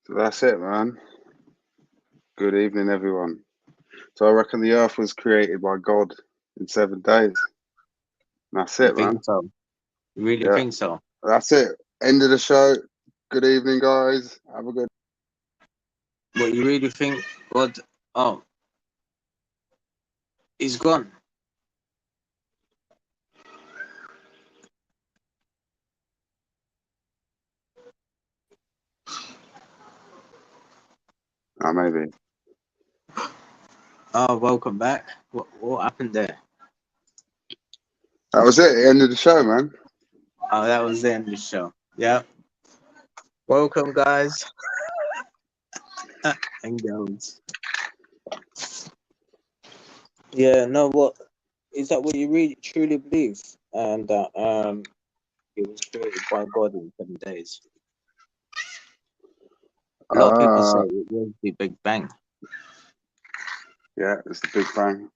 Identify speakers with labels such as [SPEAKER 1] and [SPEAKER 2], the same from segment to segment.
[SPEAKER 1] So that's it, man. Good evening, everyone. So I reckon the Earth was created by God in 7 days. That's
[SPEAKER 2] You
[SPEAKER 1] it, man.
[SPEAKER 2] think so? You really
[SPEAKER 1] Yeah,
[SPEAKER 2] think so?
[SPEAKER 1] that's it. End of the show. Good evening, guys. Have a good.
[SPEAKER 2] But you really think God? Oh, he's gone.
[SPEAKER 1] Maybe.
[SPEAKER 2] Oh, welcome back. What happened there?
[SPEAKER 1] That was it. End of the show, man.
[SPEAKER 2] Oh, that was the end of the show. Yeah. Welcome, guys and girls. Yeah. No. What is that? What you really truly believe? And that it was created by God in 7 days. A lot of people say it was the Big Bang.
[SPEAKER 1] Yeah, it's the Big Bang.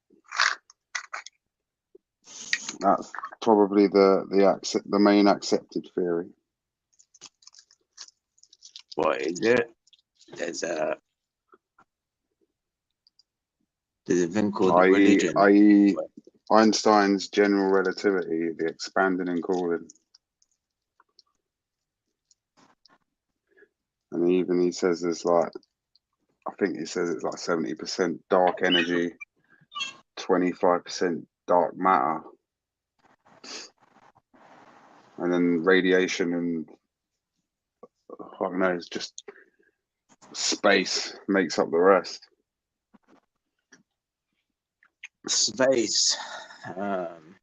[SPEAKER 1] That's probably the main accepted theory.
[SPEAKER 2] What is it? There's a thing called religion.
[SPEAKER 1] I.e. Einstein's general relativity, the expanding and cooling. And he says there's like, I think he says it's like 70% dark energy, 25% dark matter, and then radiation and I don't know, it's just space makes up the rest.
[SPEAKER 2] Space.
[SPEAKER 1] I'm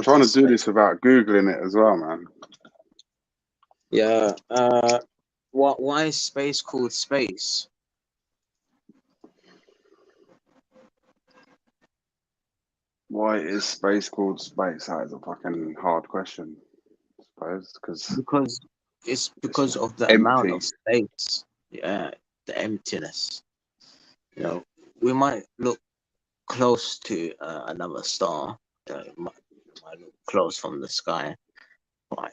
[SPEAKER 1] trying to do this without Googling it as well, man.
[SPEAKER 2] Yeah. Why is space called space?
[SPEAKER 1] Why is space called space? That is a fucking hard question, I suppose,
[SPEAKER 2] because it's because of the
[SPEAKER 1] empty.
[SPEAKER 2] amount of space. Yeah, the emptiness. You know, we might look close to another star. It might look close from the sky, but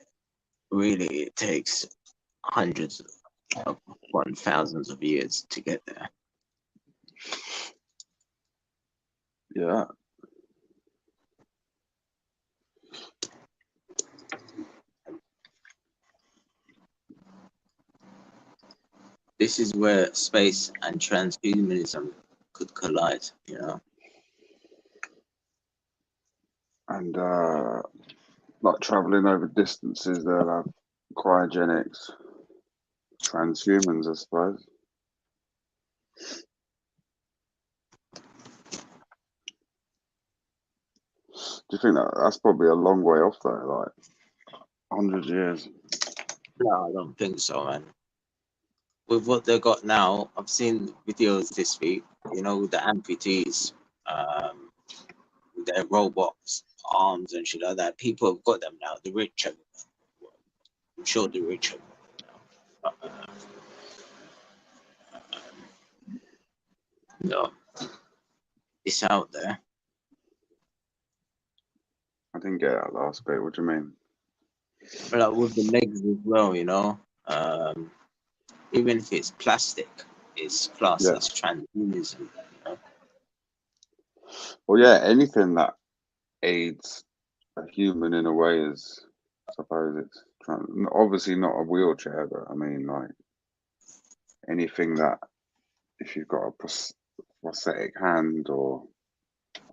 [SPEAKER 2] really it takes hundreds of thousands of years to get there.
[SPEAKER 1] Yeah.
[SPEAKER 2] This is where space and transhumanism could collide, you know.
[SPEAKER 1] And like traveling over distances, they'll have cryogenics, transhumans, I suppose. Do you think that's probably a long way off though, like 100 years?
[SPEAKER 2] No, I don't think so, man. With what they got now, I've seen videos this week, you know, with the amputees, with their robots, arms and shit like that. People have got them now. The rich have, I'm sure the rich have, no, it's out there.
[SPEAKER 1] I didn't get that last bit. What do you mean?
[SPEAKER 2] Like with the legs as well, you know. Even if it's plastic, it's classed as transhumanism. You know?
[SPEAKER 1] Well, yeah, anything that aids a human in a way is, I suppose it's obviously not a wheelchair, but I mean, like anything that if you've got a prosthetic hand or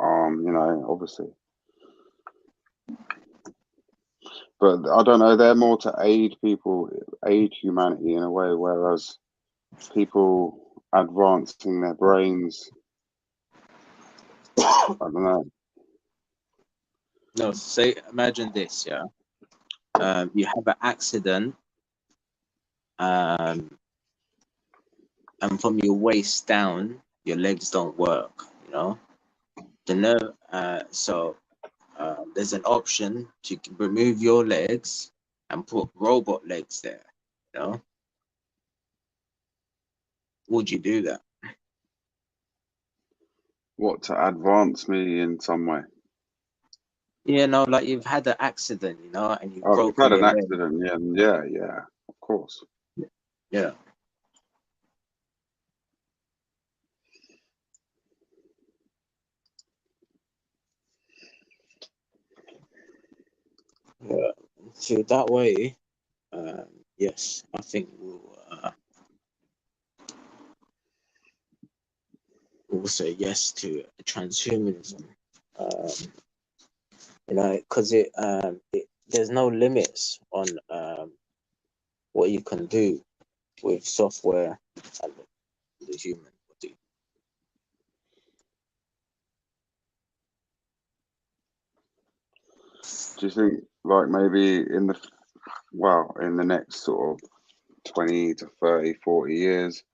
[SPEAKER 1] arm, you know, obviously. But I don't know, they're more to aid people, aid humanity in a way, whereas people advancing their brains, I don't know.
[SPEAKER 2] No, say, imagine this, yeah. You have an accident, and from your waist down, your legs don't work, you know. The nerve, so there's an option to remove your legs and put robot legs there, you know. Would you do that?
[SPEAKER 1] What, to advance me in some way?
[SPEAKER 2] Yeah, no, like you've had an accident, you know, and you've
[SPEAKER 1] Oh, if you've
[SPEAKER 2] broken
[SPEAKER 1] had an
[SPEAKER 2] your leg.
[SPEAKER 1] accident, yeah, of course.
[SPEAKER 2] Yeah. Yeah. So that way, yes, I think we'll say yes to transhumanism. You know, because there's no limits on what you can do with software and the human body.
[SPEAKER 1] Do you think, like, maybe in the next sort of 20 to 30, 40 years,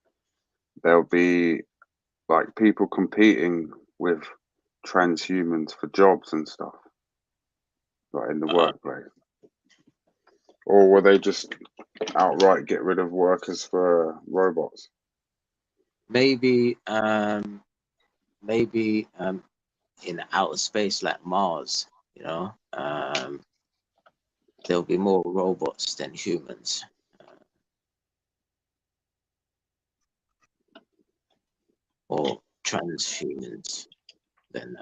[SPEAKER 1] there'll be like people competing with transhumans for jobs and stuff, like in the workplace? Or will they just outright get rid of workers for robots?
[SPEAKER 2] Maybe in outer space like Mars, you know, there'll be more robots than humans. Or transhumans than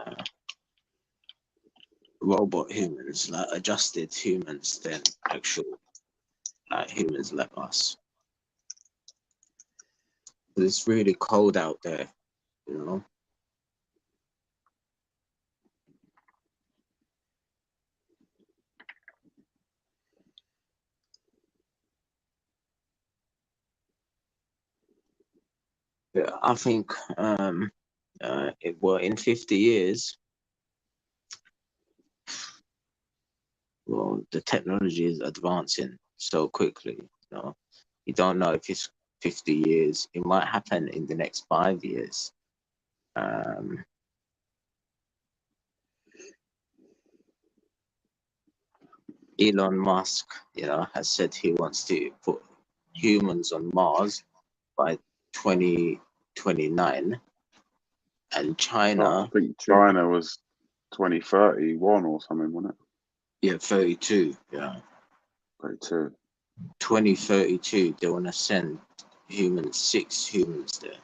[SPEAKER 2] robot humans, like adjusted humans than actual humans like us. It's really cold out there, you know. Yeah, I think in 50 years, well, the technology is advancing so quickly, you know. You don't know if it's 50 years. It might happen in the next 5 years. Elon Musk, you know, has said he wants to put humans on Mars by 2029, and China.
[SPEAKER 1] I think China was 2031 or something, wasn't it?
[SPEAKER 2] Yeah, 32. Yeah,
[SPEAKER 1] 32.
[SPEAKER 2] 2032. They want to send six humans there.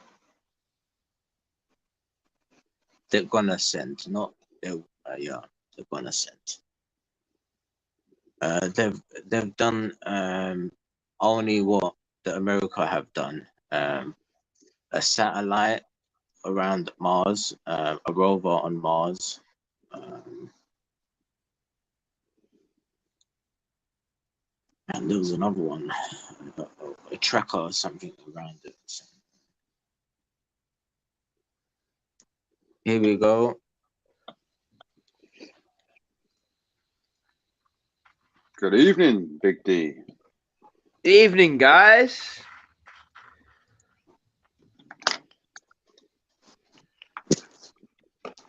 [SPEAKER 2] They're gonna send, not they. Yeah, they're gonna send. They've done only what the America have done. A satellite around Mars, a rover on Mars. And there was another one, a tracker or something around it. So here we go.
[SPEAKER 1] Good evening, Big D.
[SPEAKER 3] Evening, guys.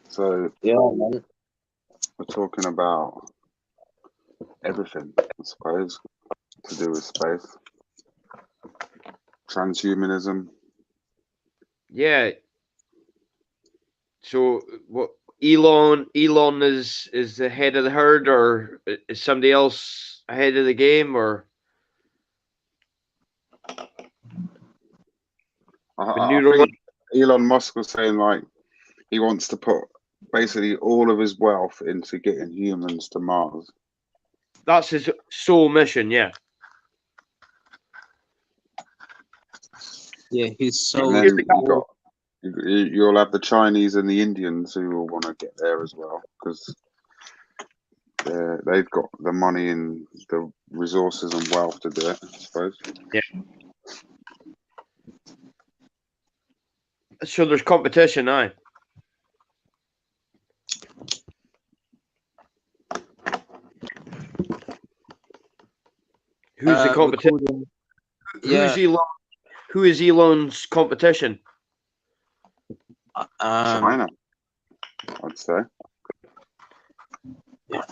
[SPEAKER 1] So
[SPEAKER 2] Yeah, man.
[SPEAKER 1] we're talking about everything, I suppose, to do with space. Transhumanism.
[SPEAKER 3] Yeah. So what? Elon is the head of the herd, or is somebody else ahead of the game, or
[SPEAKER 1] I think Elon Musk was saying, like, he wants to put basically all of his wealth into getting humans to Mars.
[SPEAKER 3] That's his sole mission. Yeah.
[SPEAKER 2] Yeah, he's so.
[SPEAKER 1] And then you'll have the Chinese and the Indians who will want to get there as well, because they've got the money and the resources and wealth to do it, I suppose.
[SPEAKER 3] Yeah. So there's competition now. Who's the competition?
[SPEAKER 2] Yeah.
[SPEAKER 3] Who is Elon's competition?
[SPEAKER 1] China, I'd say.
[SPEAKER 2] Yeah.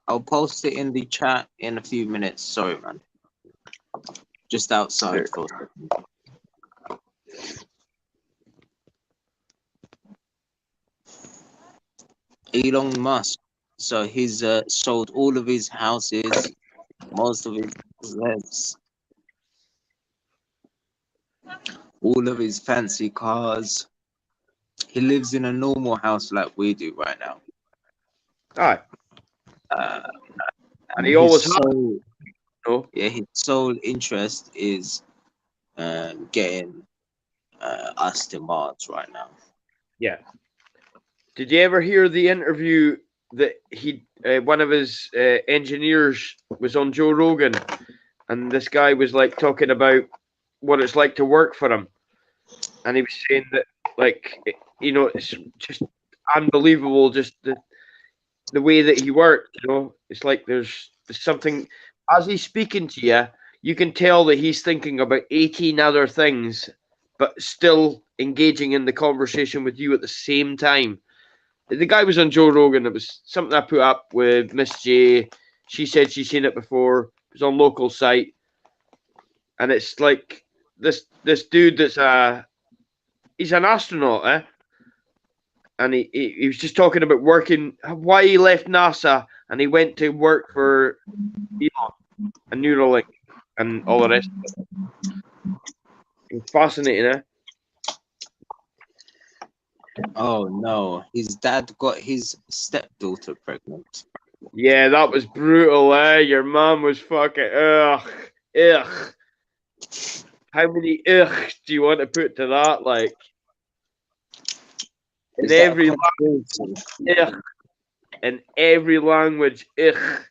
[SPEAKER 2] I'll post it in the chat in a few minutes. Sorry, man. Just outside for. Elon Musk. So he's sold all of his houses, most of his lands, all of his fancy cars. He lives in a normal house like we do right now.
[SPEAKER 3] Aye.
[SPEAKER 2] Uh,
[SPEAKER 3] And
[SPEAKER 2] and
[SPEAKER 3] he always
[SPEAKER 2] his
[SPEAKER 3] has,
[SPEAKER 2] sole,
[SPEAKER 3] you know.
[SPEAKER 2] yeah, his sole interest is getting us to Mars right now.
[SPEAKER 3] Yeah. Did you ever hear the interview that one of his engineers was on Joe Rogan, and this guy was like talking about what it's like to work for him, and he was saying that, like, you know, it's just unbelievable, just the way that he worked. You know, it's like there's something as he's speaking to you, you can tell that he's thinking about 18 other things, but still engaging in the conversation with you at the same time. The guy was on Joe Rogan. It was something I put up with Miss J. She said she's seen it before. It was on local site, and it's like this dude that's he's an astronaut, and he was just talking about working, why he left NASA and he went to work for Elon and Neuralink and all the rest. It's fascinating, eh?
[SPEAKER 2] Oh no, his dad got his stepdaughter pregnant.
[SPEAKER 3] Yeah, that was brutal, eh? Your mum was fucking ugh. How many ugh do you want to put to that? Like, in
[SPEAKER 2] Is that a
[SPEAKER 3] every
[SPEAKER 2] conspiracy?
[SPEAKER 3] ugh, in every language, ugh.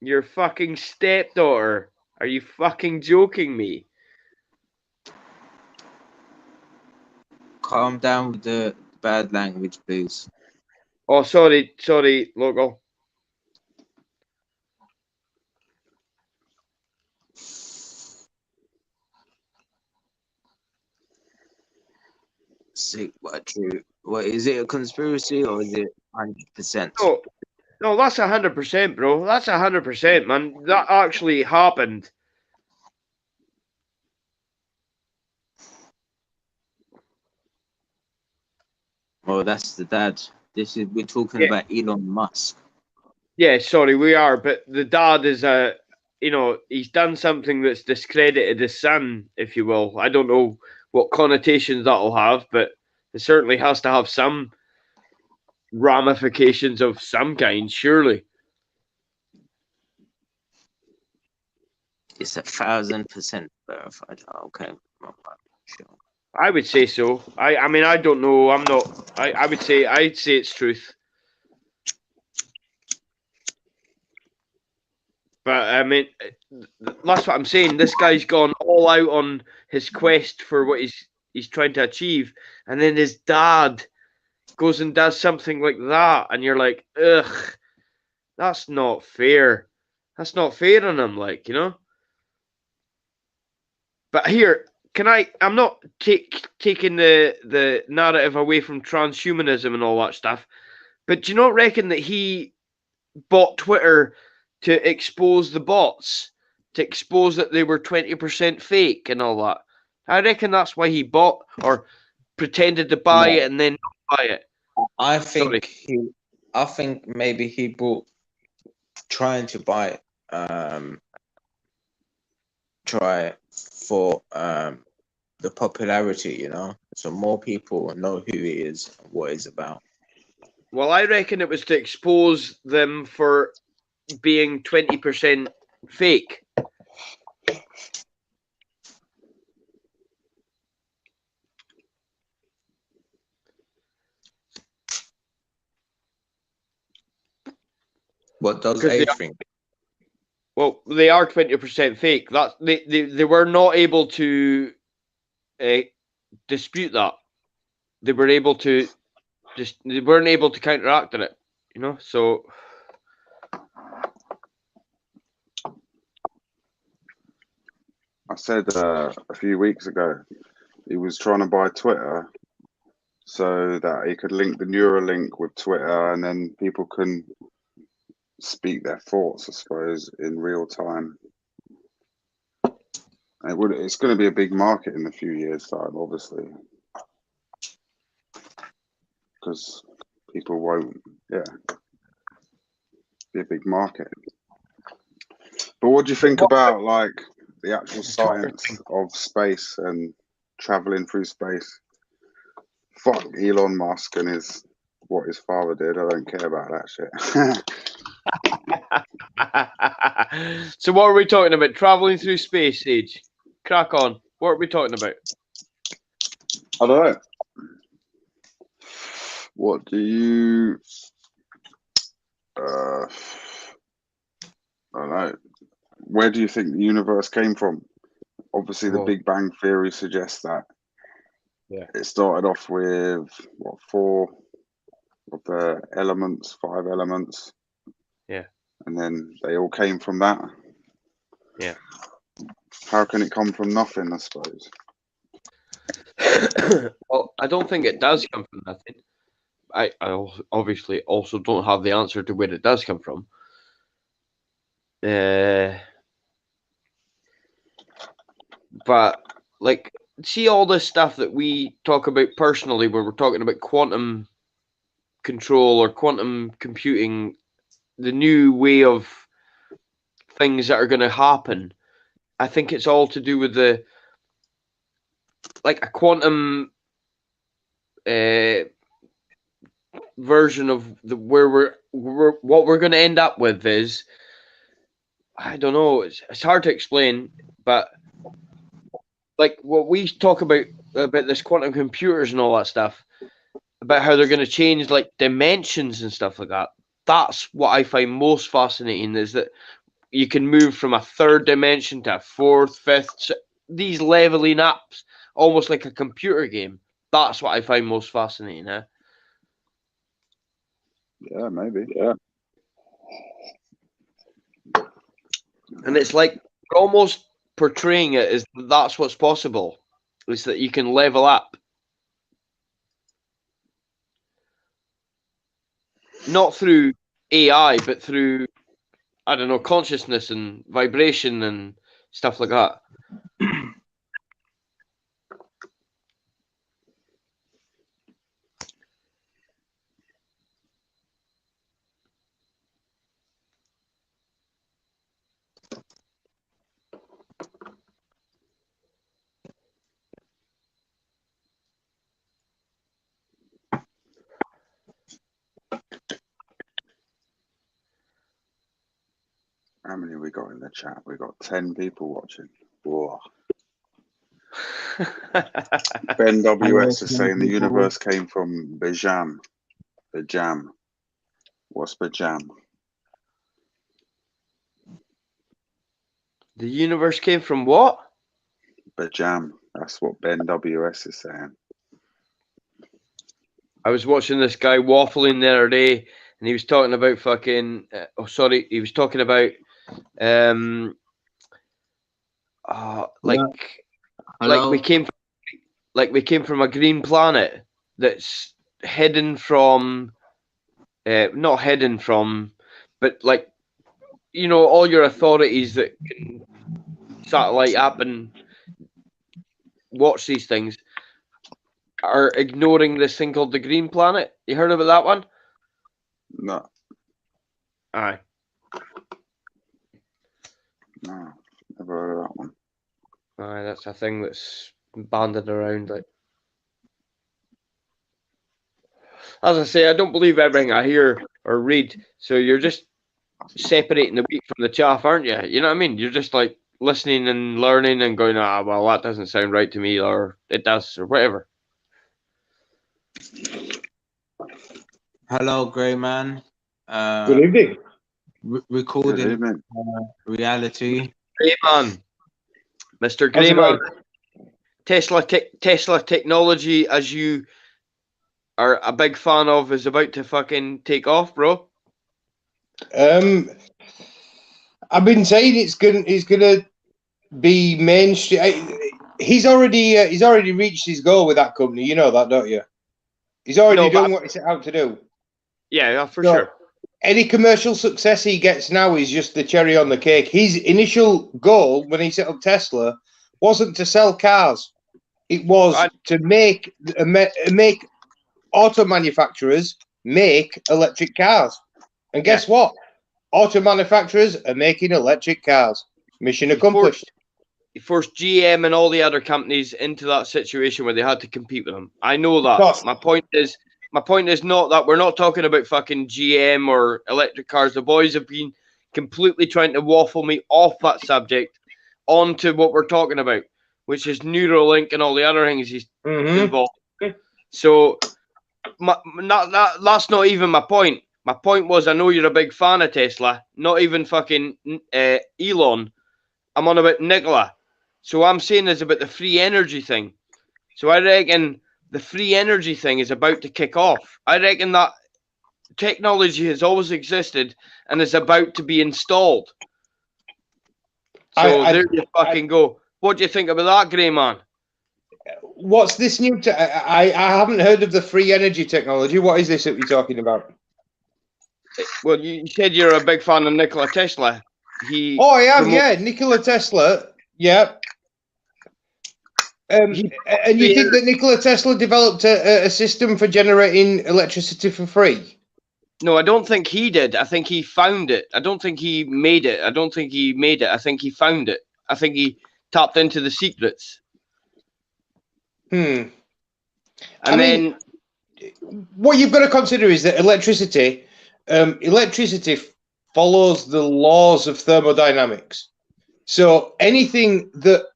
[SPEAKER 3] Your fucking stepdaughter. Are you fucking joking me?
[SPEAKER 2] Calm down with the bad language, please.
[SPEAKER 3] Oh, sorry, local.
[SPEAKER 2] Sick but true. What is it, a conspiracy or is it 100%?
[SPEAKER 3] No, no, that's 100%, bro. That's 100%, man. That actually happened.
[SPEAKER 2] Oh, that's the dad. We're talking
[SPEAKER 3] Yeah,
[SPEAKER 2] about Elon Musk.
[SPEAKER 3] yeah. Sorry, we are, but the dad is he's done something that's discredited his son, if you will. I don't know what connotations that'll have, but it certainly has to have some ramifications of some kind, surely.
[SPEAKER 2] It's 1,000% verified. Oh, okay. Sure.
[SPEAKER 3] I would say so. I mean, I don't know. I'm not. I'd say it's truth. But I mean, that's what I'm saying. This guy's gone all out on his quest for what he's trying to achieve, and then his dad goes and does something like that, and you're like, ugh, that's not fair. That's not fair on him, like, you know. But here, can I? I'm not taking the narrative away from transhumanism and all that stuff. But do you not reckon that he bought Twitter to expose the bots, to expose that they were 20% fake and all that? I reckon that's why he bought or pretended to buy
[SPEAKER 2] No,
[SPEAKER 3] it and then not buy it.
[SPEAKER 2] I
[SPEAKER 3] Sorry.
[SPEAKER 2] think maybe he bought trying to buy try for the popularity, you know, so more people know who he is and what he's about.
[SPEAKER 3] Well, I reckon it was to expose them for being 20% fake.
[SPEAKER 2] What does
[SPEAKER 3] Because
[SPEAKER 2] A think?
[SPEAKER 3] they are 20% fake. That they were not able to dispute that. They were able to they weren't able to counteract it, you know. So
[SPEAKER 1] I said a few weeks ago he was trying to buy Twitter so that he could link the Neuralink with Twitter, and then people can speak their thoughts, I suppose, in real time. It's going to be a big market in a few years' time, obviously, because people won't, be a big market. But what do you think about, like, the actual science of space and traveling through space. Fuck Elon Musk and what his father did. I don't care about that
[SPEAKER 3] shit. So what are we talking about? Traveling through space, Sage. Crack on. What are we talking about?
[SPEAKER 1] I don't know. What do you... I don't know. Where do you think the universe came from? Obviously, the Big Bang Theory suggests that.
[SPEAKER 3] Yeah.
[SPEAKER 1] It started off with, what, 4 of the elements, 5 elements.
[SPEAKER 3] Yeah.
[SPEAKER 1] And then they all came from that.
[SPEAKER 3] Yeah.
[SPEAKER 1] How can it come from nothing, I suppose?
[SPEAKER 3] Well, I don't think it does come from nothing. I obviously also don't have the answer to where it does come from. But like, see all this stuff that we talk about personally, where we're talking about quantum control or quantum computing, the new way of things that are going to happen. I think it's all to do with a quantum version of what we're going to end up with is, I don't know, it's hard to explain, but like what we talk about this quantum computers and all that stuff, about how they're going to change like dimensions and stuff like that. That's what I find most fascinating, is that you can move from a third dimension to a fourth, fifth, these leveling ups, almost like a computer game. That's what I find most fascinating, huh?
[SPEAKER 1] Yeah, maybe. Yeah.
[SPEAKER 3] And it's like almost portraying it as that's what's possible, is that you can level up. Not through AI, but through, I don't know, consciousness and vibration and stuff like that.
[SPEAKER 1] How many we got in the chat? We got 10 people watching. Whoa. Ben WS is saying the universe came from Bejam. Bejam. What's Bejam?
[SPEAKER 3] The universe came from what?
[SPEAKER 1] Bejam. That's what Ben WS is saying.
[SPEAKER 3] I was watching this guy waffling the other day, and he was talking about fucking. He was talking about we came from a green planet that's hidden from, not hidden from, but like, you know, all your authorities that can satellite up and watch these things are ignoring this thing called the green planet. You heard about that one?
[SPEAKER 1] No.
[SPEAKER 3] Aye.
[SPEAKER 1] No, never heard of that one.
[SPEAKER 3] Aye, that's a thing that's banded around. Like, as I say, I don't believe everything I hear or read. So you're just separating the wheat from the chaff, aren't you? You know what I mean? You're just like listening and learning and going, well, that doesn't sound right to me, or it does, or whatever.
[SPEAKER 2] Hello, Grey Man.
[SPEAKER 4] Good evening.
[SPEAKER 2] Recording
[SPEAKER 1] Good evening.
[SPEAKER 2] reality.
[SPEAKER 3] Grey Man, Mr. Grey Man. Tesla technology, as you are a big fan of, is about to fucking take off, bro.
[SPEAKER 4] I've been saying it's gonna be mainstream. He's already reached his goal with that company. You know that, don't you? He's already done what he set out to do.
[SPEAKER 3] Yeah, for sure.
[SPEAKER 4] Any commercial success he gets now is just the cherry on the cake. His initial goal when he set up Tesla wasn't to sell cars. It was to make auto manufacturers make electric cars. And guess what? Auto manufacturers are making electric cars. Mission accomplished.
[SPEAKER 3] forced GM and all the other companies into that situation where they had to compete with them. I know that.
[SPEAKER 4] course.
[SPEAKER 3] My point is not that we're not talking about fucking GM or electric cars. The boys have been completely trying to waffle me off that subject onto what we're talking about, which is Neuralink and all the other things he's involved. So that's not even my point. My point was, I know you're a big fan of Tesla, not even fucking Elon. I'm on about Nikola. So I'm saying is about the free energy thing. So I reckon the free energy thing is about to kick off. I reckon that technology has always existed and is about to be installed. So there you fucking go. What do you think about that, Grey Man?
[SPEAKER 4] What's this new? I haven't heard of the free energy technology. What is this that we're talking about?
[SPEAKER 3] Well, you said you're a big fan of Nikola Tesla.
[SPEAKER 4] I am, yeah. Nikola Tesla, yeah. And you think that Nikola Tesla developed a system for generating electricity for free?
[SPEAKER 3] No, I don't think he did. I think he found it. I don't think he made it. I don't think he made it. I think he found it. I think he tapped into the secrets.
[SPEAKER 4] I
[SPEAKER 3] mean, then
[SPEAKER 4] what you've got to consider is that electricity follows the laws of thermodynamics. So anything that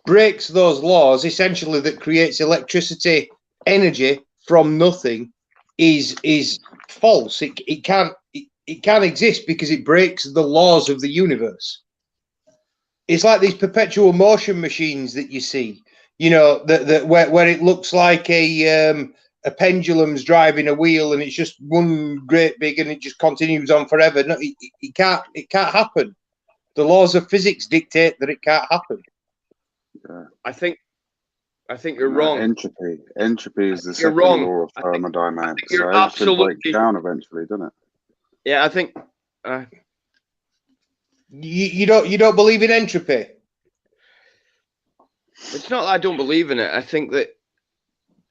[SPEAKER 4] breaks those laws, essentially that creates electricity energy from nothing, is false. It can't exist because it breaks the laws of the universe. It's like these perpetual motion machines that you see, you know, where it looks like a pendulum's driving a wheel and it's just one great big and it just continues on forever. No, it can't happen. The laws of physics dictate that it can't happen.
[SPEAKER 1] Yeah.
[SPEAKER 3] I think you're wrong.
[SPEAKER 1] Entropy is the second law of thermodynamics. So everything breaks down eventually, doesn't it?
[SPEAKER 3] Yeah, I think.
[SPEAKER 4] You don't believe in entropy?
[SPEAKER 3] It's not that I don't believe in it. I think that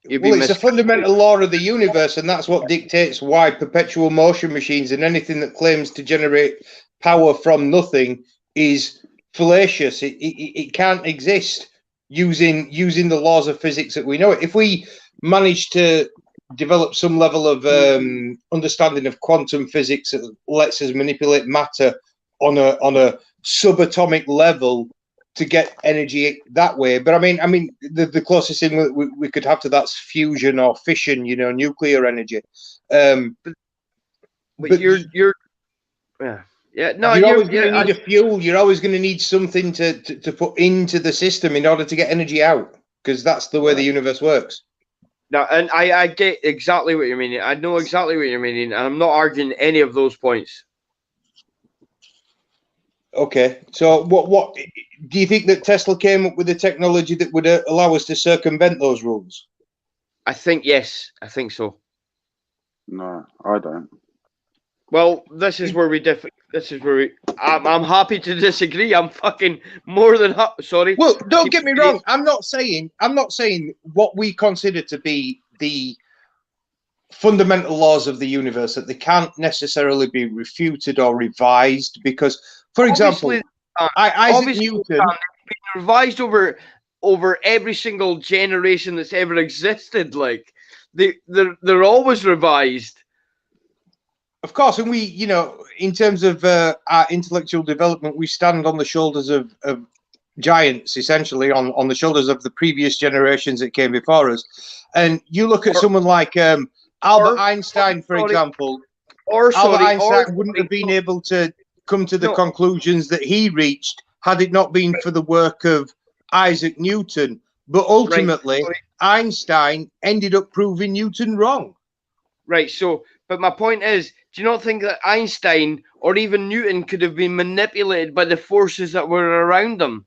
[SPEAKER 4] it's a fundamental law of the universe, and that's what dictates why perpetual motion machines and anything that claims to generate power from nothing is fallacious. It can't exist using the laws of physics that we know it. If we manage to develop some level of understanding of quantum physics that lets us manipulate matter on a subatomic level to get energy that way, but I mean the closest thing we could have to that's fusion or fission, you know, nuclear energy.
[SPEAKER 3] But you're no,
[SPEAKER 4] you're always going to need a fuel. You're always going to need something to put into the system in order to get energy out, because that's the way the universe works.
[SPEAKER 3] No, and I get exactly what you're meaning. I know exactly what you're meaning, and I'm not arguing any of those points.
[SPEAKER 4] Okay, so what do you think that Tesla came up with the technology that would allow us to circumvent those rules?
[SPEAKER 3] I think yes. I think so.
[SPEAKER 1] No, I don't.
[SPEAKER 3] Well, this is where we differ. This is where I'm happy to disagree. I'm fucking more than sorry.
[SPEAKER 4] Well, don't get me wrong. I'm not saying what we consider to be the fundamental laws of the universe, that they can't necessarily be refuted or revised, because, for example, Isaac Newton
[SPEAKER 3] been revised over every single generation that's ever existed. Like they're always revised.
[SPEAKER 4] Of course, and we, you know, in terms of our intellectual development, we stand on the shoulders of giants, essentially on the shoulders of the previous generations that came before us. And you look at someone like Albert Einstein, for example. Albert Einstein wouldn't have been able to come to the conclusions that he reached had it not been for the work of Isaac Newton. But ultimately, Einstein ended up proving Newton wrong.
[SPEAKER 3] Right. So, but my point is, do you not think that Einstein or even Newton could have been manipulated by the forces that were around them?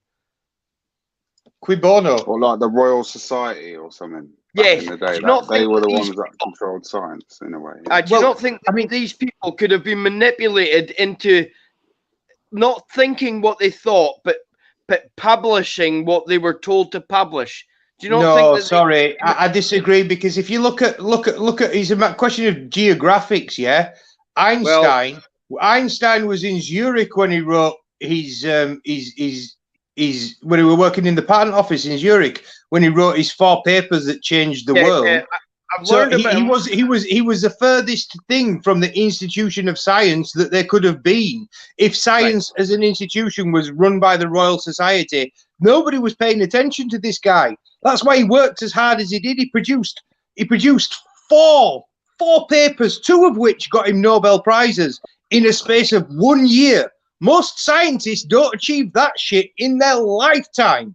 [SPEAKER 4] Cui bono?
[SPEAKER 1] Or like the Royal Society or something.
[SPEAKER 3] Yes.
[SPEAKER 1] In the day, they were the ones that controlled science in a way.
[SPEAKER 3] Do you not think that these people could have been manipulated into not thinking what they thought, but publishing what they were told to publish? Do you not think that
[SPEAKER 4] sorry, I disagree, because if you look at it's a question of geographics, yeah. Einstein was in Zurich when he wrote his when he was working in the patent office in Zurich, when he wrote his 4 papers that changed the world.
[SPEAKER 3] Yeah, I've
[SPEAKER 4] So
[SPEAKER 3] learned about
[SPEAKER 4] he
[SPEAKER 3] him.
[SPEAKER 4] was the furthest thing from the institution of science that there could have been. If science as an institution was run by the Royal Society, nobody was paying attention to this guy. That's why he worked as hard as he did. He produced 4 papers, 2 of which got him Nobel Prizes in a space of 1 year. Most scientists don't achieve that shit in their lifetime.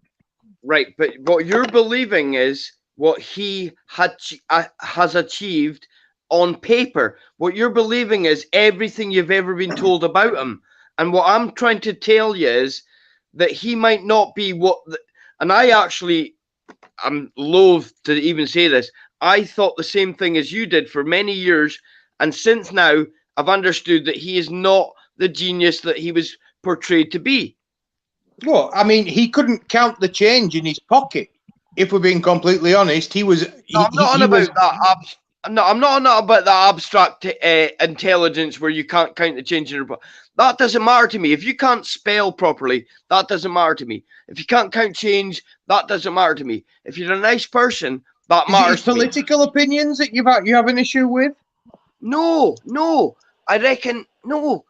[SPEAKER 3] Right, but what you're believing is what he has achieved on paper. What you're believing is everything you've ever been told about him. And what I'm trying to tell you is that he might not be and I'm loath to even say this. I thought the same thing as you did for many years. And since now, I've understood that he is not the genius that he was portrayed to be.
[SPEAKER 4] Well, I mean, he couldn't count the change in his pocket. If we're being completely honest, he was.
[SPEAKER 3] I'm not on about that. I'm not on about that abstract intelligence where you can't count the change in your pocket. That doesn't matter to me. If you can't spell properly, that doesn't matter to me. If you can't count change, that doesn't matter to me. If you're a nice person, that matters.
[SPEAKER 4] Is it political opinions that you have an issue with?
[SPEAKER 3] No. I reckon no.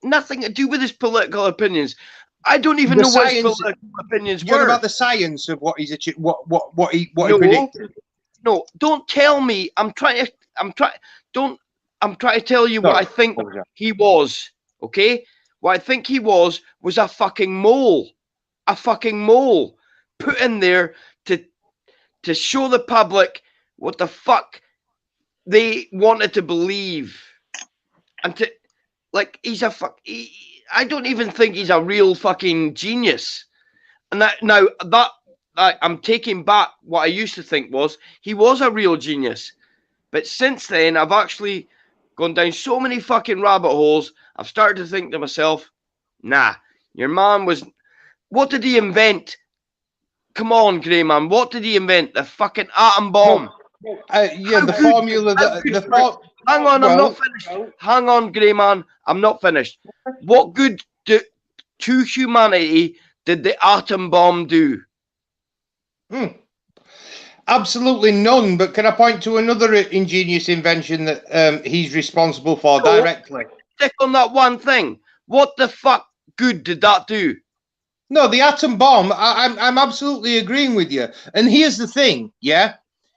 [SPEAKER 3] Nothing to do with his political opinions. I don't even know what his political opinions were.
[SPEAKER 4] What about the science of what he's achieved? What he predicted?
[SPEAKER 3] No, don't tell me. I'm trying to tell you what I think he was. Okay, what I think he was a fucking mole, put in there to show the public what the fuck they wanted to believe, and to he's a fuck. I don't even think he's a real fucking genius. And I'm taking back what I used to think he was a real genius. But since then, I've actually gone down so many fucking rabbit holes. I've started to think to myself, nah, your man was. What did he invent? Come on, Grey Man. What did he invent? The fucking atom bomb.
[SPEAKER 4] The formula.
[SPEAKER 3] Hang on, I'm not finished. Hang on, Grey Man. I'm not finished. What good to humanity did the atom bomb do?
[SPEAKER 4] Absolutely none. But can I point to another ingenious invention that he's responsible for directly?
[SPEAKER 3] Stick on that one thing. What the fuck good did that do?
[SPEAKER 4] No, the atom bomb. I'm absolutely agreeing with you. And here's the thing. Yeah,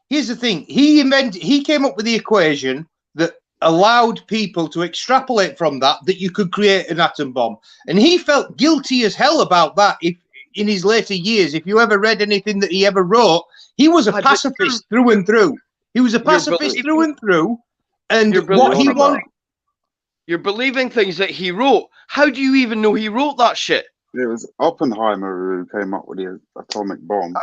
[SPEAKER 4] here's the thing. He came up with the equation that allowed people to extrapolate from that you could create an atom bomb. And he felt guilty as hell about that. If in his later years, if you ever read anything that he ever wrote, he was a pacifist through and through. He was a pacifist through and through. And what he wanted.
[SPEAKER 3] You're believing things that he wrote. How do you even know he wrote that shit?
[SPEAKER 1] It was Oppenheimer who came up with the atomic bomb.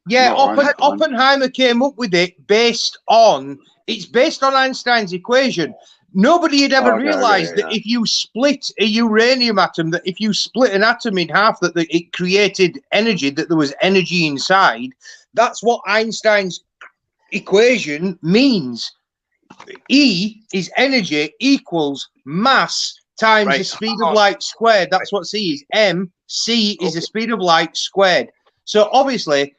[SPEAKER 4] Yeah, Oppenheimer came up with it based on Einstein's equation. Nobody had ever realized that if you split a uranium atom, that if you split an atom in half, that it created energy, that there was energy inside. That's what Einstein's equation means. E is energy equals mass times the speed of light squared. That's what C is. MC is the speed of light squared. So obviously,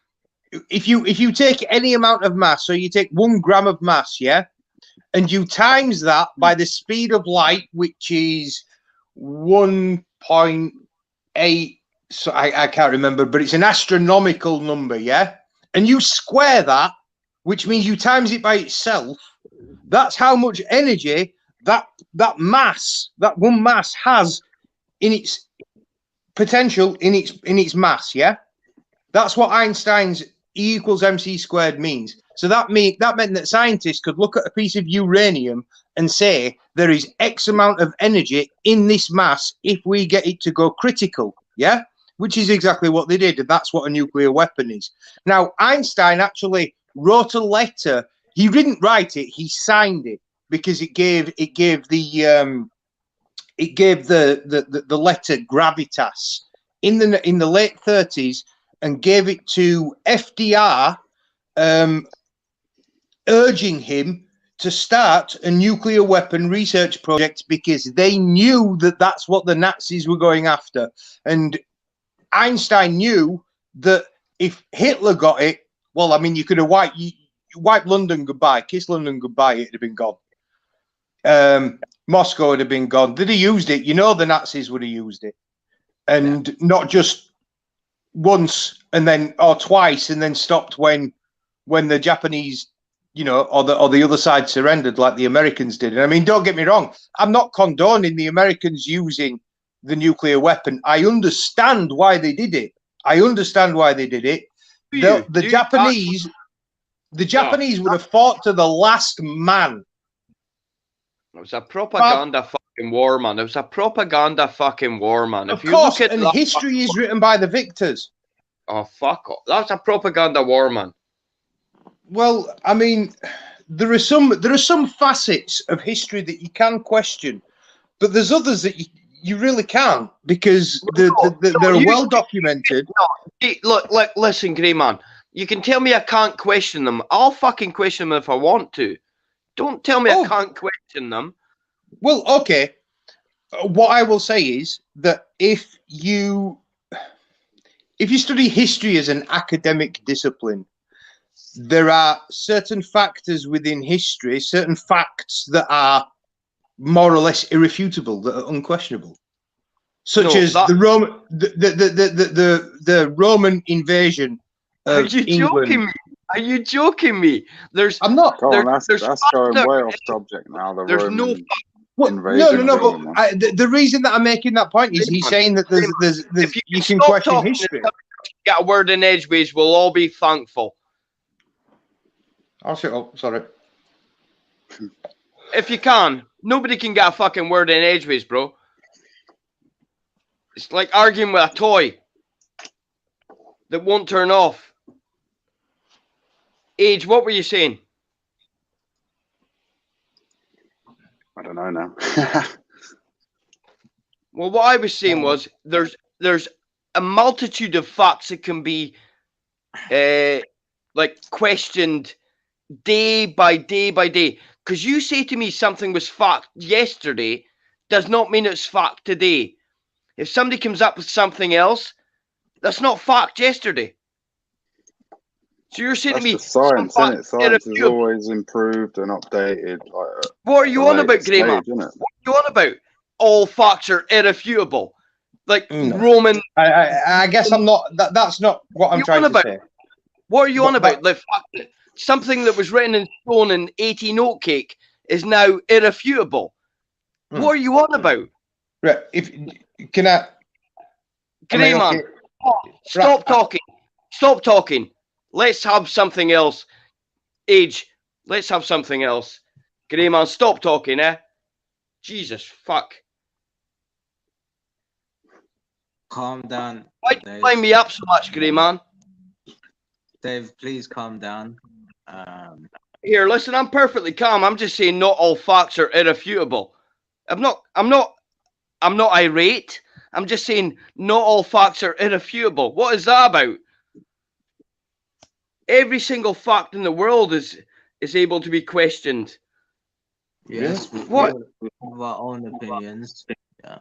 [SPEAKER 4] if you take any amount of mass, so you take 1 gram of mass, yeah, and you times that by the speed of light, which is 1.8, so I can't remember, but it's an astronomical number, yeah, and you square that, which means you times it by itself. That's how much energy that mass, that one mass has in its potential, in its mass, yeah. That's what Einstein's E equals mc squared means. So that meant that scientists could look at a piece of uranium and say there is X amount of energy in this mass if we get it to go critical, yeah, which is exactly what they did, and that's what a nuclear weapon is. Now, Einstein actually wrote a letter. He didn't write it; he signed it because it gave the letter gravitas in the late 30s, and gave it to FDR, urging him to start a nuclear weapon research project because they knew that that's what the Nazis were going after. And Einstein knew that if Hitler got it, well, I mean, you could have wiped London goodbye, kiss London goodbye, it'd have been gone. Moscow would have been gone. They'd have used it. You know, the Nazis would have used it, and not just once and then or twice and then stopped when the Japanese, you know, or the other side surrendered like the Americans did. And I mean, don't get me wrong, I'm not condoning the Americans using the nuclear weapon. I understand why they did it. The Japanese would have fought to the last man.
[SPEAKER 3] It was a propaganda fucking war, man. It was a propaganda fucking war, man.
[SPEAKER 4] Of course, and history is written by the victors.
[SPEAKER 3] Oh, fuck off. That's a propaganda war, man.
[SPEAKER 4] Well, I mean, there are some facets of history that you can question, but there's others that you really can't, because they're well documented.
[SPEAKER 3] Look, listen, Grey Man. You can tell me I can't question them. I'll fucking question them if I want to. Don't tell me I can't question them.
[SPEAKER 4] Well, okay. What I will say is that if you study history as an academic discipline, there are certain factors within history, certain facts that are more or less irrefutable, that are unquestionable, such as the Roman invasion of England.
[SPEAKER 3] Are you joking me?
[SPEAKER 4] I'm not.
[SPEAKER 1] That's going way off subject now.
[SPEAKER 3] There's no.
[SPEAKER 4] But the reason that I'm making that point is he's saying that there's you can question history.
[SPEAKER 3] Get a word in edgeways, we'll all be thankful.
[SPEAKER 4] I'll shut up. Sorry.
[SPEAKER 3] If you can, nobody can get a fucking word in edgeways, bro. It's like arguing with a toy that won't turn off. Age, what were you saying?
[SPEAKER 1] I don't know now.
[SPEAKER 3] Well, what I was saying was there's a multitude of facts that can be like questioned day by day by day. Because you say to me something was fact yesterday does not mean it's fact today. If somebody comes up with something else, that's not fact yesterday. So you're saying to me,
[SPEAKER 1] science, isn't it? Science is always improved and updated.
[SPEAKER 3] What are you on about, Grey Man? What are you on about? All facts are irrefutable. Like Roman.
[SPEAKER 4] I guess I'm not. That's not what I'm trying to say.
[SPEAKER 3] What are you on about? The fact that something that was written in stone in 18 oatcake is now irrefutable. What are you on about?
[SPEAKER 4] Right.
[SPEAKER 3] Grey Man, stop talking. Stop talking. Let's have something else. Age, let's have something else. Grey Man, stop talking, eh? Jesus, fuck.
[SPEAKER 2] Calm down.
[SPEAKER 3] Why do you wind me up so much, Grey Man?
[SPEAKER 2] Dave, please calm down.
[SPEAKER 3] Here, listen, I'm perfectly calm. I'm just saying not all facts are irrefutable. I'm not irate. I'm just saying not all facts are irrefutable. What is that about? Every single fact in the world is able to be questioned.
[SPEAKER 2] Yes, we
[SPEAKER 3] what?
[SPEAKER 2] have our own opinions. Yeah.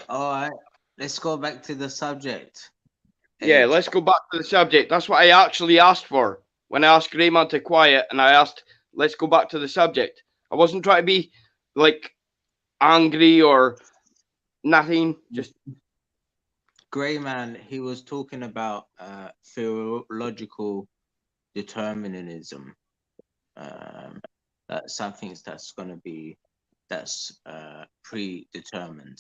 [SPEAKER 2] All right. Let's go back to the subject.
[SPEAKER 3] Yeah, let's go back to the subject. That's what I actually asked for when I asked Grey Man to quiet, and I asked, let's go back to the subject. I wasn't trying to be like angry or nothing. Just
[SPEAKER 2] Grey Man, he was talking about theological determinism. That's something that's going to be predetermined.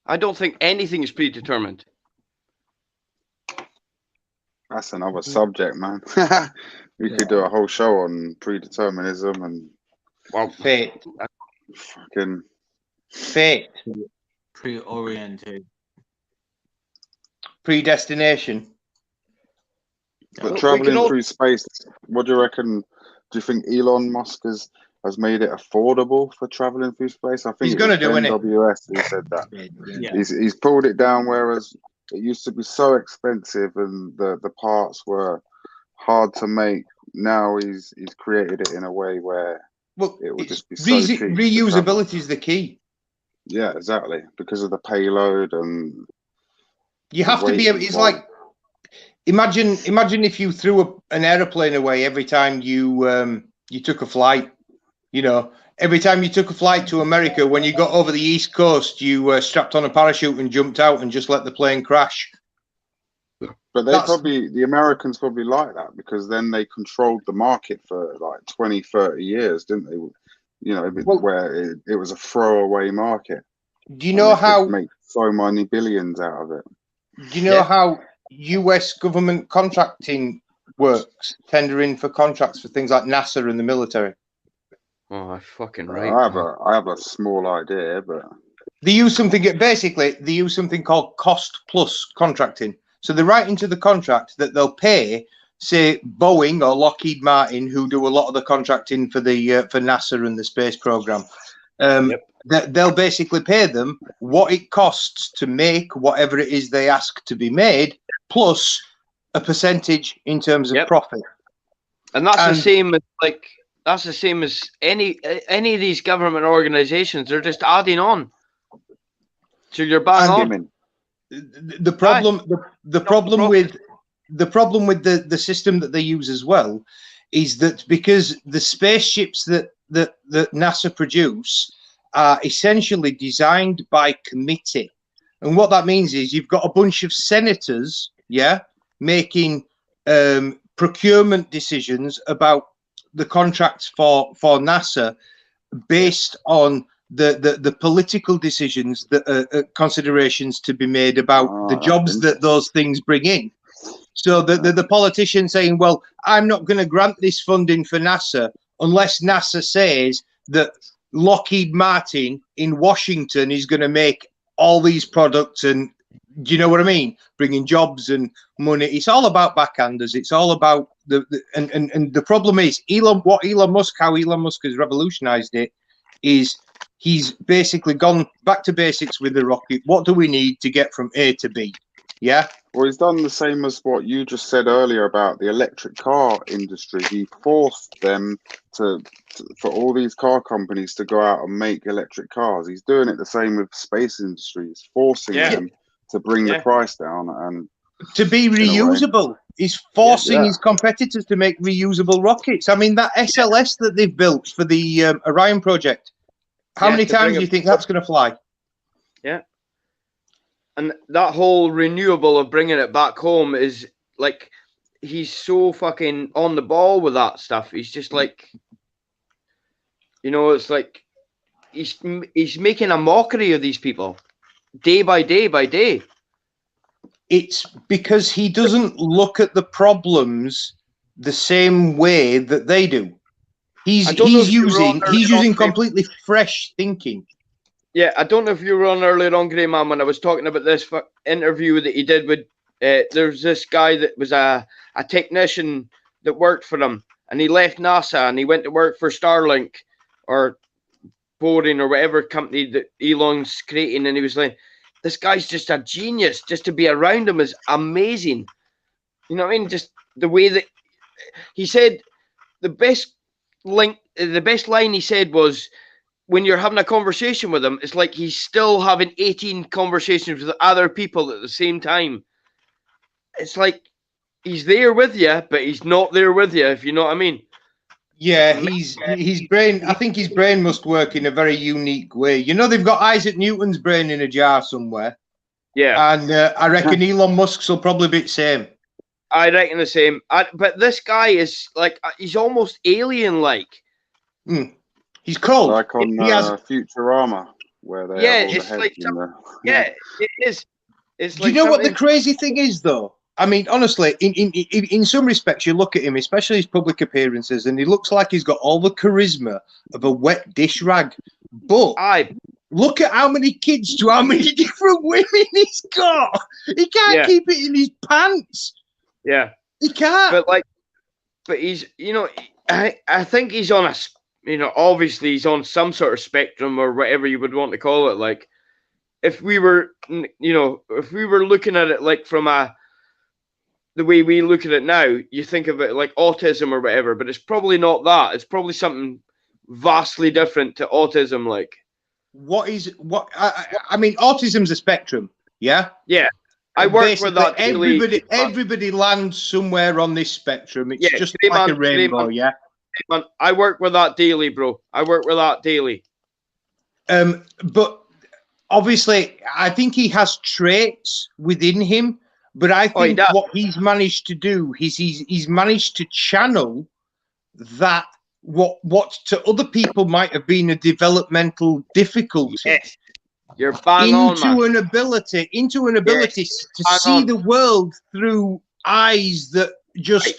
[SPEAKER 3] I don't think anything is predetermined.
[SPEAKER 1] That's another subject, man. We could do a whole show on predeterminism and
[SPEAKER 4] fate.
[SPEAKER 1] Fucking
[SPEAKER 4] fate.
[SPEAKER 2] Pre-oriented.
[SPEAKER 4] Predestination.
[SPEAKER 1] But traveling through space, what do you reckon? Do you think Elon Musk has made it affordable for traveling through space? I think
[SPEAKER 4] he's going to do it.
[SPEAKER 1] NWS who said that. Yeah. He's pulled it down, whereas it used to be so expensive and the parts were hard to make. Now he's created it in a way where
[SPEAKER 4] Well,
[SPEAKER 1] it would
[SPEAKER 4] it's
[SPEAKER 1] just be so cheap. to travel.
[SPEAKER 4] reusability is the key.
[SPEAKER 1] Yeah, exactly. Because of the payload and
[SPEAKER 4] You
[SPEAKER 1] the
[SPEAKER 4] have to be.
[SPEAKER 1] weight
[SPEAKER 4] It's
[SPEAKER 1] involved.
[SPEAKER 4] like imagine if you threw an aeroplane away every time you took a flight. You know, every time you took a flight to America, when you got over the East Coast, you strapped on a parachute and jumped out and just let the plane crash.
[SPEAKER 1] But
[SPEAKER 4] That's
[SPEAKER 1] the Americans probably like that, because then they controlled the market for like 20, 30 years, didn't they? You know,
[SPEAKER 4] well.
[SPEAKER 1] where it was a throwaway market.
[SPEAKER 4] Do you
[SPEAKER 1] And
[SPEAKER 4] know
[SPEAKER 1] they could
[SPEAKER 4] how?
[SPEAKER 1] make so many billions out of it.
[SPEAKER 4] Do you know how U.S. government contracting works? Tendering for contracts for things like NASA and the military.
[SPEAKER 3] Oh, I fucking right.
[SPEAKER 1] I have a small idea, but
[SPEAKER 4] They use something. Basically, they use something called cost plus contracting. So they write into the contract that they'll pay, say, Boeing or Lockheed Martin, who do a lot of the contracting for the for NASA and the space program. They'll basically pay them what it costs to make whatever it is they ask to be made, plus a percentage in terms of profit.
[SPEAKER 3] And that's the same as any of these government organizations. They're just adding on. So you're bang on.
[SPEAKER 4] The problem with the system that they use as well is that because the spaceships that NASA produce are essentially designed by committee, and what that means is you've got a bunch of senators, making procurement decisions about the contracts for NASA based on the political decisions that considerations to be made about the jobs that those things bring in. So the politician saying, well, I'm not going to grant this funding for NASA unless NASA says that Lockheed Martin in Washington is going to make all these products, and do you know what I mean? Bringing jobs and money. It's all about backhanders. It's all about and the problem is how Elon Musk has revolutionized it is he's basically gone back to basics with the rocket. What do we need to get from A to B? Yeah.
[SPEAKER 1] Well, he's done the same as what you just said earlier about the electric car industry. He forced them for all these car companies to go out and make electric cars. He's doing it the same with space industry. He's forcing them to bring the price down and
[SPEAKER 4] to be reusable. He's forcing his competitors to make reusable rockets. I mean, that SLS that they've built for the Orion project, how many times do you think that's going to fly?
[SPEAKER 3] Yeah. And that whole renewable of bringing it back home is like, he's so fucking on the ball with that stuff. He's just like, it's like he's making a mockery of these people day by day by day.
[SPEAKER 4] It's because he doesn't look at the problems the same way that they do. He's using completely fresh thinking.
[SPEAKER 3] Yeah, I don't know if you were on earlier on, Grey Man, when I was talking about this interview that he did with. There's this guy that was a technician that worked for him, and he left NASA and he went to work for Starlink or Boring or whatever company that Elon's creating, and he was like, "This guy's just a genius. Just to be around him is amazing." You know what I mean? Just the way that he said, the best line he said was, when you're having a conversation with him, it's like he's still having 18 conversations with other people at the same time. It's like he's there with you, but he's not there with you, if you know what I mean.
[SPEAKER 4] Yeah, his brain. I think his brain must work in a very unique way. You know, they've got Isaac Newton's brain in a jar somewhere.
[SPEAKER 3] Yeah,
[SPEAKER 4] and I reckon Elon Musk's will probably be the same.
[SPEAKER 3] I reckon the same. But this guy is like, he's almost alien-like.
[SPEAKER 4] He's cold.
[SPEAKER 1] Like on Futurama, where they have all the heads
[SPEAKER 3] like
[SPEAKER 1] in there.
[SPEAKER 3] It is. It's
[SPEAKER 4] Do you know what the crazy thing is, though? I mean, honestly, in some respects, you look at him, especially his public appearances, and he looks like he's got all the charisma of a wet dish rag. But look at how many kids to how many different women he's got. He can't keep it in his pants.
[SPEAKER 3] Yeah,
[SPEAKER 4] he can't.
[SPEAKER 3] But he's, I think he's on obviously he's on some sort of spectrum or whatever you would want to call it. Like, if we were looking at it like from the way we look at it now, you think of it like autism or whatever, but it's probably not that. It's probably something vastly different to autism. Like,
[SPEAKER 4] I mean, autism's a spectrum. Yeah.
[SPEAKER 3] yeah, I work with
[SPEAKER 4] Basically,
[SPEAKER 3] that daily.
[SPEAKER 4] everybody lands somewhere on this spectrum. It's
[SPEAKER 3] Yeah,
[SPEAKER 4] just
[SPEAKER 3] Grey
[SPEAKER 4] like
[SPEAKER 3] Man,
[SPEAKER 4] a rainbow.
[SPEAKER 3] Grey
[SPEAKER 4] Yeah.
[SPEAKER 3] Man, I work with that daily, bro. I work with that daily.
[SPEAKER 4] But obviously, I think he has traits within him. But I
[SPEAKER 3] Oh, he
[SPEAKER 4] think
[SPEAKER 3] does.
[SPEAKER 4] what he's managed to do is he's managed to channel that what to other people might have been a developmental difficulty.
[SPEAKER 3] Yes, you're bang on, man.
[SPEAKER 4] Into an ability
[SPEAKER 3] Yes,
[SPEAKER 4] to
[SPEAKER 3] bang
[SPEAKER 4] see
[SPEAKER 3] on.
[SPEAKER 4] the world through eyes that just.
[SPEAKER 3] Right.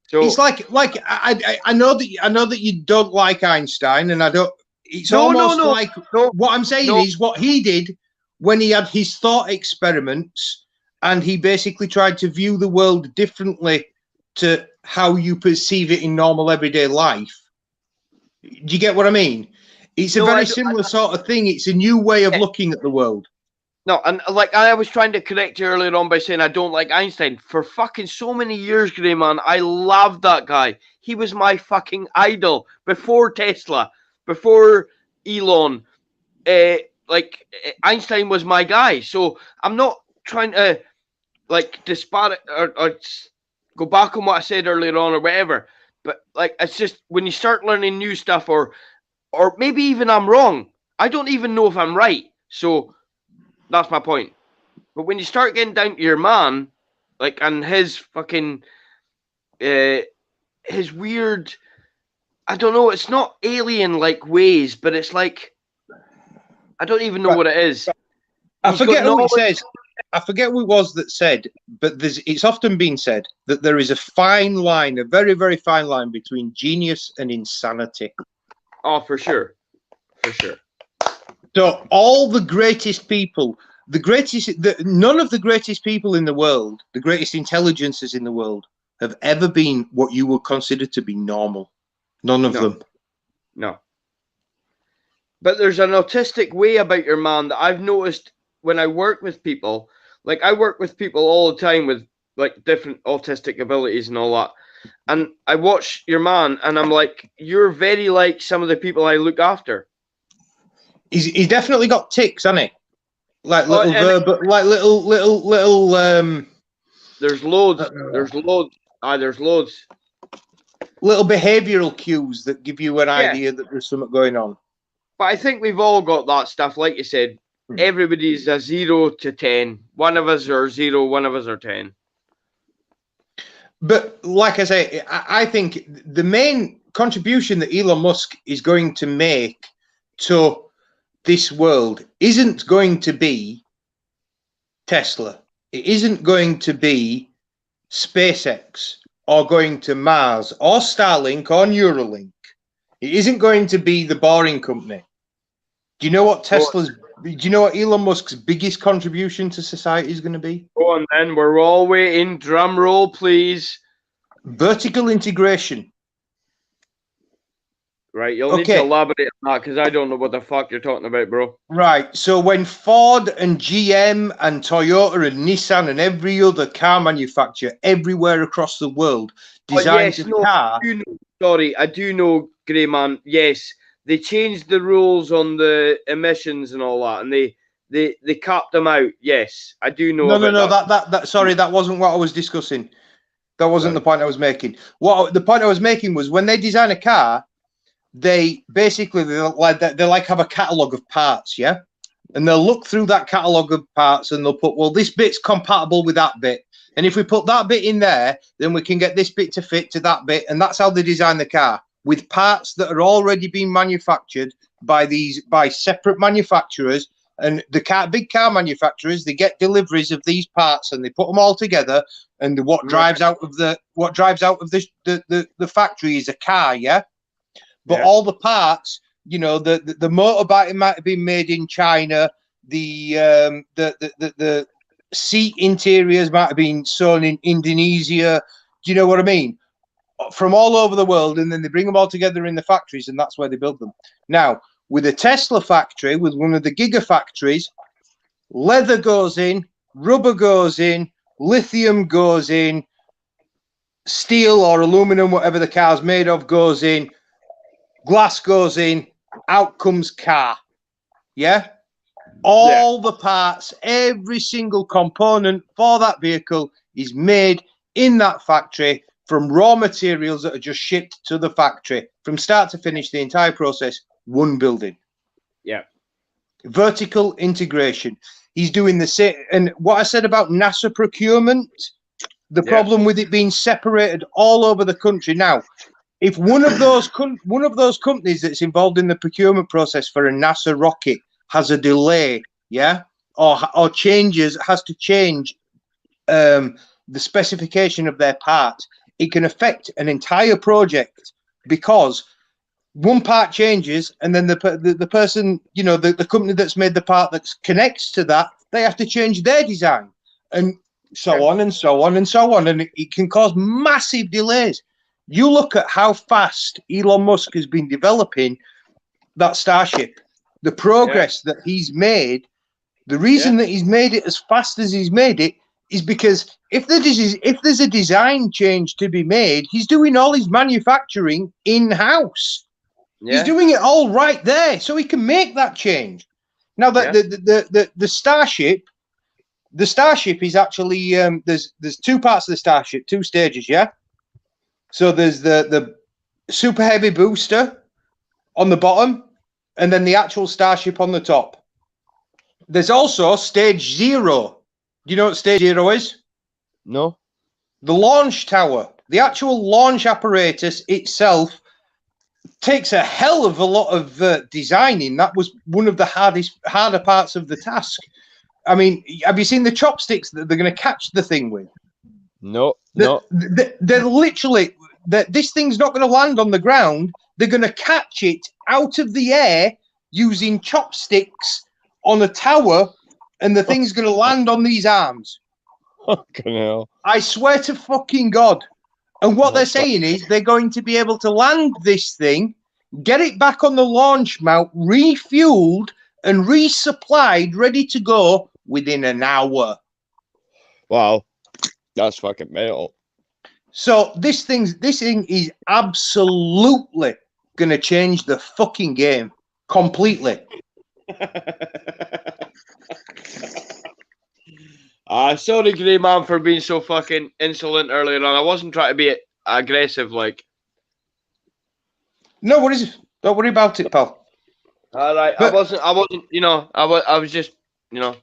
[SPEAKER 3] So
[SPEAKER 4] It's like I know that you don't like Einstein, and I don't. It's
[SPEAKER 3] No,
[SPEAKER 4] almost
[SPEAKER 3] no.
[SPEAKER 4] like
[SPEAKER 3] no,
[SPEAKER 4] what I'm saying
[SPEAKER 3] no.
[SPEAKER 4] is what he did when he had his thought experiments, and he basically tried to view the world differently to how you perceive it in normal everyday life. Do you get what I mean? It's a
[SPEAKER 3] No, I
[SPEAKER 4] very
[SPEAKER 3] do-
[SPEAKER 4] similar sort of thing. It's a new way of
[SPEAKER 3] Yeah.
[SPEAKER 4] looking at the world.
[SPEAKER 3] No, and like I was trying to correct you earlier on by saying I don't like Einstein. For fucking so many years, Grey Man, I loved that guy. He was my fucking idol before Tesla, before Elon. Einstein was my guy. So I'm not trying to like disparage or go back on what I said earlier on or whatever. But like it's just when you start learning new stuff, or maybe even I'm wrong. I don't even know if I'm right. So that's my point. But when you start getting down to your man, like, and his fucking, his weird, I don't know, it's not alien-like ways, but it's like, I don't even know what it is.
[SPEAKER 4] I
[SPEAKER 3] He's
[SPEAKER 4] forget
[SPEAKER 3] got
[SPEAKER 4] who it
[SPEAKER 3] knowledge.
[SPEAKER 4] says. I forget who it was that said, but it's often been said that there is a fine line, a very, very fine line between genius and insanity.
[SPEAKER 3] Oh, for sure. For sure.
[SPEAKER 4] So all the greatest people, none of the greatest people in the world, the greatest intelligences in the world, have ever been what you would consider to be normal. None of them.
[SPEAKER 3] No. But there's an autistic way about your man that I've noticed when I work with people. Like, I work with people all the time with like different autistic abilities and all that. And I watch your man and I'm like, you're very like some of the people I look after.
[SPEAKER 4] He's definitely got tics, hasn't he? Like
[SPEAKER 3] Oh,
[SPEAKER 4] little
[SPEAKER 3] and-
[SPEAKER 4] verb, like little.
[SPEAKER 3] There's loads. There's loads. There's loads.
[SPEAKER 4] Little behavioural cues that give you an
[SPEAKER 3] Yeah.
[SPEAKER 4] idea that there's something going on.
[SPEAKER 3] But I think we've all got that stuff. Like you said, everybody's a 0 to 10. One of us are 0, one of us are 10.
[SPEAKER 4] But like I say, I think the main contribution that Elon Musk is going to make to this world isn't going to be Tesla. It isn't going to be SpaceX or going to Mars or Starlink or Neuralink. It isn't going to be the Boring Company. Do you know what Elon Musk's biggest contribution to society is going to be?
[SPEAKER 3] Go on then, we're all waiting. Drum roll, please.
[SPEAKER 4] Vertical integration.
[SPEAKER 3] Right, you'll need to elaborate on that because I don't know what the fuck you're talking about, bro.
[SPEAKER 4] Right, so when Ford and GM and Toyota and Nissan and every other car manufacturer everywhere across the world designed a car...
[SPEAKER 3] I do know, Grey Man, yes, they changed the rules on the emissions and all that, and they capped them out, yes, I do know
[SPEAKER 4] that. Sorry, that wasn't what I was discussing. That wasn't the point I was making. The point I was making was when they design a car, they like have a catalogue of parts, yeah? And they'll look through that catalogue of parts and they'll put, well, this bit's compatible with that bit. And if we put that bit in there, then we can get this bit to fit to that bit. And that's how they design the car, with parts that are already being manufactured by separate manufacturers. And the big car manufacturers, they get deliveries of these parts and they put them all together. And what drives out of the factory is a car, yeah? But all the parts, you know, the motorbike might have been made in China. The seat interiors might have been sewn in Indonesia. Do you know what I mean? From all over the world, and then they bring them all together in the factories, and that's where they build them. Now, with a Tesla factory, with one of the gigafactories, leather goes in, rubber goes in, lithium goes in, steel or aluminum, whatever the car's made of, goes in. glass goes in, out comes car. Yeah? All the parts, every single component for that vehicle is made in that factory from raw materials that are just shipped to the factory. From start to finish, the entire process, one building.
[SPEAKER 3] Yeah.
[SPEAKER 4] Vertical integration. He's doing the same. And what I said about NASA procurement, the problem with it being separated all over the country now, if one of those companies that's involved in the procurement process for a NASA rocket has a delay, or changes, has to change the specification of their part, it can affect an entire project because one part changes, and then the person, the company that's made the part that connects to that, they have to change their design, and so on and so on and so on, and it can cause massive delays. You look at how fast Elon Musk has been developing that Starship, the progress that he's made. The reason that he's made it as fast as he's made it is because if there's a design change to be made, he's doing all his manufacturing in-house. He's doing it all right there, so he can make that change. Now that the Starship is actually there's two parts of the Starship, two stages, yeah. So there's the super heavy booster on the bottom, and then the actual Starship on the top. There's also stage 0. Do you know what stage 0 is?
[SPEAKER 3] No.
[SPEAKER 4] The launch tower. The actual launch apparatus itself takes a hell of a lot of designing. That was one of the harder parts of the task. I mean, have you seen the chopsticks that they're going to catch the thing with?
[SPEAKER 3] No.
[SPEAKER 4] They're literally, this thing's not going to land on the ground. They're going to catch it out of the air using chopsticks on a tower, and the thing's going to land on these arms.
[SPEAKER 3] Fucking hell.
[SPEAKER 4] I swear to fucking God. And what they're saying is they're going to be able to land this thing, get it back on the launch mount, refueled and resupplied, ready to go within an hour.
[SPEAKER 3] Wow. That's fucking metal.
[SPEAKER 4] So this thing is absolutely going to change the fucking game completely.
[SPEAKER 3] Sorry, Grey Man, for being so fucking insolent earlier on. I wasn't trying to be aggressive, like.
[SPEAKER 4] No worries. Don't worry about it, pal.
[SPEAKER 3] All right, I wasn't. I was just.
[SPEAKER 4] I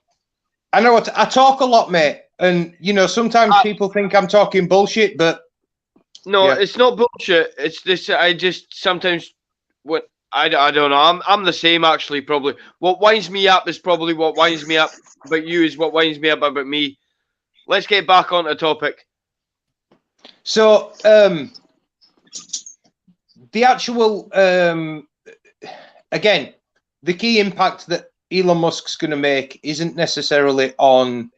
[SPEAKER 4] know I talk a lot, mate, and sometimes people think I'm talking bullshit, but
[SPEAKER 3] no, it's not bullshit. It's this. I just sometimes I don't know. I'm the same, actually. Probably what winds me up is probably what winds me up about you is what winds me up about me. Let's get back on the topic.
[SPEAKER 4] So the actual again, the key impact that Elon Musk's going to make isn't necessarily on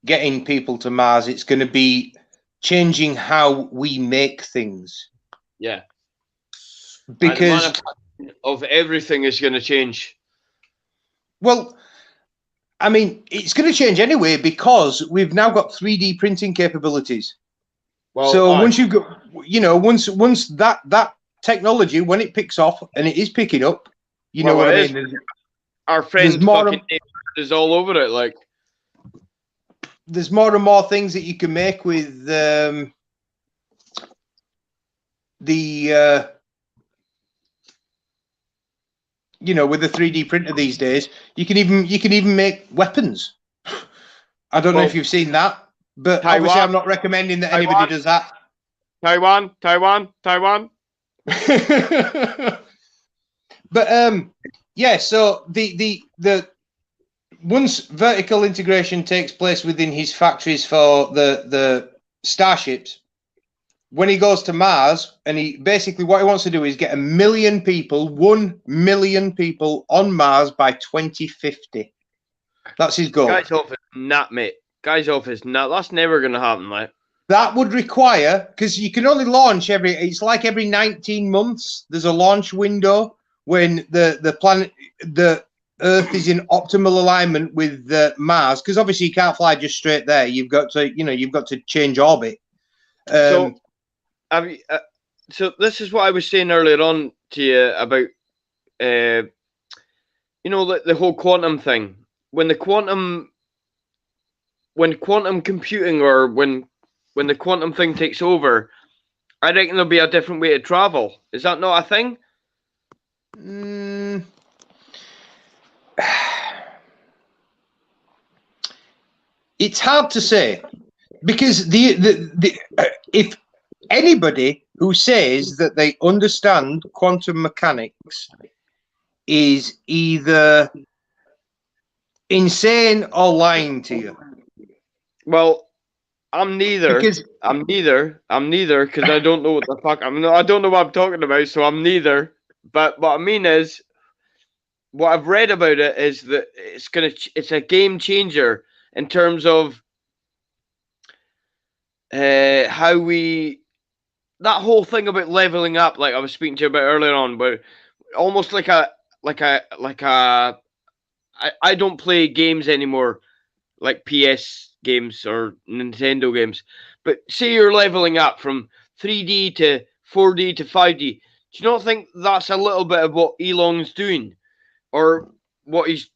[SPEAKER 4] getting people to Mars. It's going to be changing how we make things.
[SPEAKER 3] Yeah.
[SPEAKER 4] Because
[SPEAKER 3] of everything is going to change.
[SPEAKER 4] Well, I mean, it's going to change anyway because we've now got 3D printing capabilities. Well, so once you go, once that technology, when it picks off, and it is picking up, know what I mean.
[SPEAKER 3] Our friend fucking is all over it. Like,
[SPEAKER 4] there's more and more things that you can make with with the 3D printer these days. You can even make weapons. I don't know if you've seen that, but obviously I'm not recommending that anybody does that.
[SPEAKER 3] Taiwan.
[SPEAKER 4] But yeah, so the once vertical integration takes place within his factories for the starships, when he goes to Mars, and he basically what he wants to do is get 1 million people on Mars by 2050. That's his goal.
[SPEAKER 3] Guys off his nut, mate. Guys off his nut. That's never going to happen, mate.
[SPEAKER 4] That would require, because you can only launch it's like every 19 months. There's a launch window when the planet, the Earth is in optimal alignment with Mars, because obviously you can't fly just straight there. You've got to change orbit.
[SPEAKER 3] So this is what I was saying earlier on. to you about, you know, the whole quantum thing. When quantum computing, or when the quantum thing takes over, I reckon there'll be a different way to travel. Is that not a thing?
[SPEAKER 4] It's hard to say, because if anybody who says that they understand quantum mechanics is either insane or lying to you.
[SPEAKER 3] Well, I'm neither.
[SPEAKER 4] Because
[SPEAKER 3] I'm neither because I don't know what the fuck I don't know what I'm talking about, so I'm neither. But what I mean is, what I've read about it is that it's a game changer in terms of how that whole thing about leveling up, like I was speaking to you about earlier on, but almost like a I don't play games anymore, like PS games or Nintendo games. But say you're leveling up from 3D to 4D to 5D. Do you not think that's a little bit of what Elon's doing? Or what he's...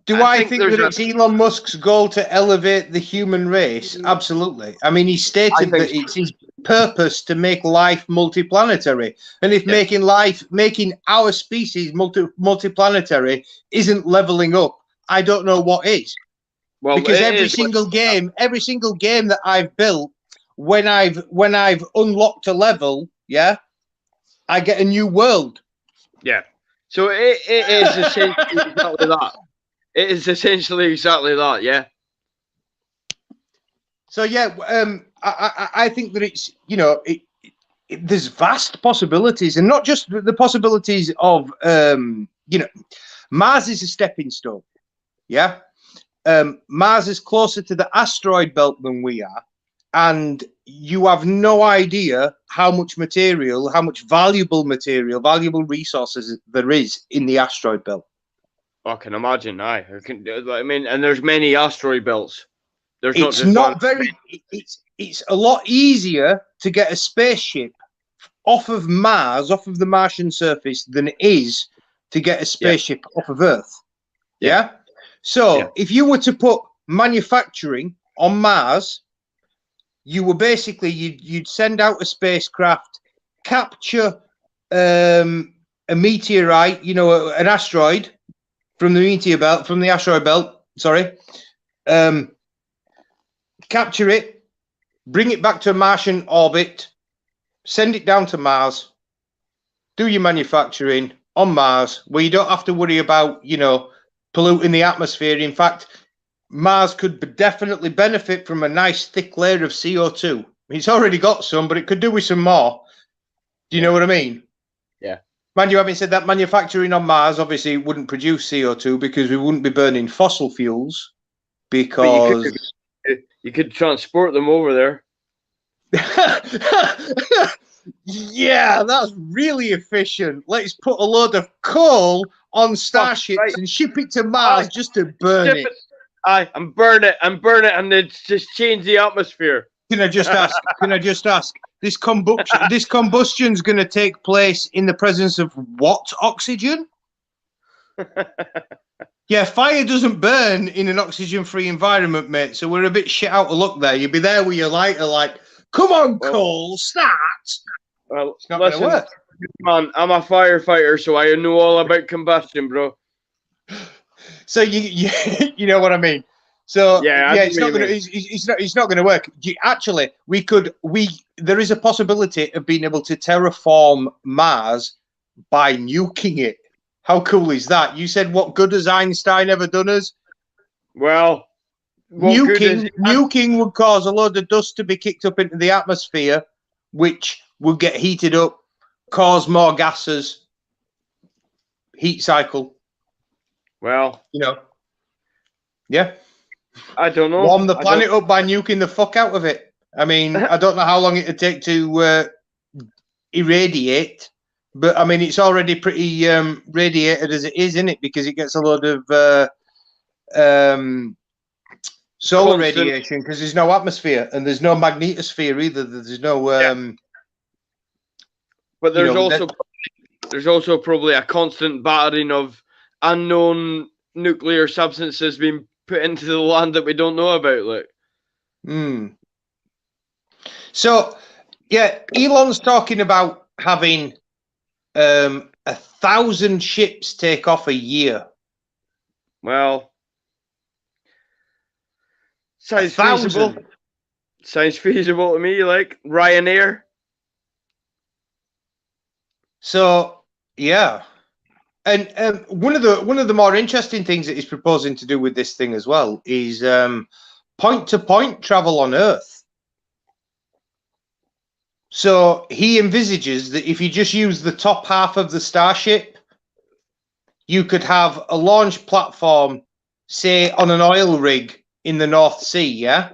[SPEAKER 4] I think that it's Elon Musk's goal to elevate the human race? Absolutely. I mean, he stated that it's his purpose to make life multiplanetary. And if making our species multiplanetary isn't leveling up, I don't know what is. Well, because every single game that I've built, when I've unlocked a level, yeah, I get a new world.
[SPEAKER 3] Yeah. So it is essentially exactly that. It is essentially exactly that, yeah.
[SPEAKER 4] So yeah, I think that it's, you know, there's vast possibilities, and not just the possibilities of you know, Mars is a stepping stone, yeah. Mars is closer to the asteroid belt than we are, and you have no idea how much material, how much valuable resources there is in the asteroid belt.
[SPEAKER 3] I can imagine. I mean, and there's many asteroid belts. There's
[SPEAKER 4] it's not very. It's a lot easier to get a spaceship off of Mars, off of the Martian surface, than it is to get a spaceship off of Earth. Yeah. So if you were to put manufacturing on Mars, you were basically you'd send out a spacecraft, capture a meteorite, you know, an asteroid from the asteroid belt. Sorry, capture it, bring it back to a Martian orbit, send it down to Mars, do your manufacturing on Mars, where you don't have to worry about, you know, polluting the atmosphere. In fact, Mars could definitely benefit from a nice thick layer of CO2. It's already got some, but it could do with some more. Do you know what I mean?
[SPEAKER 3] Yeah.
[SPEAKER 4] Mind you, having said that, manufacturing on Mars obviously wouldn't produce CO2 because we wouldn't be burning fossil fuels. Because
[SPEAKER 3] you could transport them over there.
[SPEAKER 4] Yeah, that's really efficient. Let's put a load of coal on starships and ship it to Mars just to burn it.
[SPEAKER 3] And burn it, and then just change the atmosphere.
[SPEAKER 4] Can I just ask? This combustion's going to take place in the presence of what oxygen? Yeah, fire doesn't burn in an oxygen-free environment, mate. So we're a bit shit out of luck there. You'll be there with your lighter, like, come on, coal, start.
[SPEAKER 3] Well,
[SPEAKER 4] it's not going to work.
[SPEAKER 3] Man, I'm a firefighter, so I know all about combustion, bro.
[SPEAKER 4] So you know what I mean. So it's not going to it's not going to work. Actually, there is a possibility of being able to terraform Mars by nuking it. How cool is that? You said, what good has Einstein ever done us?
[SPEAKER 3] Well,
[SPEAKER 4] nuking would cause a load of dust to be kicked up into the atmosphere, which would get heated up, cause more gases, heat cycle.
[SPEAKER 3] Well,
[SPEAKER 4] you know, yeah.
[SPEAKER 3] I don't know.
[SPEAKER 4] Warm the planet up by nuking the fuck out of it. I mean, I don't know how long it would take to irradiate, but I mean, it's already pretty radiated as it is, isn't it? Because it gets a lot of solar radiation because there's no atmosphere and there's no magnetosphere either. There's no.
[SPEAKER 3] But
[SPEAKER 4] You
[SPEAKER 3] there's
[SPEAKER 4] know,
[SPEAKER 3] also probably a constant battering of unknown nuclear substances being put into the land that we don't know about. Like,
[SPEAKER 4] So, yeah, Elon's talking about having 1,000 ships take off a year.
[SPEAKER 3] well, sounds
[SPEAKER 4] 1,000.
[SPEAKER 3] feasible. Sounds feasible to me. Like Ryanair.
[SPEAKER 4] So, yeah. And one of the more interesting things that he's proposing to do with this thing as well is point-to-point travel on Earth. So he envisages that if you just use the top half of the Starship, you could have a launch platform, say, on an oil rig in the North Sea, yeah?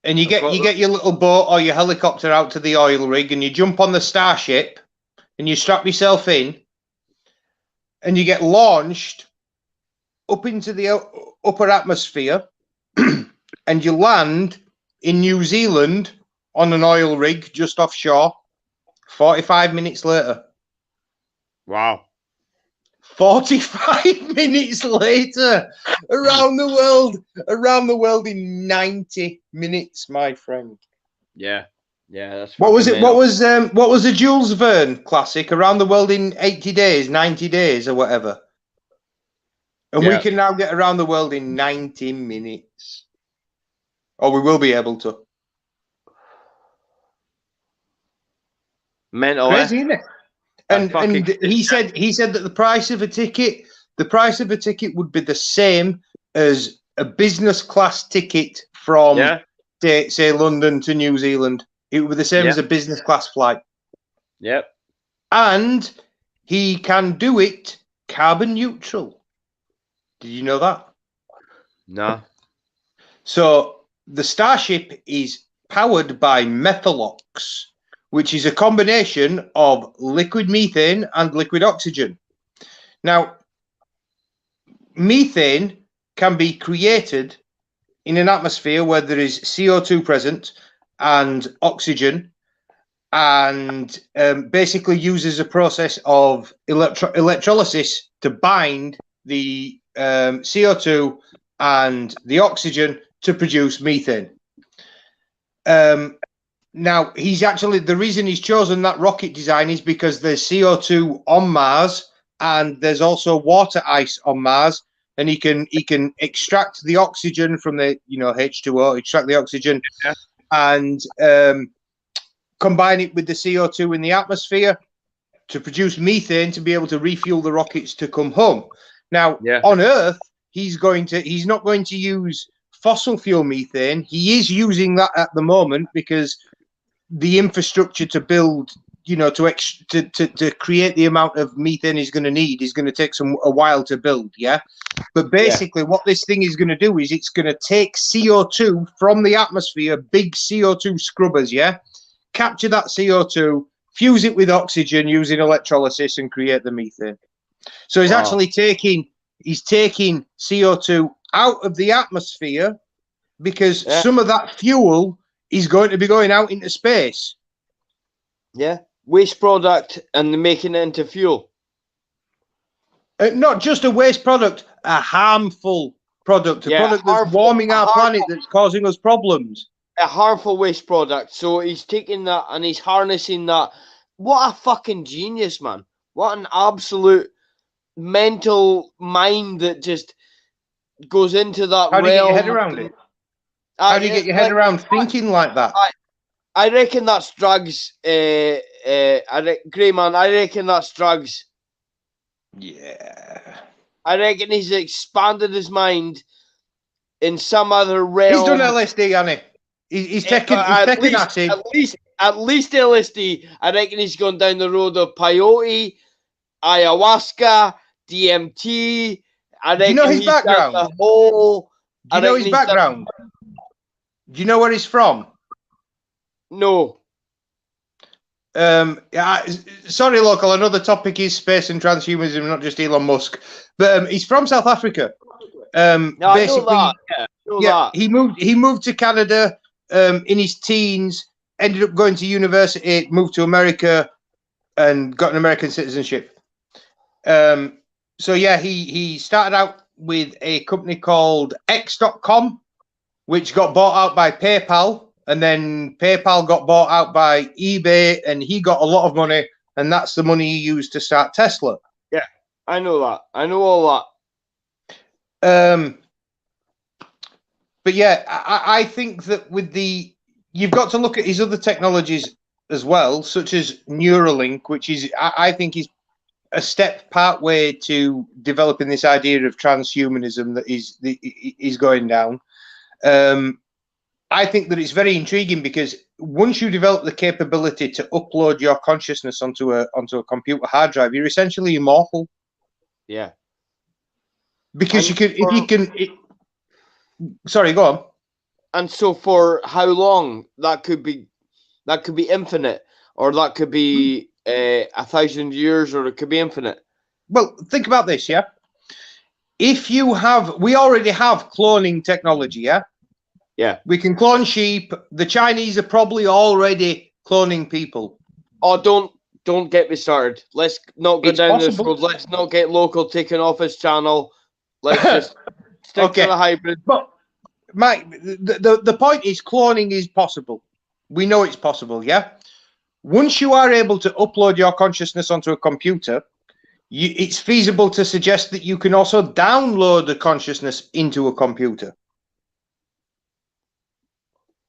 [SPEAKER 4] And you get your little boat or your helicopter out to the oil rig and you jump on the Starship and you strap yourself in and you get launched up into the upper atmosphere and you land in New Zealand on an oil rig just offshore 45 minutes later.
[SPEAKER 3] Wow.
[SPEAKER 4] 45 minutes later, around the world in 90 minutes, my friend.
[SPEAKER 3] Yeah, that's
[SPEAKER 4] What was it?
[SPEAKER 3] mental.
[SPEAKER 4] What was the Jules Verne classic? Around the world in 80 days, 90 days, or whatever. And we can now get around the world in 90 minutes. Or we will be able to.
[SPEAKER 3] Mental.
[SPEAKER 4] Crazy, isn't it? And he said that the price of a ticket would be the same as a business class ticket from say London to New Zealand. It would be the same as a business class flight.
[SPEAKER 3] Yep.
[SPEAKER 4] And he can do it carbon neutral. Did you know that?
[SPEAKER 3] No.
[SPEAKER 4] So the Starship is powered by Methalox, which is a combination of liquid methane and liquid oxygen. Now, methane can be created in an atmosphere where there is CO2 present and oxygen, and basically uses a process of electrolysis to bind the CO2 and the oxygen to produce methane. Now, the reason he's chosen that rocket design is because there's CO2 on Mars and there's also water ice on Mars, and he can extract the oxygen from the H2O, extract the oxygen, and combine it with the CO2 in the atmosphere to produce methane to be able to refuel the rockets to come home. Now, on Earth, he's not going to use fossil fuel methane. He is using that at the moment because the infrastructure to build, to create the amount of methane he's going to need is going to take a while to build, But basically, what this thing is going to do is it's going to take CO2 from the atmosphere, big CO2 scrubbers, capture that CO2, fuse it with oxygen using electrolysis, and create the methane. So he's actually taking CO2 out of the atmosphere because some of that fuel is going to be going out into space.
[SPEAKER 3] Yeah, waste product and making it into fuel.
[SPEAKER 4] Not just a waste product, a harmful product, product that's warming our planet, that's causing us problems.
[SPEAKER 3] A harmful waste product. So he's taking that and he's harnessing that. What a fucking genius, man. What an absolute mental mind that just goes into that
[SPEAKER 4] realm. How do you get your head around it? How do you get your head around thinking like that?
[SPEAKER 3] I reckon that's drugs. Grey man, I reckon that's drugs.
[SPEAKER 4] Yeah.
[SPEAKER 3] I reckon he's expanded his mind in some other realm.
[SPEAKER 4] He's done LSD, hasn't he? He's taken acid.
[SPEAKER 3] At least LSD. I reckon he's gone down the road of peyote, ayahuasca, DMT. I reckon
[SPEAKER 4] do you know his background?
[SPEAKER 3] Do you
[SPEAKER 4] know his background? Do you know where he's from?
[SPEAKER 3] No.
[SPEAKER 4] Sorry, local. Another topic is space and transhumanism, not just Elon Musk. But he's from South Africa. Basically,
[SPEAKER 3] I know that.
[SPEAKER 4] He moved to Canada in his teens. Ended up going to university. Moved to America. and got an American citizenship. So yeah, he started out with a company called X.com, which got bought out by PayPal, and then PayPal got bought out by eBay, and he got a lot of money, and that's the money he used to start Tesla.
[SPEAKER 3] Yeah, I know that. I know all
[SPEAKER 4] that. But yeah, I think that you've got to look at his other technologies as well, such as Neuralink, which is, I think, is a step part way to developing this idea of transhumanism that is going down. I think that it's very intriguing because once you develop the capability to upload your consciousness onto a computer hard drive, you're essentially immortal.
[SPEAKER 3] Yeah.
[SPEAKER 4] Because sorry, go on.
[SPEAKER 3] And so for how long? That could be infinite, or that could be 1,000 years, or it could be infinite.
[SPEAKER 4] Well, think about this, yeah? We already have cloning technology, yeah?
[SPEAKER 3] Yeah.
[SPEAKER 4] We can clone sheep. The Chinese are probably already cloning people.
[SPEAKER 3] Oh, don't get me started. Let's not go down this road. Let's not get Local taken off his channel. Let's just stick to the hybrid.
[SPEAKER 4] But Mike, the point is cloning is possible. We know it's possible, yeah? Once you are able to upload your consciousness onto a computer, it's feasible to suggest that you can also download the consciousness into a computer.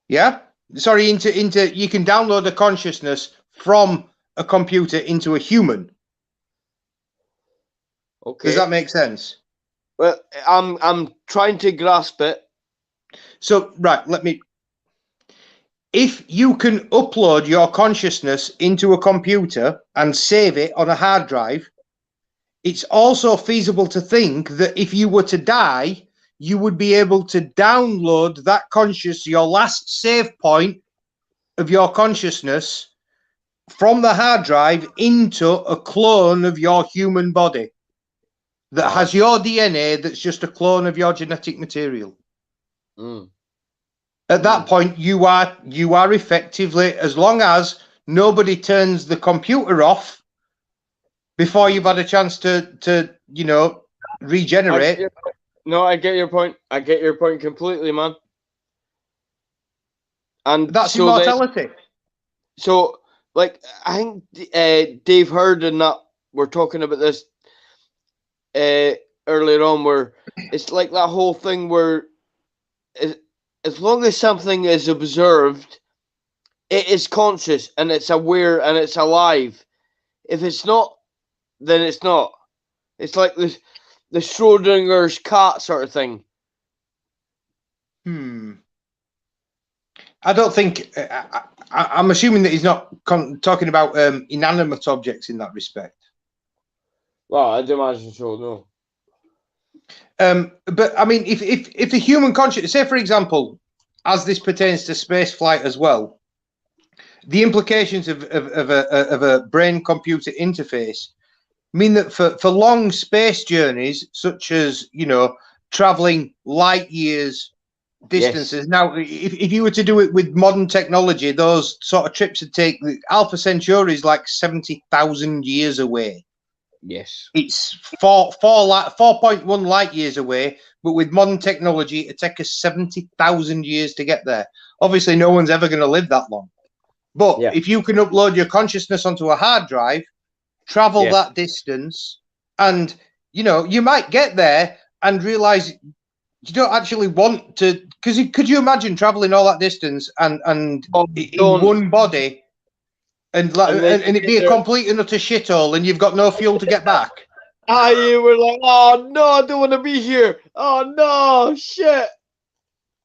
[SPEAKER 4] Yeah? Sorry, you can download the consciousness from a computer into a human.
[SPEAKER 3] Okay.
[SPEAKER 4] Does that make sense?
[SPEAKER 3] Well, I'm trying to grasp it.
[SPEAKER 4] So, right, if you can upload your consciousness into a computer and save it on a hard drive, it's also feasible to think that if you were to die, you would be able to download that your last save point of your consciousness from the hard drive into a clone of your human body that has your DNA that's just a clone of your genetic material. At that point, you are effectively, as long as nobody turns the computer off before you've had a chance to regenerate.
[SPEAKER 3] No, I get your point. I get your point completely, man. And
[SPEAKER 4] that's immortality.
[SPEAKER 3] So, like, I think Dave Hurd and that were talking about this earlier on, where it's like that whole thing where as long as something is observed, it is conscious and it's aware and it's alive. If it's not, then it's not. It's like the Schrodinger's cat sort of thing.
[SPEAKER 4] I don't think. I'm assuming that he's not talking about inanimate objects in that respect.
[SPEAKER 3] Well, I'd imagine so. No.
[SPEAKER 4] But I mean, if the human conscious, say for example, as this pertains to space flight as well, the implications of a brain-computer interface mean that for long space journeys, such as traveling light years distances. Yes. Now, if you were to do it with modern technology, those sort of trips would take. Alpha Centauri is like 70,000 years away.
[SPEAKER 3] Yes,
[SPEAKER 4] it's 4.1 light years away, but with modern technology, it'd take us 70,000 years to get there. Obviously, no one's ever going to live that long. But if you can upload your consciousness onto a hard drive, travel that distance, and you might get there and realize you don't actually want to. Because could you imagine traveling all that distance and in one body? And it'd be a complete and utter shithole, and you've got no fuel to get back.
[SPEAKER 3] You were like, oh no, I don't want to be here. Oh no, shit.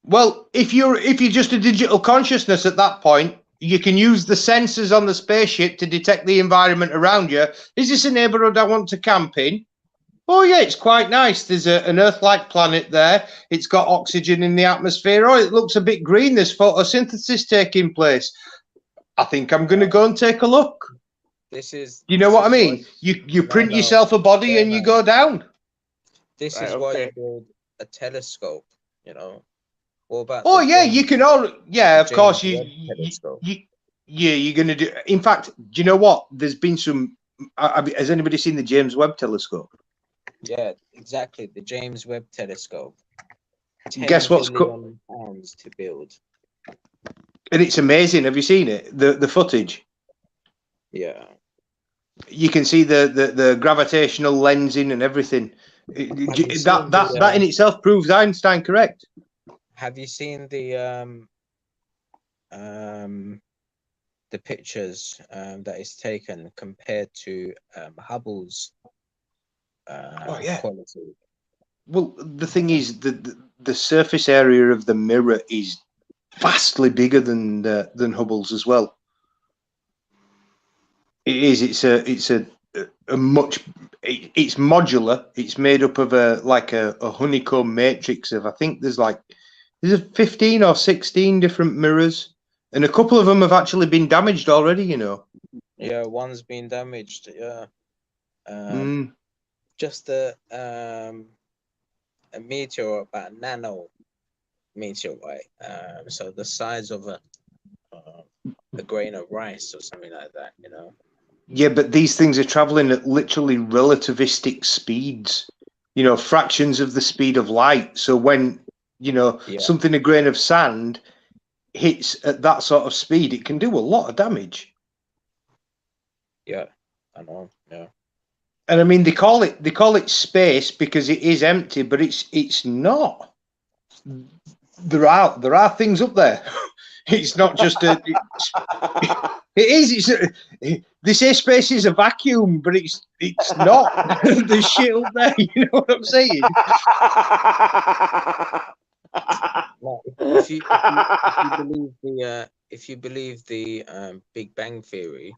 [SPEAKER 4] Well, if you're just a digital consciousness at that point, you can use the sensors on the spaceship to detect the environment around you. Is this a neighborhood I want to camp in? Oh yeah, it's quite nice. There's an Earth-like planet there. It's got oxygen in the atmosphere. Oh, it looks a bit green. There's photosynthesis taking place. I think I'm going to go and take a look. You know what I mean? You print yourself a body and you go down.
[SPEAKER 2] This is why you build a telescope, What about
[SPEAKER 4] you can all. Yeah, of course. You Yeah, you're going to do. In fact, do you know what? There's been some. Has anybody seen the James Webb Telescope?
[SPEAKER 2] Yeah, exactly. The James Webb Telescope.
[SPEAKER 4] Guess
[SPEAKER 2] 10
[SPEAKER 4] what's
[SPEAKER 2] billion pounds to build.
[SPEAKER 4] and it's amazing. Have you seen it? The footage.
[SPEAKER 2] Yeah.
[SPEAKER 4] You can see the gravitational lensing and everything.
[SPEAKER 2] Have you seen
[SPEAKER 4] That in itself proves Einstein correct.
[SPEAKER 2] Have you seen the pictures that is taken compared to Hubble's
[SPEAKER 4] Oh yeah.
[SPEAKER 2] quality?
[SPEAKER 4] Well, the thing is, the surface area of the mirror is vastly bigger than Hubble's as well. It is. It's a much. It's modular. It's made up of a honeycomb matrix of, I think there's 15 or 16 different mirrors, and a couple of them have actually been damaged already. You know.
[SPEAKER 2] Yeah, one's been damaged. Yeah. Just a meteor, about nano meteorite. So the size of a grain of rice or something like that. You know.
[SPEAKER 4] Yeah, but these things are traveling at literally relativistic speeds. You know, fractions of the speed of light. So when something a grain of sand hits at that sort of speed, it can do a lot of damage.
[SPEAKER 2] Yeah, I know. Yeah.
[SPEAKER 4] And I mean, they call it space because it is empty, but it's not. There are things up there. It's not just a. It is. They say space is a vacuum, but it's not. There's shit up there. You know what I'm saying?
[SPEAKER 2] Well, if you believe the Big Bang Theory,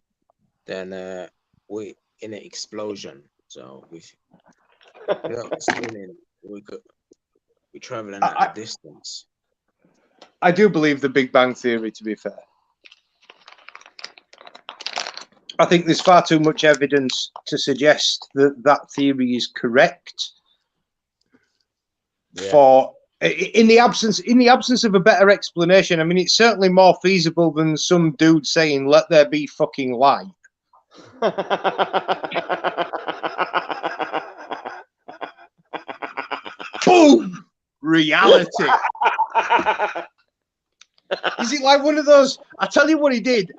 [SPEAKER 2] then we in an explosion. So we're spinning. We're traveling at a distance.
[SPEAKER 4] I do believe the Big Bang Theory, to be fair. I think there's far too much evidence to suggest that theory is correct. Yeah. In the absence of a better explanation, I mean, it's certainly more feasible than some dude saying, "Let there be fucking light." Boom! Reality. Is it like one of those? I tell you what he did.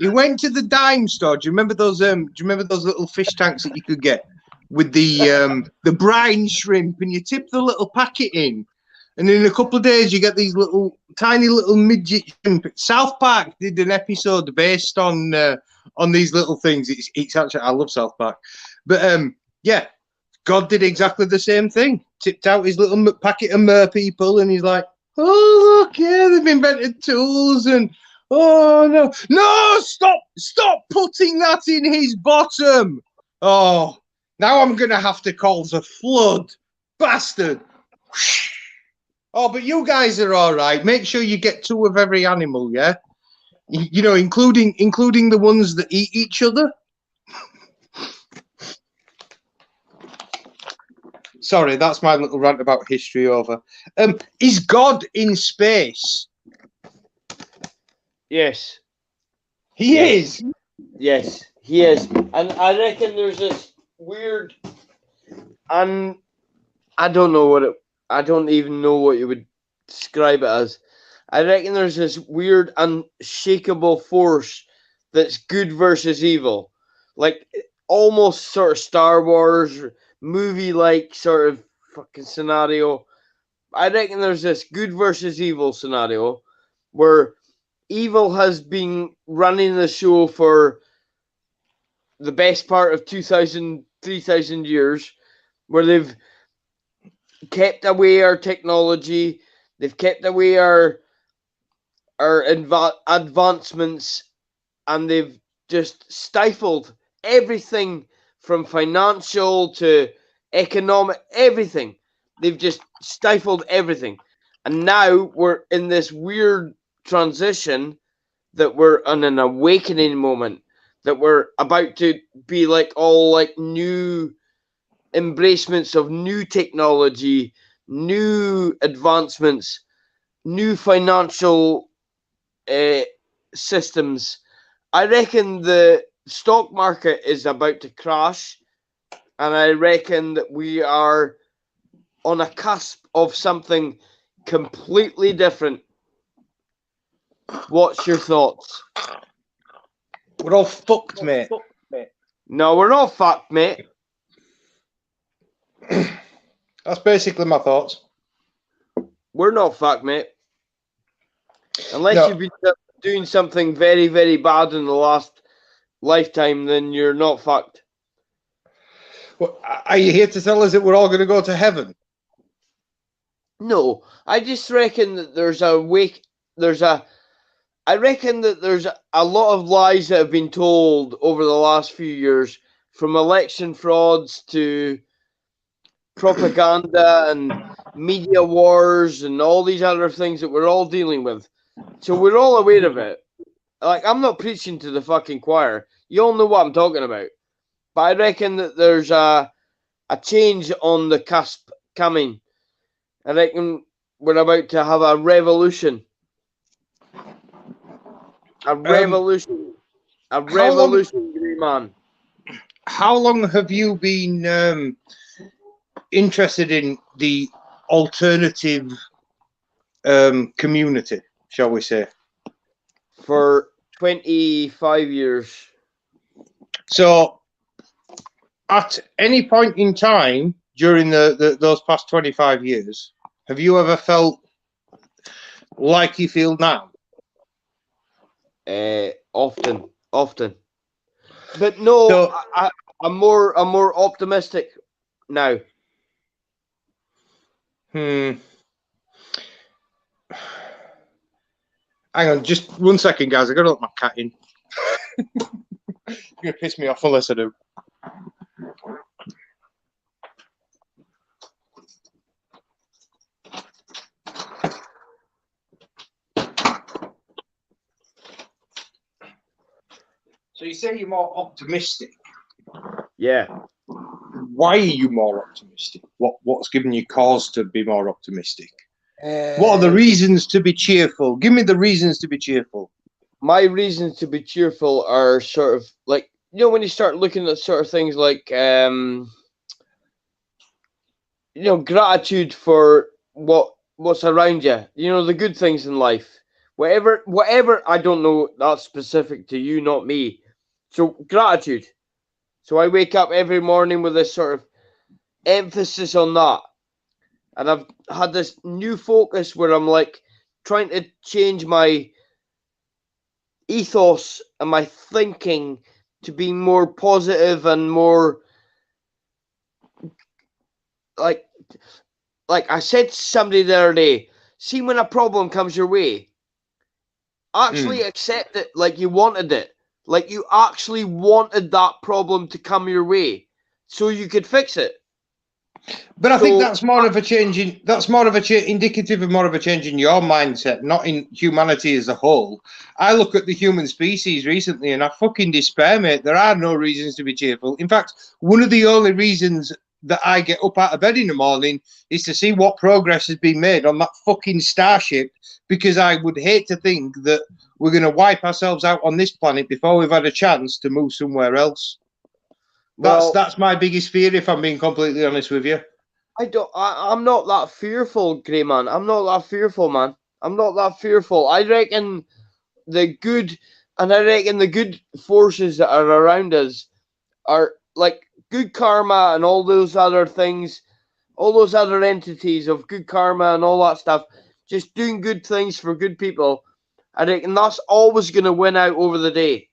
[SPEAKER 4] He went to the dime store. Do you remember those? Do you remember those little fish tanks that you could get with the brine shrimp, and you tip the little packet in, and in a couple of days you get these tiny little midget shrimp. South Park did an episode based on these little things. It's actually, I love South Park, but yeah, God did exactly the same thing. Tipped out his little packet of mer people, and he's like, "Oh, look, yeah, they've invented tools, and oh no, stop putting that in his bottom. Oh, now I'm gonna have to call the flood, bastard." Oh, but you guys are all right. Make sure you get 2 of every animal, yeah. You know, including the ones that eat each other. Sorry, that's my little rant about history over. Is God in space?
[SPEAKER 3] Yes.
[SPEAKER 4] He is.
[SPEAKER 3] Yes, he is. And I reckon there's this weird, and I don't even know what you would describe it as. I reckon there's this weird, unshakable force that's good versus evil. Like almost sort of Star Wars movie-like sort of fucking scenario. I reckon there's this good versus evil scenario where evil has been running the show for the best part of 2,000, 3,000 years, where they've kept away our technology, they've kept away our advancements, and they've just stifled everything from financial to economic, everything. They've just stifled everything. And now we're in this weird transition that we're on an awakening moment, that we're about to be like all like new embracements of new technology, new advancements, new financial systems. I reckon the stock market is about to crash, and I reckon that we are on a cusp of something completely different. What's your thoughts?
[SPEAKER 4] We're all fucked, mate.
[SPEAKER 3] No, we're not fucked, mate.
[SPEAKER 4] That's basically my thoughts.
[SPEAKER 3] We're not fucked, mate. Unless
[SPEAKER 4] No.
[SPEAKER 3] you've been doing something very, very bad in the last lifetime, then you're not fucked.
[SPEAKER 4] Well, are you here to tell us that we're all going to go to heaven?
[SPEAKER 3] No, I just reckon that I reckon that there's a lot of lies that have been told over the last few years, from election frauds to propaganda and media wars and all these other things that we're all dealing with. So we're all aware of it. Like, I'm not preaching to the fucking choir. You all know what I'm talking about. But I reckon that there's a change on the cusp coming. I reckon we're about to have a revolution. A revolution. Grey man.
[SPEAKER 4] How long have you been interested in the alternative community, shall we say?
[SPEAKER 3] For 25 years.
[SPEAKER 4] So, at any point in time during those past 25 years, have you ever felt like you feel now?
[SPEAKER 3] Often. But no,
[SPEAKER 4] So,
[SPEAKER 3] I'm more optimistic now.
[SPEAKER 4] Hang on, just 1 second, guys. I got to let my cat in. You're gonna piss me off unless I do. So you say you're more optimistic.
[SPEAKER 3] Yeah.
[SPEAKER 4] Why are you more optimistic? What's given you cause to be more optimistic? What are the reasons to be cheerful? Give me the reasons to be cheerful.
[SPEAKER 3] My reasons to be cheerful are sort of like, you know, when you start looking at sort of things like, you know, gratitude for what's around you. You know, the good things in life. Whatever, I don't know, that's specific to you, not me. So gratitude. So I wake up every morning with this sort of emphasis on that. And I've had this new focus where I'm like trying to change my ethos and my thinking to be more positive and more like I said to somebody the other day, see, when a problem comes your way, actually accept it like you wanted it. Like you actually wanted that problem to come your way so you could fix it.
[SPEAKER 4] But I think that's more of a change in, indicative of more of a change in your mindset, not in humanity as a whole. I look at the human species recently and I fucking despair, mate. There are no reasons to be cheerful. In fact, one of the only reasons that I get up out of bed in the morning is to see what progress has been made on that fucking starship, because I would hate to think that we're going to wipe ourselves out on this planet before we've had a chance to move somewhere else. That's my biggest fear, if I'm being completely honest with you.
[SPEAKER 3] I'm not that fearful, Grey man. I'm not that fearful, man. I'm not that fearful. I reckon the good forces that are around us are like good karma and all those other things, all those other entities of good karma and all that stuff, just doing good things for good people. I reckon that's always going to win out over the day.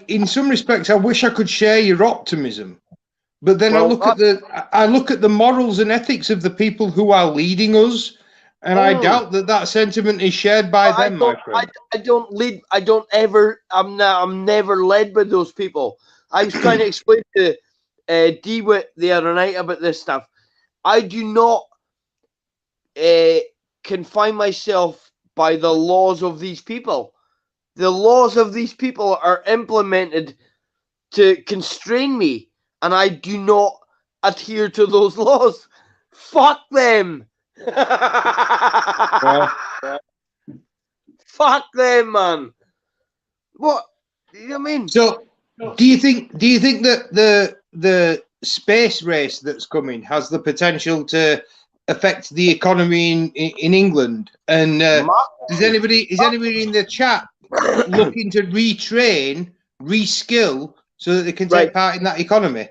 [SPEAKER 4] In some respects, I wish I could share your optimism, but then I look at the morals and ethics of the people who are leading us, and I doubt that sentiment is shared by them, my friend.
[SPEAKER 3] I'm never led by those people. I was trying to explain to DeWitt the other night about this stuff. I do not confine myself by the laws of these people. The laws of these people are implemented to constrain me, and I do not adhere to those laws. Fuck them. Fuck them, man. What? You know what I mean?
[SPEAKER 4] So, do you think that the space race that's coming has the potential to affect the economy in England? And is anybody in the chat looking to retrain, reskill, so that they can take part in that economy?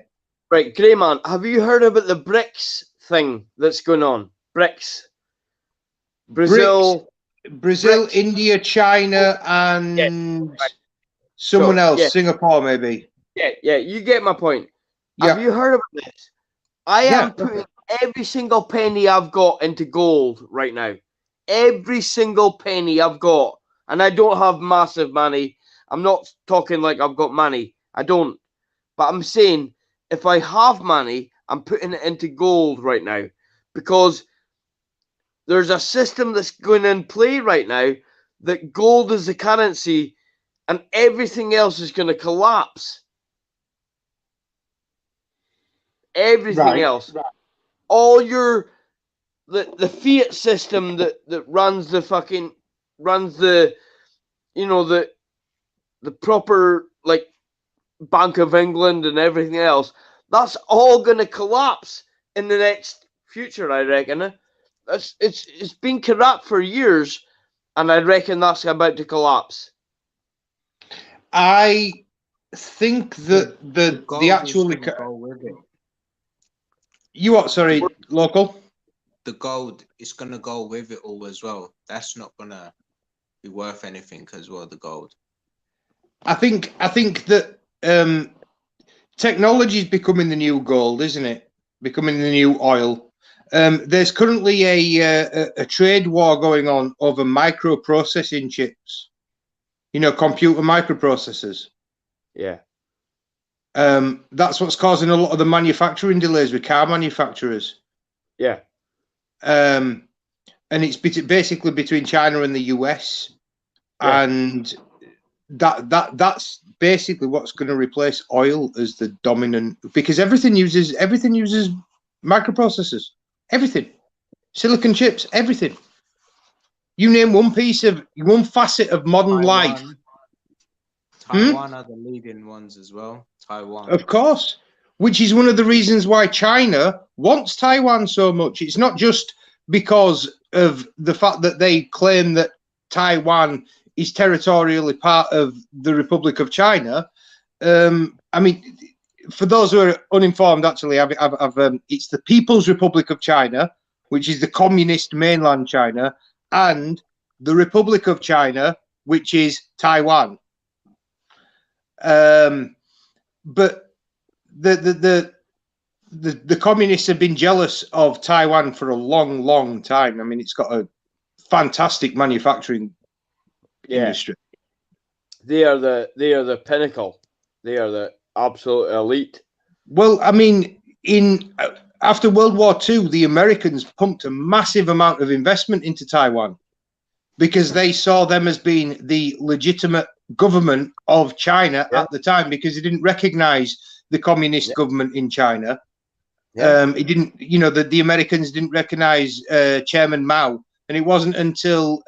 [SPEAKER 3] Right, Greyman, have you heard about the BRICS thing that's going on? BRICS. Brazil, BRICS.
[SPEAKER 4] India, China, and someone else, Singapore, maybe.
[SPEAKER 3] Yeah, you get my point. Have you heard about this? I am putting every single penny I've got into gold right now. Every single penny I've got. And I don't have massive money. I'm not talking like I've got money. I don't. But I'm saying, if I have money, I'm putting it into gold right now. Because there's a system that's going in play right now that gold is the currency and everything else is going to collapse. Everything else. Right. All your the fiat system that runs the the proper like Bank of England and everything else, that's all gonna collapse in the next future, I reckon. It's been corrupt for years, and I reckon that's about to collapse.
[SPEAKER 4] I think that the actual You what? Sorry, local.
[SPEAKER 5] The gold is gonna go with it all as well. That's not gonna be worth anything as well. The gold.
[SPEAKER 4] I think that technology is becoming the new gold, isn't it? Becoming the new oil. There's currently a trade war going on over microprocessing chips. You know, computer microprocessors.
[SPEAKER 3] Yeah.
[SPEAKER 4] That's what's causing a lot of the manufacturing delays with car manufacturers.
[SPEAKER 3] Yeah.
[SPEAKER 4] And it's basically between China and the US, and that's basically what's going to replace oil as the dominant, because everything uses microprocessors. Everything, silicon chips, everything. You name one facet of modern life.
[SPEAKER 5] Taiwan are the leading ones as well. Taiwan,
[SPEAKER 4] of course, which is one of the reasons why China wants Taiwan so much. It's not just because of the fact that they claim that Taiwan is territorially part of the Republic of China. I mean, for those who are uninformed, actually, it's the People's Republic of China, which is the communist mainland China, and the Republic of China, which is Taiwan. But the communists have been jealous of Taiwan for a long, long time. I mean, it's got a fantastic manufacturing industry.
[SPEAKER 3] They are the pinnacle. They are the absolute elite.
[SPEAKER 4] Well, I mean, after World War II, the Americans pumped a massive amount of investment into Taiwan because they saw them as being the legitimate government of China at the time, because they didn't recognize the communist government in China. It didn't, the Americans didn't recognize Chairman Mao, and it wasn't until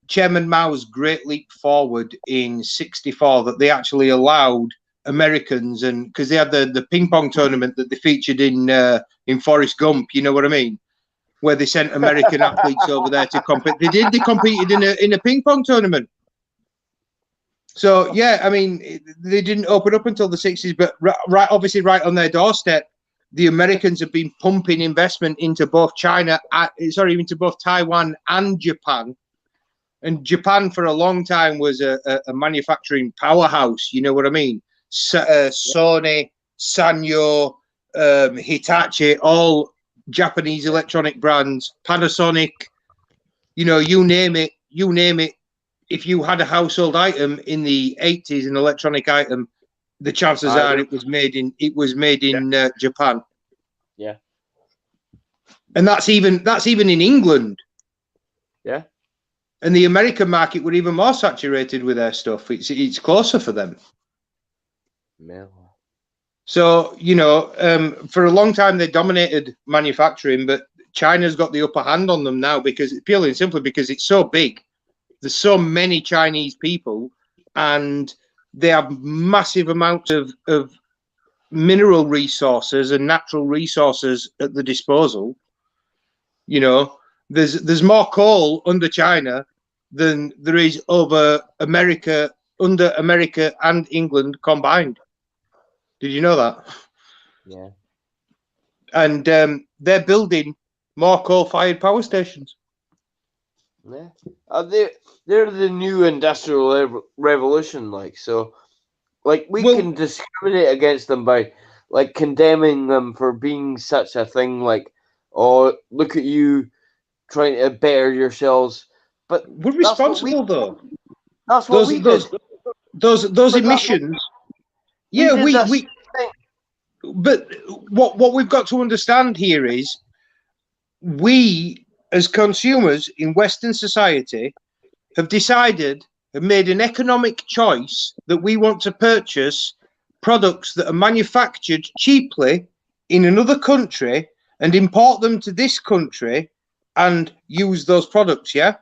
[SPEAKER 4] Chairman Mao's great leap forward in '64 that they actually allowed Americans, and because they had the ping pong tournament that they featured in Forrest Gump, you know what I mean, where they sent American athletes over there to compete. They competed in a ping pong tournament. So yeah, I mean, they didn't open up until the '60s, but obviously right on their doorstep, the Americans have been pumping investment into both into both Taiwan and Japan. And Japan for a long time was a manufacturing powerhouse. You know what I mean? Sony, Sanyo, Hitachi, all Japanese electronic brands, Panasonic, you name it. If you had a household item in the '80s, an electronic item, the chances are it was made in Japan.
[SPEAKER 3] Yeah.
[SPEAKER 4] And that's even in England.
[SPEAKER 3] Yeah.
[SPEAKER 4] And the American market were even more saturated with their stuff. It's closer for them. So, for a long time they dominated manufacturing, but China's got the upper hand on them now, because purely and simply because it's so big. There's so many Chinese people, and they have massive amounts of mineral resources and natural resources at the disposal. You know, there's more coal under China than there is over America, under America and England combined. Did you know that?
[SPEAKER 3] Yeah.
[SPEAKER 4] And they're building more coal-fired power stations.
[SPEAKER 3] Yeah. They're the new industrial revolution, like, so, like, we can discriminate against them by, like, condemning them for being such a thing, like, oh, look at you trying to better yourselves, but
[SPEAKER 4] we're responsible though.
[SPEAKER 3] That's what we did.
[SPEAKER 4] Those emissions. Yeah, we but what we've got to understand here is we as consumers in Western society have made an economic choice that we want to purchase products that are manufactured cheaply in another country and import them to this country and use those products, yeah?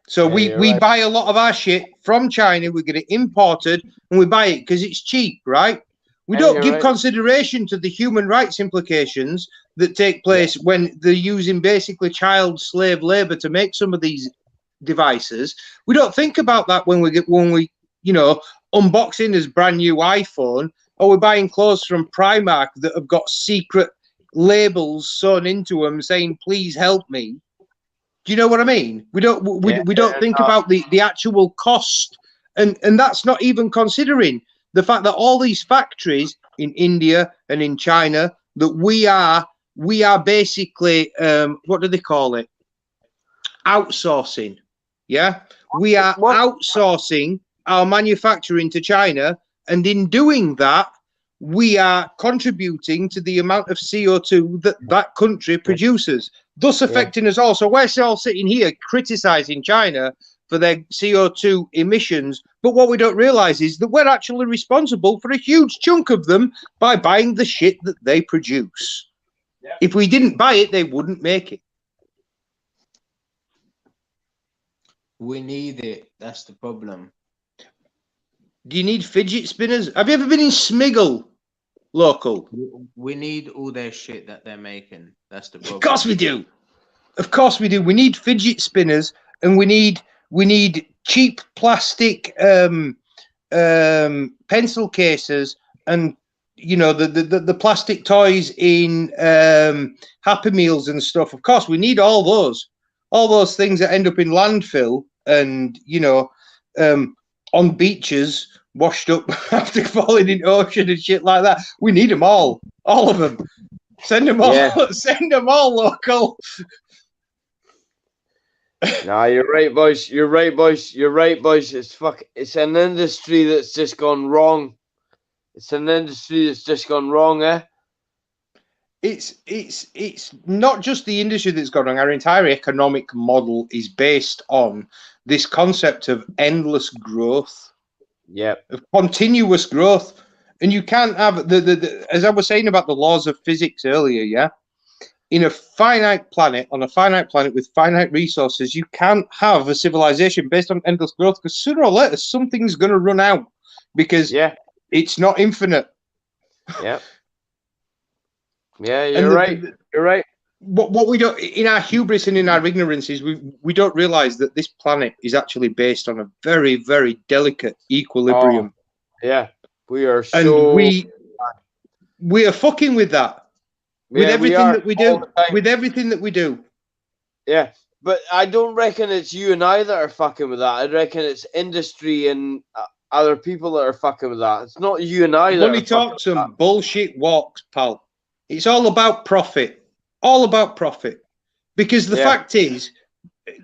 [SPEAKER 4] So we buy a lot of our shit from China, we get it imported, and we buy it because it's cheap, right? We don't give consideration to the human rights implications that take place when they're using basically child slave labor to make some of these devices. We don't think about that when we you know, unboxing this brand new iPhone, or we're buying clothes from Primark that have got secret labels sewn into them saying, please help me. Do you know what I mean? We don't think about the actual cost, and that's not even considering the fact that all these factories in India and in China that we are basically what do they call it? Outsourcing. Yeah, we are outsourcing our manufacturing to China, and in doing that, we are contributing to the amount of CO2 that country produces, thus affecting us all. So we're all sitting here criticizing China for their CO2 emissions, but what we don't realize is that we're actually responsible for a huge chunk of them by buying the shit that they produce. If we didn't buy it, they wouldn't make it.
[SPEAKER 5] We need it. That's the problem.
[SPEAKER 4] Do you need fidget spinners? Have you ever been in Smiggle local?
[SPEAKER 5] We need all their shit that they're making. That's the problem.
[SPEAKER 4] Of course we do. Of course we do. We need fidget spinners, and we need cheap plastic pencil cases, and you know the plastic toys in Happy Meals and stuff. Of course, we need all those things that end up in landfill and you know on beaches washed up after falling in ocean and shit like that. We need them all of them. Send them all. Send them all local.
[SPEAKER 3] Nah, you're right, boys. You're right, boys. You're right, boys. It's an industry that's just gone wrong. It's an industry that's just gone wrong, eh?
[SPEAKER 4] It's not just the industry that's gone wrong. Our entire economic model is based on this concept of endless growth.
[SPEAKER 3] Yep.
[SPEAKER 4] Of continuous growth. And you can't have the as I was saying about the laws of physics earlier, yeah? In a finite planet, on a finite planet with finite resources, you can't have a civilization based on endless growth, because sooner or later something's going to run out, because it's not infinite.
[SPEAKER 3] Yeah. Yeah, you're right. You're right.
[SPEAKER 4] What we don't, in our hubris and in our ignorance, is we don't realize that this planet is actually based on a very, very delicate equilibrium.
[SPEAKER 3] Yeah, we are so.
[SPEAKER 4] And we are fucking with that. With everything that we do. With everything that we do.
[SPEAKER 3] Yeah, but I don't reckon it's you and I that are fucking with that. I reckon it's industry and other people that are fucking with that. It's not you and I that
[SPEAKER 4] Money talks and bullshit walks, pal. It's all about profit. All about profit. Because the fact is,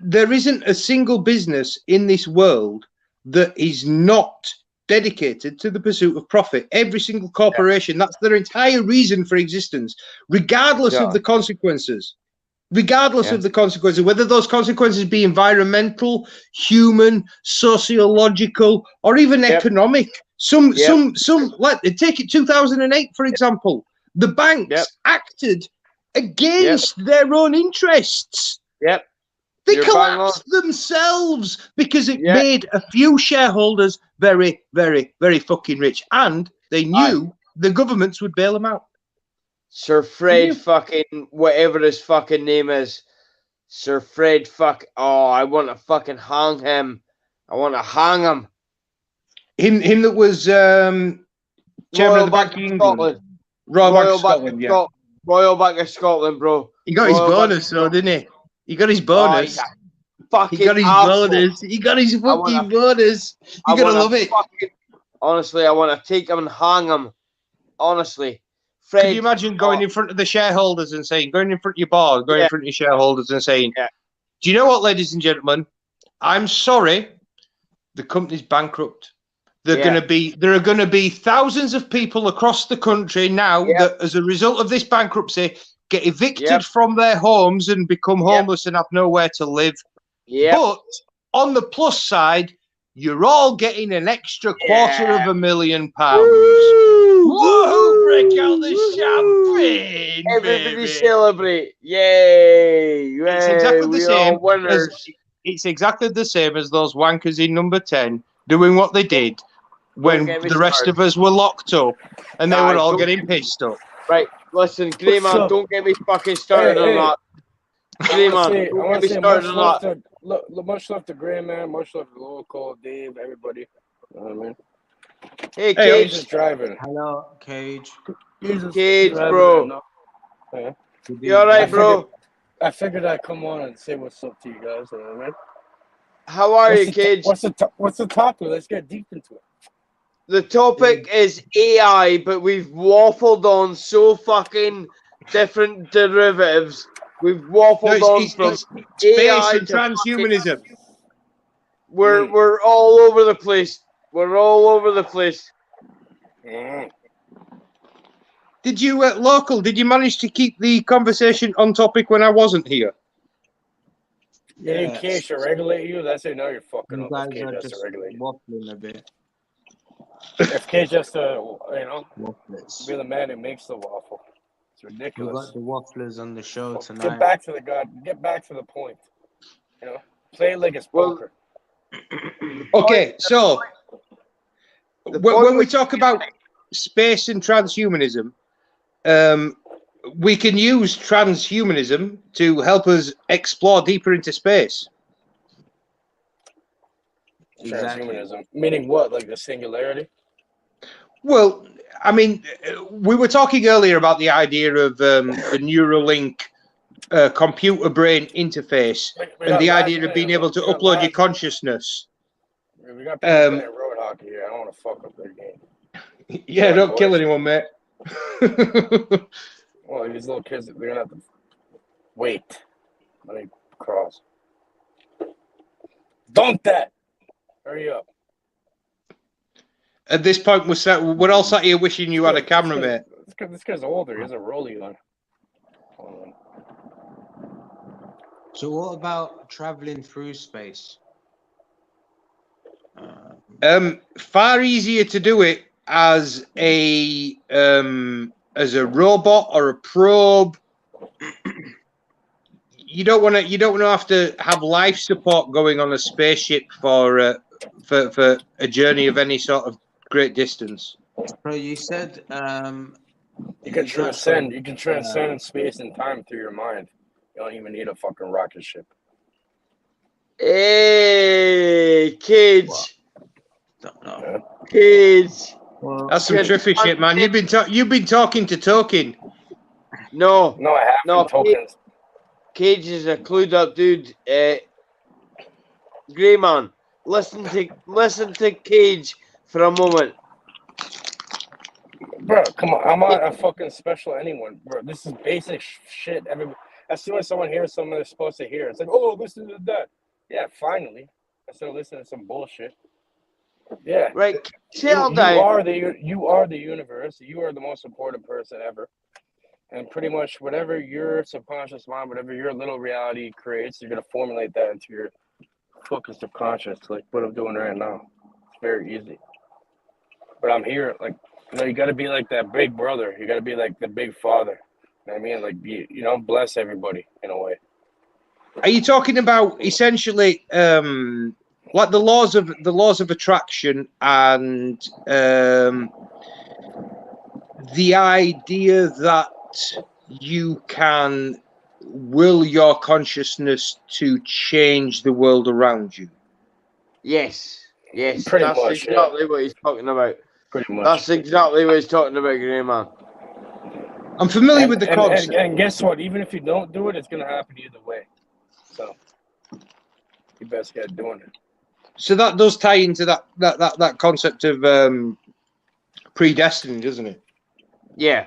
[SPEAKER 4] there isn't a single business in this world that is not dedicated to the pursuit of profit. Every single corporation, that's their entire reason for existence, regardless of the consequences. Regardless of the consequences, whether those consequences be environmental, human, sociological, or even economic. Some like take it 2008, for example. The banks acted against their own interests.
[SPEAKER 3] Yep.
[SPEAKER 4] They
[SPEAKER 3] You're bang
[SPEAKER 4] collapsed themselves because it
[SPEAKER 3] Yeah.
[SPEAKER 4] made a few shareholders very, very, very fucking rich. And they knew the governments would bail them out.
[SPEAKER 3] Sir
[SPEAKER 4] They
[SPEAKER 3] Fred
[SPEAKER 4] knew.
[SPEAKER 3] fucking whatever his fucking name is. Sir Fred oh, I want to fucking hang him. I want to hang him.
[SPEAKER 4] Him that was chairman of the Bank of England.
[SPEAKER 3] Scotland.
[SPEAKER 4] Royal Bank of Scotland, yeah.
[SPEAKER 3] Royal Bank of Scotland, bro.
[SPEAKER 4] He got his bonus, though, didn't he? He got his bonus.
[SPEAKER 3] Fucking
[SPEAKER 4] He got his
[SPEAKER 3] asshole.
[SPEAKER 4] bonus. He got his fucking bonus.
[SPEAKER 3] I
[SPEAKER 4] You're going to
[SPEAKER 3] wanna
[SPEAKER 4] love it.
[SPEAKER 3] Honestly, I want to take him and hang him. Honestly. Fred,
[SPEAKER 4] Could you imagine going in front of the shareholders and saying, going in front of your board, going in front of your shareholders and saying, do you know what, ladies and gentlemen? I'm sorry, the company's bankrupt. There are going to be thousands of people across the country now that, as a result of this bankruptcy, get evicted from their homes and become homeless and have nowhere to live. But on the plus side, you're all getting an extra £250,000. Whoa! Break out the champagne,
[SPEAKER 3] everybody
[SPEAKER 4] baby.
[SPEAKER 3] celebrate! Yay!
[SPEAKER 4] It's exactly the same.
[SPEAKER 3] Winners.
[SPEAKER 4] It's exactly the same as those wankers in number 10 doing what they did when the rest of us were locked up and they were all getting pissed up.
[SPEAKER 3] Right, listen, Grey Man, don't get me fucking started on that. Grey Man, don't get me started on that.
[SPEAKER 6] Much love to Grey Man, much love to Local, Dave, everybody. You know what I mean?
[SPEAKER 3] Hey, Cage.
[SPEAKER 6] Just driving.
[SPEAKER 5] Hello, Cage.
[SPEAKER 3] Cage, bro.
[SPEAKER 6] Yeah.
[SPEAKER 3] You alright, bro?
[SPEAKER 6] I figured I'd come on and say what's up to you guys. You know what I mean?
[SPEAKER 3] How are you, Cage?
[SPEAKER 6] What's the topic? Let's get deep into it.
[SPEAKER 3] The topic is AI, but we've waffled on so fucking different derivatives. We've waffled on from
[SPEAKER 4] space
[SPEAKER 3] AI
[SPEAKER 4] and transhumanism.
[SPEAKER 3] We're all over the place. We're all over the place.
[SPEAKER 4] Did you, Local, did you manage to keep the conversation on topic when I wasn't here?
[SPEAKER 6] Yeah, in case to regulate you, that's it. Now you're fucking
[SPEAKER 5] You
[SPEAKER 6] up.
[SPEAKER 5] guys
[SPEAKER 6] If
[SPEAKER 5] are
[SPEAKER 6] Cage
[SPEAKER 5] just
[SPEAKER 6] to regulate you.
[SPEAKER 5] waffling a bit.
[SPEAKER 6] If Cage has to,
[SPEAKER 5] Wafflers.
[SPEAKER 6] be the man who makes the waffle. It's
[SPEAKER 5] We
[SPEAKER 6] ridiculous.
[SPEAKER 5] got the wafflers on the show tonight.
[SPEAKER 6] Get back to the point. You know, play it like it's poker.
[SPEAKER 4] Okay, so when we talk about space and transhumanism, we can use transhumanism to help us explore deeper into space.
[SPEAKER 6] Transhumanism, meaning what? Like the singularity?
[SPEAKER 4] Well, I mean, we were talking earlier about the idea of the Neuralink computer brain interface and the idea of being able to upload your consciousness.
[SPEAKER 6] We got people playing road hockey here. I don't want to fuck up their game.
[SPEAKER 4] Yeah, don't kill anyone, mate.
[SPEAKER 6] Well, these little kids, they're gonna have to wait. Let me cross. Don't that! Hurry up.
[SPEAKER 4] At this point, we're all sat here wishing you had a camera, mate.
[SPEAKER 6] This guy's older. He has a rollie on. Hold on.
[SPEAKER 5] So what about traveling through space?
[SPEAKER 4] Far easier to do it as a robot or a probe. You don't want to have to have life support going on a spaceship for a journey of any sort of great distance.
[SPEAKER 5] So you said
[SPEAKER 6] you can transcend space and time through your mind. You don't even need a fucking rocket ship.
[SPEAKER 3] Hey, Cage.
[SPEAKER 5] Don't know.
[SPEAKER 3] Cage.
[SPEAKER 4] That's some trippy shit, man. You've been talking to Token.
[SPEAKER 3] No,
[SPEAKER 6] I haven't.
[SPEAKER 3] No,
[SPEAKER 6] Tokens.
[SPEAKER 3] Cage is a clued up dude. Grey Man, listen to Cage for a moment.
[SPEAKER 6] Bro, come on. I'm not a fucking special anyone, bro. This is basic shit. As soon as someone hears something they're supposed to hear, it's like, oh, listen to that. Yeah, finally. Instead of listening to some bullshit. Yeah.
[SPEAKER 3] Right.
[SPEAKER 6] You are the universe. You are the most important person ever. And pretty much whatever your subconscious mind, whatever your little reality creates, you're going to formulate that into your fucking subconscious, like what I'm doing right now. It's very easy. But I'm here, like, you got to be like that big brother. You got to be like the big father. You know what I mean? Like, bless everybody in a way.
[SPEAKER 4] Are you talking about essentially like the laws of attraction and the idea that you can will your consciousness to change the world around you?
[SPEAKER 3] Yes,
[SPEAKER 6] Pretty
[SPEAKER 3] that's
[SPEAKER 6] much,
[SPEAKER 3] exactly what he's talking about.
[SPEAKER 6] Pretty much.
[SPEAKER 3] That's exactly what he's talking about, Grey Man.
[SPEAKER 4] I'm familiar with the concept.
[SPEAKER 6] And guess what? Even if you don't do it, it's going to happen either way. So you best get doing it.
[SPEAKER 4] So that does tie into that concept of predestined, doesn't it?
[SPEAKER 3] Yeah.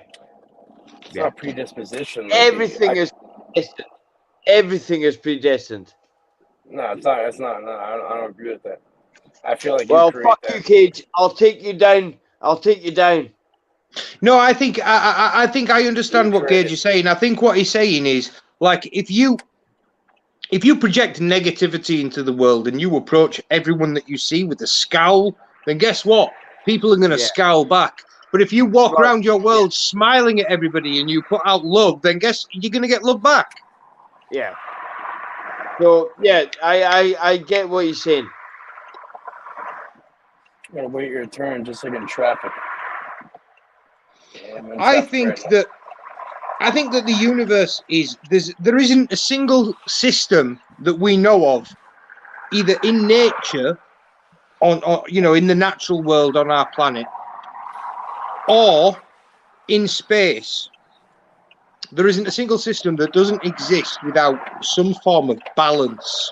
[SPEAKER 6] It's not predisposition.
[SPEAKER 3] Everything is predestined. Everything is predestined.
[SPEAKER 6] No, it's not. It's not. No, I don't agree with that. I feel like
[SPEAKER 3] Well,
[SPEAKER 6] you
[SPEAKER 3] fuck you, Cage. I'll take you down.
[SPEAKER 4] No, I think I understand what Gage is saying. I think what he's saying is, like, if you project negativity into the world and you approach everyone that you see with a scowl, then guess what? People are going to scowl back. But if you walk around your world smiling at everybody and you put out love, then guess you're going to get love back.
[SPEAKER 3] Yeah. So yeah, I get what you're saying.
[SPEAKER 6] You gotta wait your turn, just like in traffic.
[SPEAKER 4] I think that the universe there isn't a single system that we know of, either in nature, or in the natural world on our planet, or in space. There isn't a single system that doesn't exist without some form of balance.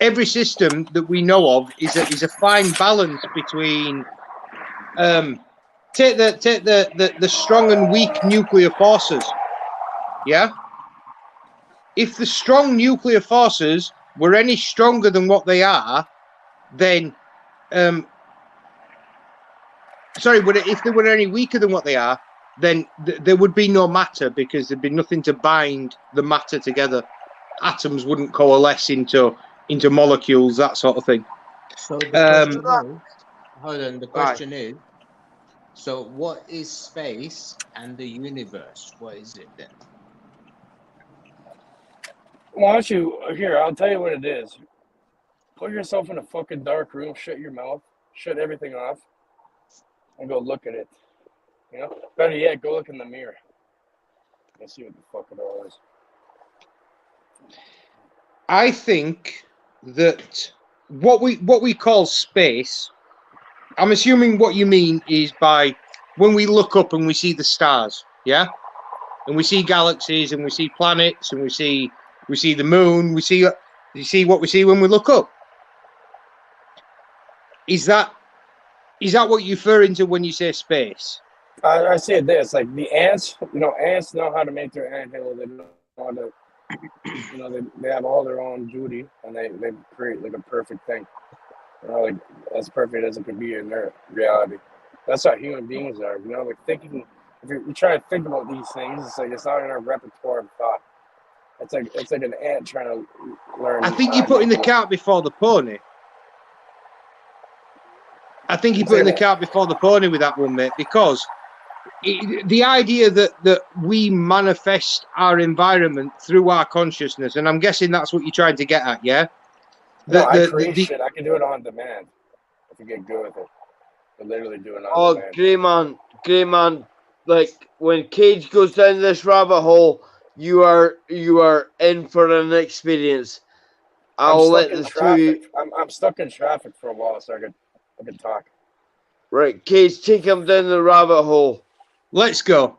[SPEAKER 4] Every system that we know of is a fine balance between take the strong and weak nuclear forces. Yeah? If the strong nuclear forces were any stronger than what they are, then if they were any weaker than what they are, then there would be no matter, because there'd be nothing to bind the matter together. Atoms wouldn't coalesce into molecules, that sort of thing.
[SPEAKER 5] So the question is, hold on, the question is, so what is space and the universe? What is it then?
[SPEAKER 6] Why don't you, here, I'll tell you what it is. Put yourself in a fucking dark room, shut your mouth, shut everything off, and go look at it. You know? Better yet, go look in the mirror and see what the fuck it all is.
[SPEAKER 4] I think that what we call space, I'm assuming what you mean is by when we look up and we see the stars, yeah? And we see galaxies and we see planets and we see the moon, you see what we see when we look up. Is that what you're referring to when you say space?
[SPEAKER 6] I say this, like the ants, ants know how to make their anthill. They know how to, they have all their own duty, and they create like a perfect thing. Like as perfect as it could be in their reality. That's how human beings are. Like thinking. If you try to think about these things, it's like it's not in our repertoire of thought. It's like an ant trying to learn.
[SPEAKER 4] I think you're putting the cart before the pony. I think you're putting the cart before the pony with that one, mate, because the idea that we manifest our environment through our consciousness, and I'm guessing that's what you're trying to get at, yeah?
[SPEAKER 6] I create shit. I can do it on demand if you get good with it. I literally do it on demand.
[SPEAKER 3] Grey man, like when Cage goes down this rabbit hole, you are in for an experience. I'll let the two.
[SPEAKER 6] I'm stuck in traffic for a while, so I can talk.
[SPEAKER 3] Right, Cage, take him down the rabbit hole.
[SPEAKER 4] Let's go.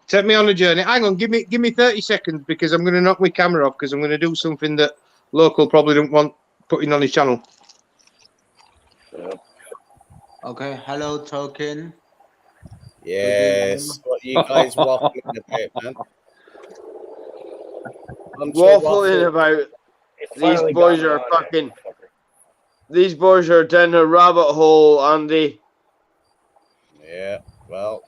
[SPEAKER 4] Take me on a journey. Hang on, give me 30 seconds, because I'm going to knock my camera off, because I'm going to do something that Local probably don't want putting on his channel.
[SPEAKER 5] Okay, hello, Token.
[SPEAKER 7] Yes, what you guys waffling about, man?
[SPEAKER 3] Waffling about. These boys are fucking. These boys are down a rabbit hole, Andy.
[SPEAKER 7] Yeah, well,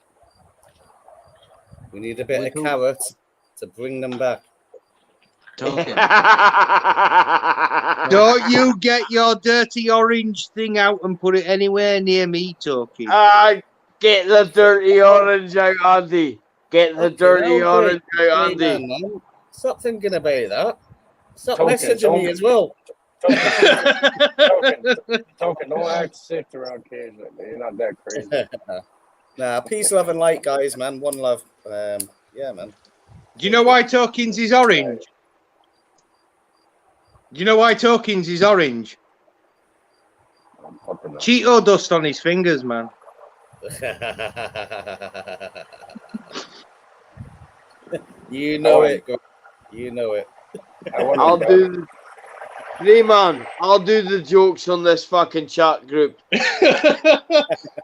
[SPEAKER 7] we need a bit of carrot to bring them back.
[SPEAKER 5] Token.
[SPEAKER 4] Don't you get your dirty orange thing out and put it anywhere near me, Token.
[SPEAKER 3] Get the dirty orange out, Andy. Get the dirty orange out, Andy.
[SPEAKER 7] Man. Stop thinking about that. Stop
[SPEAKER 6] Token,
[SPEAKER 7] messaging me
[SPEAKER 6] don't-
[SPEAKER 7] as well.
[SPEAKER 6] Token, don't act sick around Cage. You're not that crazy.
[SPEAKER 7] Nah, peace, love, and light, guys, man. One love. Yeah, man.
[SPEAKER 4] Do you know why Tokens is orange? Do you know why Tokens is orange?
[SPEAKER 6] I'm fucking up.
[SPEAKER 4] Cheeto dust on his fingers, man.
[SPEAKER 7] You know it. You know it.
[SPEAKER 3] I'll do Greyman, I'll do the jokes on this fucking chat group.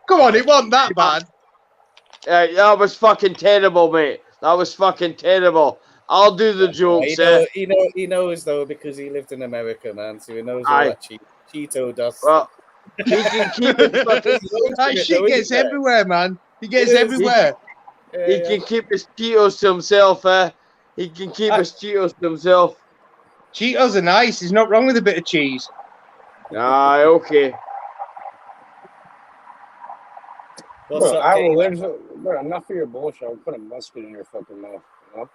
[SPEAKER 4] Come on, it wasn't that bad.
[SPEAKER 3] That was fucking terrible, mate. That was fucking terrible. I'll do the jokes.
[SPEAKER 7] He knows though because he lived in America, man. So he knows all that Cheeto dust.
[SPEAKER 3] Well, he can keep it.
[SPEAKER 4] That shit gets everywhere, man. He gets everywhere.
[SPEAKER 3] He can keep his Cheetos to himself. He can keep his Cheetos to himself.
[SPEAKER 4] Cheetos are nice. There's not wrong with a bit of cheese.
[SPEAKER 3] Okay.
[SPEAKER 6] Bro, I will literally, bro, enough of your bullshit. I'll put a musket in your fucking mouth. You know?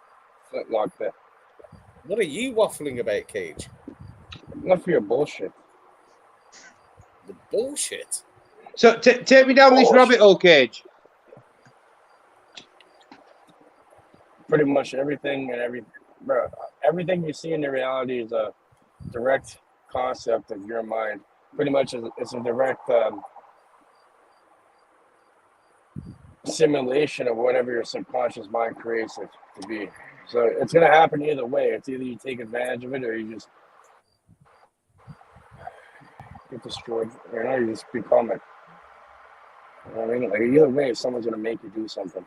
[SPEAKER 6] Like that.
[SPEAKER 7] What are you waffling about, Cage?
[SPEAKER 6] Enough of your bullshit.
[SPEAKER 7] The bullshit?
[SPEAKER 4] So take me down this rabbit hole, Cage.
[SPEAKER 6] Pretty much everything everything you see in the reality is a direct concept of your mind. Pretty much it's a direct simulation of whatever your subconscious mind creates it to be. So it's going to happen either way. It's either you take advantage of it or you just get destroyed. You just become it. You know what I mean? Like either way, someone's going to make you do something.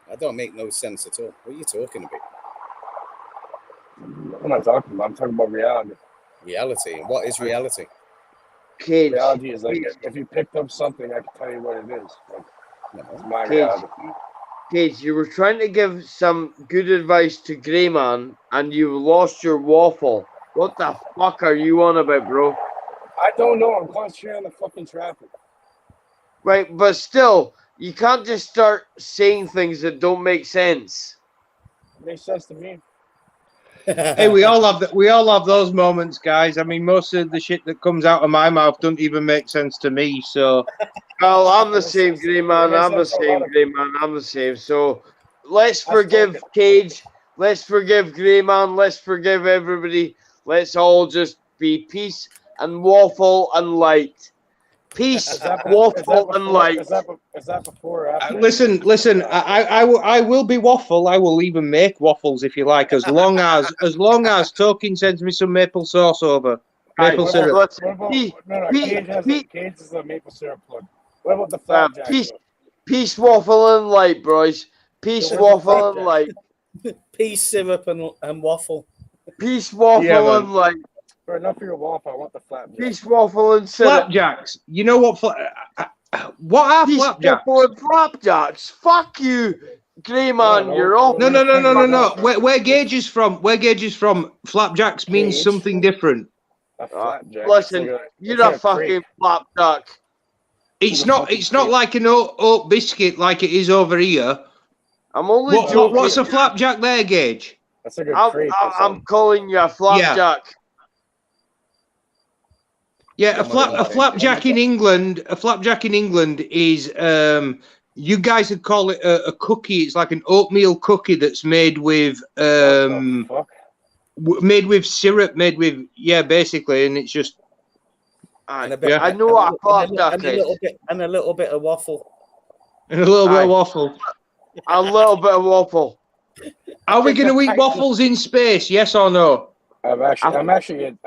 [SPEAKER 7] That don't make no sense at all. What are you talking about?
[SPEAKER 6] I'm not talking about. I'm talking about reality.
[SPEAKER 7] Reality. What is reality?
[SPEAKER 3] Cage.
[SPEAKER 6] Reality is like if you picked up something, I can tell you what it is. Like, it's my
[SPEAKER 3] Cage.
[SPEAKER 6] reality.
[SPEAKER 3] Cage, you were trying to give some good advice to Greyman, and you lost your waffle. What the fuck are you on about, bro?
[SPEAKER 6] I don't know. I'm concentrating on the fucking traffic.
[SPEAKER 3] Right, but still, you can't just start saying things that don't make sense.
[SPEAKER 6] It makes sense to me.
[SPEAKER 4] Hey, we all have those moments, guys. I mean, most of the shit that comes out of my mouth don't even make sense to me. So,
[SPEAKER 3] well, I'm the same, Greyman. I'm the same, Greyman. I'm the same. So, let's forgive Cage. Let's forgive Greyman. Let's forgive everybody. Let's all just be peace and waffle and light. Peace, waffle, and light.
[SPEAKER 6] Is that before or after?
[SPEAKER 4] listen. I will be waffle. I will even make waffles if you like, as long as Token sends me some maple sauce over. Maple syrup.
[SPEAKER 6] Cage is a maple syrup plug. What about the flapjack?
[SPEAKER 3] Peace, waffle, and light, boys. Peace, waffle, and light.
[SPEAKER 7] Peace, syrup, and waffle.
[SPEAKER 3] Peace, waffle, and light.
[SPEAKER 6] For enough of your waffle, I want the flapjack.
[SPEAKER 3] Peace, waffle, and syrup.
[SPEAKER 4] Flapjacks. You know what? What are
[SPEAKER 3] Peace,
[SPEAKER 4] flapjacks?
[SPEAKER 3] waffle, and flapjacks. Fuck you, Greyman. You're off.
[SPEAKER 4] No. Where Gage is from? Flapjacks means something different.
[SPEAKER 6] A flapjack.
[SPEAKER 3] Listen, you're a fucking flapjack.
[SPEAKER 4] It's not like an oat biscuit like it is over here.
[SPEAKER 3] I'm only joking.
[SPEAKER 4] What's a flapjack there, Gage?
[SPEAKER 6] That's like a crepe.
[SPEAKER 3] I'm calling you a flapjack.
[SPEAKER 4] Yeah, a flapjack in England. A flapjack in England is you guys would call it a cookie. It's like an oatmeal cookie that's made with syrup, basically, and it's just.
[SPEAKER 3] I know what a flapjack is.
[SPEAKER 7] And a little bit of waffle.
[SPEAKER 4] And a little bit of waffle.
[SPEAKER 3] A little bit of waffle.
[SPEAKER 4] Are we going to eat waffles in space? Yes or no?
[SPEAKER 6] I'm actually in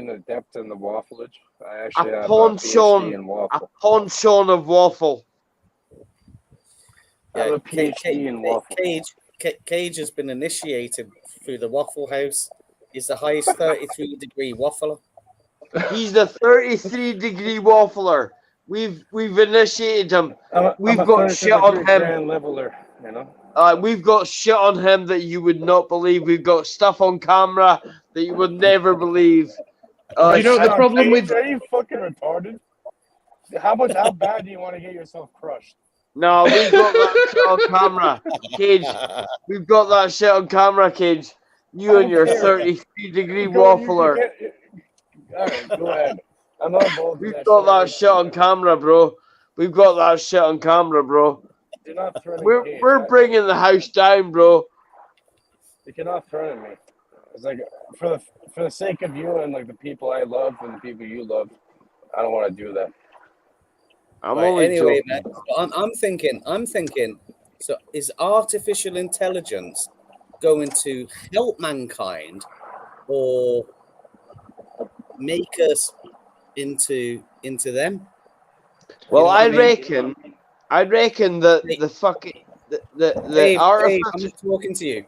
[SPEAKER 6] the depth in the waffleage. I actually have a PhD in waffle.
[SPEAKER 3] A ponchon of waffle.
[SPEAKER 6] I have a PhD in waffle.
[SPEAKER 7] Cage has been initiated through the Waffle House. He's the highest 33-degree waffler.
[SPEAKER 3] He's the 33-degree waffler. We've initiated him. We've got shit on him.
[SPEAKER 6] Leveler, you know.
[SPEAKER 3] We've got shit on him that you would not believe. We've got stuff on camera that you would never believe.
[SPEAKER 4] You know the problem with.
[SPEAKER 6] Are you fucking retarded? How bad do you want to get yourself crushed?
[SPEAKER 3] No, we've got that shit on camera, Cage. We've got that shit on camera, Cage. You and your 33-degree waffler.
[SPEAKER 6] All right, go ahead. I'm not involved in
[SPEAKER 3] We've
[SPEAKER 6] that
[SPEAKER 3] got that
[SPEAKER 6] shit.
[SPEAKER 3] shit on camera, bro. We've got that shit on camera, bro.
[SPEAKER 6] Do not threaten Cage.
[SPEAKER 3] We're bringing the house down, bro.
[SPEAKER 6] You cannot threaten me. It's like for the sake of you and like the people I love and the people you love, I don't want to do that.
[SPEAKER 3] I'm
[SPEAKER 7] Right,
[SPEAKER 3] only
[SPEAKER 7] anyway,
[SPEAKER 3] joking.
[SPEAKER 7] man, I'm thinking. So, is artificial intelligence going to help mankind or make us into them?
[SPEAKER 3] Well,
[SPEAKER 7] You know what
[SPEAKER 3] I
[SPEAKER 7] mean?
[SPEAKER 3] reckon that the fucking the
[SPEAKER 7] Dave,
[SPEAKER 3] artificial.
[SPEAKER 7] I'm not talking to you.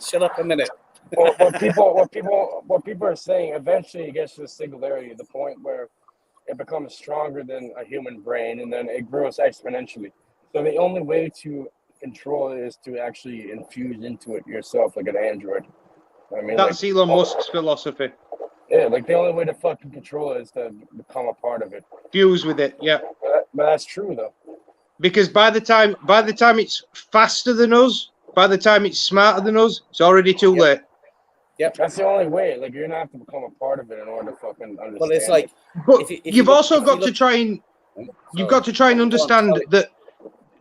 [SPEAKER 7] Shut up a minute.
[SPEAKER 6] What people are saying, eventually it gets to the singularity, the point where it becomes stronger than a human brain, and then it grows exponentially. So the only way to control it is to actually infuse into it yourself, like an android. I mean,
[SPEAKER 4] That's Elon Musk's philosophy.
[SPEAKER 6] yeah, like the only way to fucking control it is to become a part of it.
[SPEAKER 4] Fuse with it, yeah.
[SPEAKER 6] But that's true though.
[SPEAKER 4] Because by the time it's faster than us, by the time it's smarter than us, it's already too late.
[SPEAKER 7] Yep.
[SPEAKER 6] That's the only way. Like you're gonna have to become a part of it in order to fucking understand.
[SPEAKER 7] Well, it's like,
[SPEAKER 6] it.
[SPEAKER 4] But
[SPEAKER 7] if
[SPEAKER 4] you've
[SPEAKER 7] you
[SPEAKER 4] also
[SPEAKER 7] look-
[SPEAKER 4] got to try and you've got to try and
[SPEAKER 7] Go on,
[SPEAKER 4] understand
[SPEAKER 7] sorry.
[SPEAKER 4] that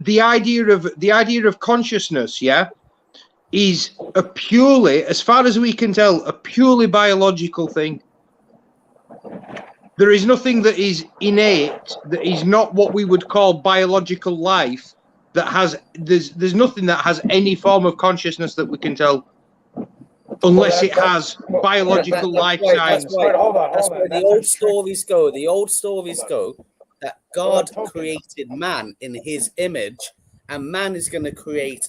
[SPEAKER 4] the idea of consciousness, yeah, is a purely, as far as we can tell, a purely biological thing. There is nothing that is innate, that is not what we would call biological life, that has there's nothing that has any form of consciousness that we can tell, unless it has biological life signs.
[SPEAKER 6] That's why
[SPEAKER 7] the old stories go. The old stories go that God created man in his image, and man is going to create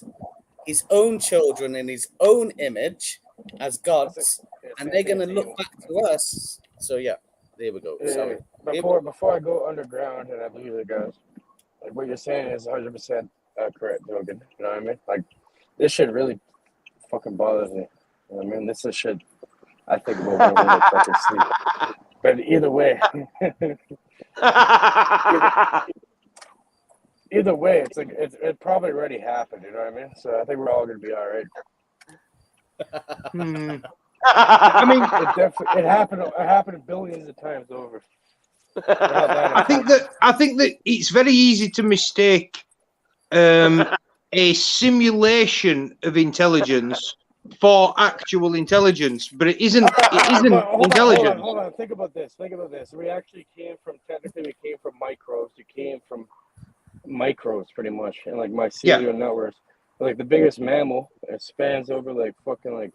[SPEAKER 7] his own children in his own image as gods, and they're going to look back to us. So yeah, there we go. Sorry.
[SPEAKER 6] Before I go underground and I lose it, guys, like what you're saying is 100% correct, Logan. You know what I mean? Like this shit really fucking bothers me. You know what I mean? This is shit I think about when I fucking sleep. But either way, either way, it's like it probably already happened. You know what I mean? So I think we're all gonna be all right.
[SPEAKER 4] I mean,
[SPEAKER 6] it happened billions of times over.
[SPEAKER 4] I think that it's very easy to mistake a simulation of intelligence for actual intelligence, but it isn't intelligence.
[SPEAKER 6] Hold on. Think about this. We actually came from microbes. You came from microbes pretty much, and like mycelial networks. Like the biggest mammal, it spans over like fucking like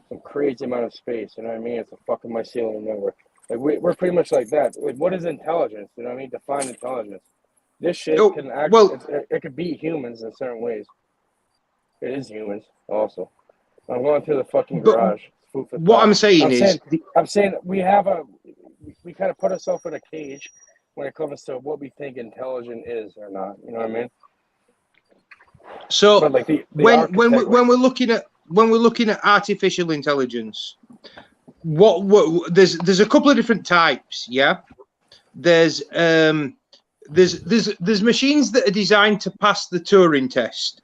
[SPEAKER 6] some crazy amount of space. You know what I mean? It's a fucking mycelial network. Like we're pretty much like that. Like, what is intelligence? You know what I mean? Define intelligence. This shit can actually it could be humans in certain ways. It is humans also. I'm going through the fucking garage.
[SPEAKER 4] What I'm saying is
[SPEAKER 6] we kind of put ourselves in a cage when it comes to what we think intelligent is or not. You know what I mean?
[SPEAKER 4] So
[SPEAKER 6] like
[SPEAKER 4] when we're looking at artificial intelligence, there's a couple of different types. Yeah, there's machines that are designed to pass the Turing test.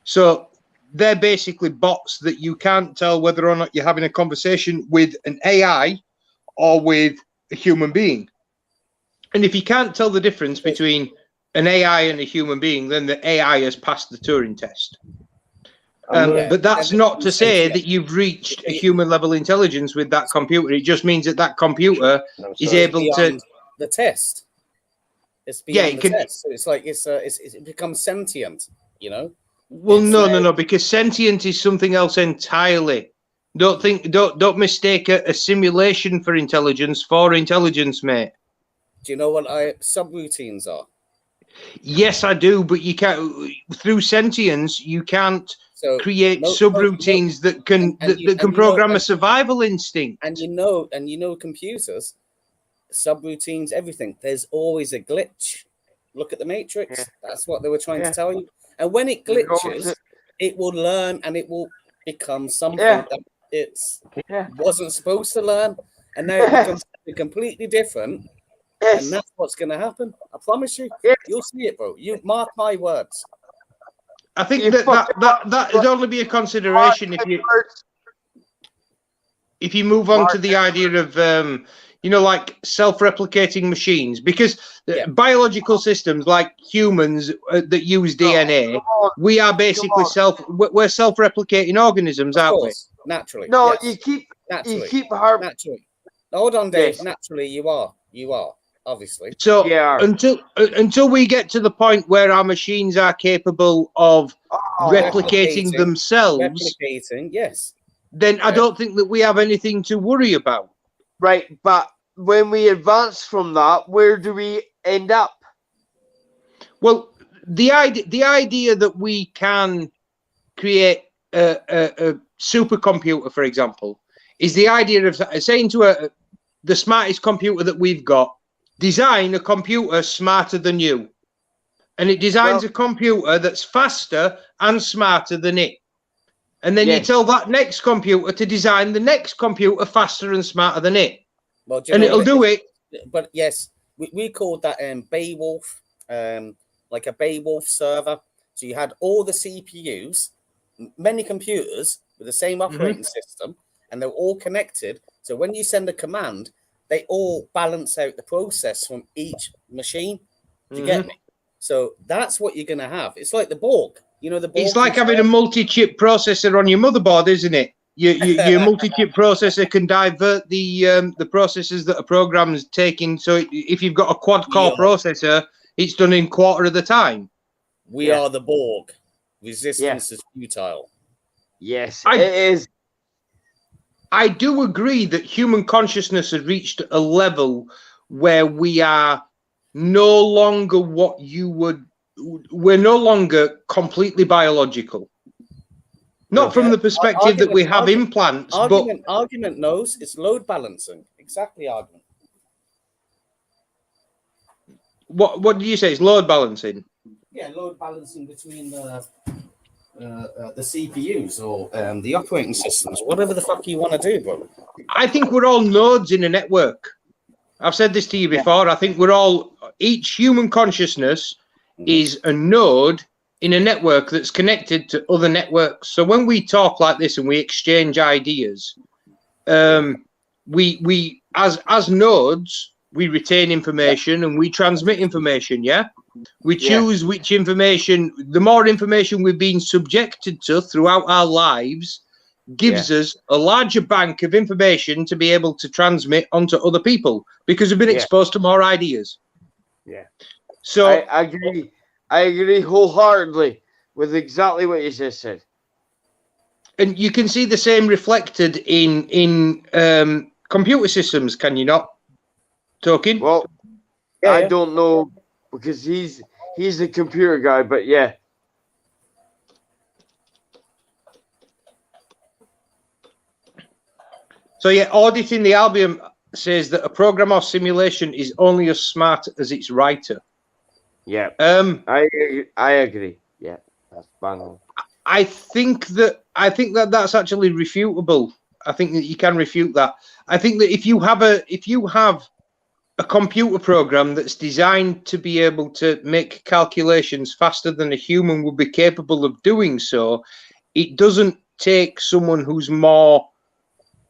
[SPEAKER 4] So they're basically bots that you can't tell whether or not you're having a conversation with an AI or with a human being. And if you can't tell the difference between an AI and a human being, then the AI has passed the Turing test. But that's not to say that you've reached a human level intelligence with that computer. It just means that computer is able to
[SPEAKER 7] the test. It's beyond the test. So it's like it becomes sentient, you know.
[SPEAKER 4] Well, no, because sentient is something else entirely. Don't mistake a simulation for intelligence, mate.
[SPEAKER 7] Do you know what subroutines are?
[SPEAKER 4] Yes, I do, but you can't through sentience. You can't create subroutines that can program a survival instinct.
[SPEAKER 7] And you know computers, subroutines, everything. There's always a glitch. Look at the Matrix. Yeah. That's what they were trying to tell you. And when it glitches, it will learn and it will become something that it wasn't supposed to learn, and now it becomes completely different. And that's what's going to happen. I promise you.
[SPEAKER 3] Yes.
[SPEAKER 7] You'll see it, bro. You mark my words.
[SPEAKER 4] I think that would only be a consideration if you move on to the idea of like self-replicating machines, because biological systems like humans that use DNA, we are basically we're self-replicating organisms, aren't we?
[SPEAKER 7] Naturally.
[SPEAKER 3] No,
[SPEAKER 7] yes.
[SPEAKER 3] you keep
[SPEAKER 7] naturally. Hold on, Dave.
[SPEAKER 3] Yes.
[SPEAKER 7] Naturally, you are obviously.
[SPEAKER 4] So
[SPEAKER 3] Yeah.
[SPEAKER 4] until we get to the point where our machines are capable of replicating themselves,
[SPEAKER 7] yes,
[SPEAKER 4] then I don't think that we have anything to worry about.
[SPEAKER 3] Right, but when we advance from that, where do we end up?
[SPEAKER 4] Well, the idea that we can create a supercomputer, for example, is the idea of saying to the smartest computer that we've got, design a computer smarter than you. And it designs a computer that's faster and smarter than it. And then you tell that next computer to design the next computer faster and smarter than it.
[SPEAKER 7] Well,
[SPEAKER 4] and it'll do it.
[SPEAKER 7] But yes, we called that Beowulf, like a Beowulf server. So you had all the CPUs, many computers with the same operating system, and they're all connected. So when you send a command, they all balance out the process from each machine. Do you get me? So that's what you're going to have. It's like the Borg. You know, the Borg.
[SPEAKER 4] It's like having a multi-chip processor on your motherboard, isn't it? Your multi-chip processor can divert the processes that a program is taking. So if you've got a quad-core processor, it's done in quarter of the time.
[SPEAKER 7] We are the Borg. Resistance is futile.
[SPEAKER 3] Yes, it is.
[SPEAKER 4] I do agree that human consciousness has reached a level where we are no longer we're no longer completely biological. Not from the perspective that we have implants, but
[SPEAKER 7] argument knows it's load balancing. Exactly, argument.
[SPEAKER 4] What do you say? It's load balancing.
[SPEAKER 7] Yeah, load balancing between the CPUs or the operating systems, whatever the fuck you want to do, bro.
[SPEAKER 4] I think we're all nodes in a network. I've said this to you before. I think each human consciousness is a node in a network that's connected to other networks. So when we talk like this and we exchange ideas, we as nodes, we retain information and we transmit information. Yeah. We choose which information, the more information we've been subjected to throughout our lives gives us a larger bank of information to be able to transmit onto other people because we've been exposed to more ideas. Yeah. So
[SPEAKER 3] I agree. I agree wholeheartedly with exactly what you just said.
[SPEAKER 4] And you can see the same reflected in computer systems, can you not? Talking?
[SPEAKER 3] Well, I don't know because he's the computer guy, but yeah.
[SPEAKER 4] So yeah, auditing the album says that a program or simulation is only as smart as its writer.
[SPEAKER 3] Yeah. I agree. Yeah, that's bang on.
[SPEAKER 4] I think that that's actually refutable. I think that you can refute that. I think that if you have a computer program that's designed to be able to make calculations faster than a human would be capable of doing so, it doesn't take someone who's more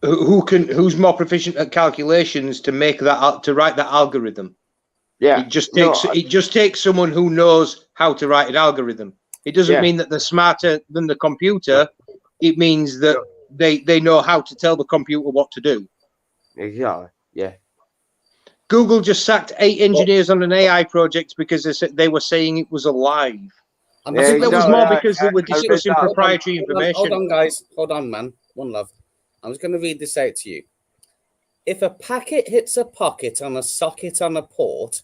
[SPEAKER 4] proficient at calculations to write that algorithm.
[SPEAKER 3] Yeah,
[SPEAKER 4] it just takes someone who knows how to write an algorithm. It doesn't mean that they're smarter than the computer. It means that they know how to tell the computer what to do.
[SPEAKER 3] Exactly. Yeah.
[SPEAKER 4] Google just sacked 8 engineers on an AI project because they were saying it was alive. I think that was more because they were discussing proprietary information.
[SPEAKER 7] Hold on, guys. Hold on, man. One love. I'm just going to read this out to you. If a packet hits a pocket on a socket on a port,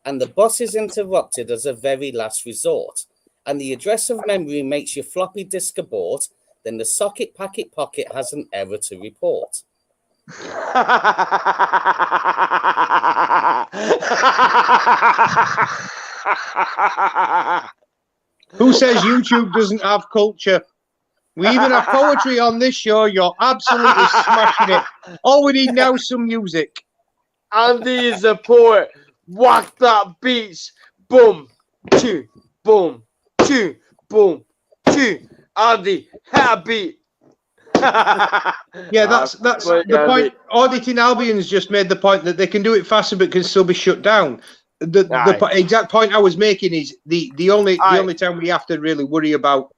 [SPEAKER 7] and the bus is interrupted as a very last resort, and the address of memory makes your floppy disk abort, then the socket packet pocket has an error to report.
[SPEAKER 4] Who says YouTube doesn't have culture? We even have poetry on this show. You're absolutely smashing it. All we need now is some music.
[SPEAKER 3] Andy is a poet. Whack that beats. Boom. Choo. Boom. Choo. Boom. Choo. Andy, happy.
[SPEAKER 4] Yeah, that's the point. Auditing Albion's just made the point that they can do it faster, but can still be shut down. The exact point I was making is the only time we have to really worry about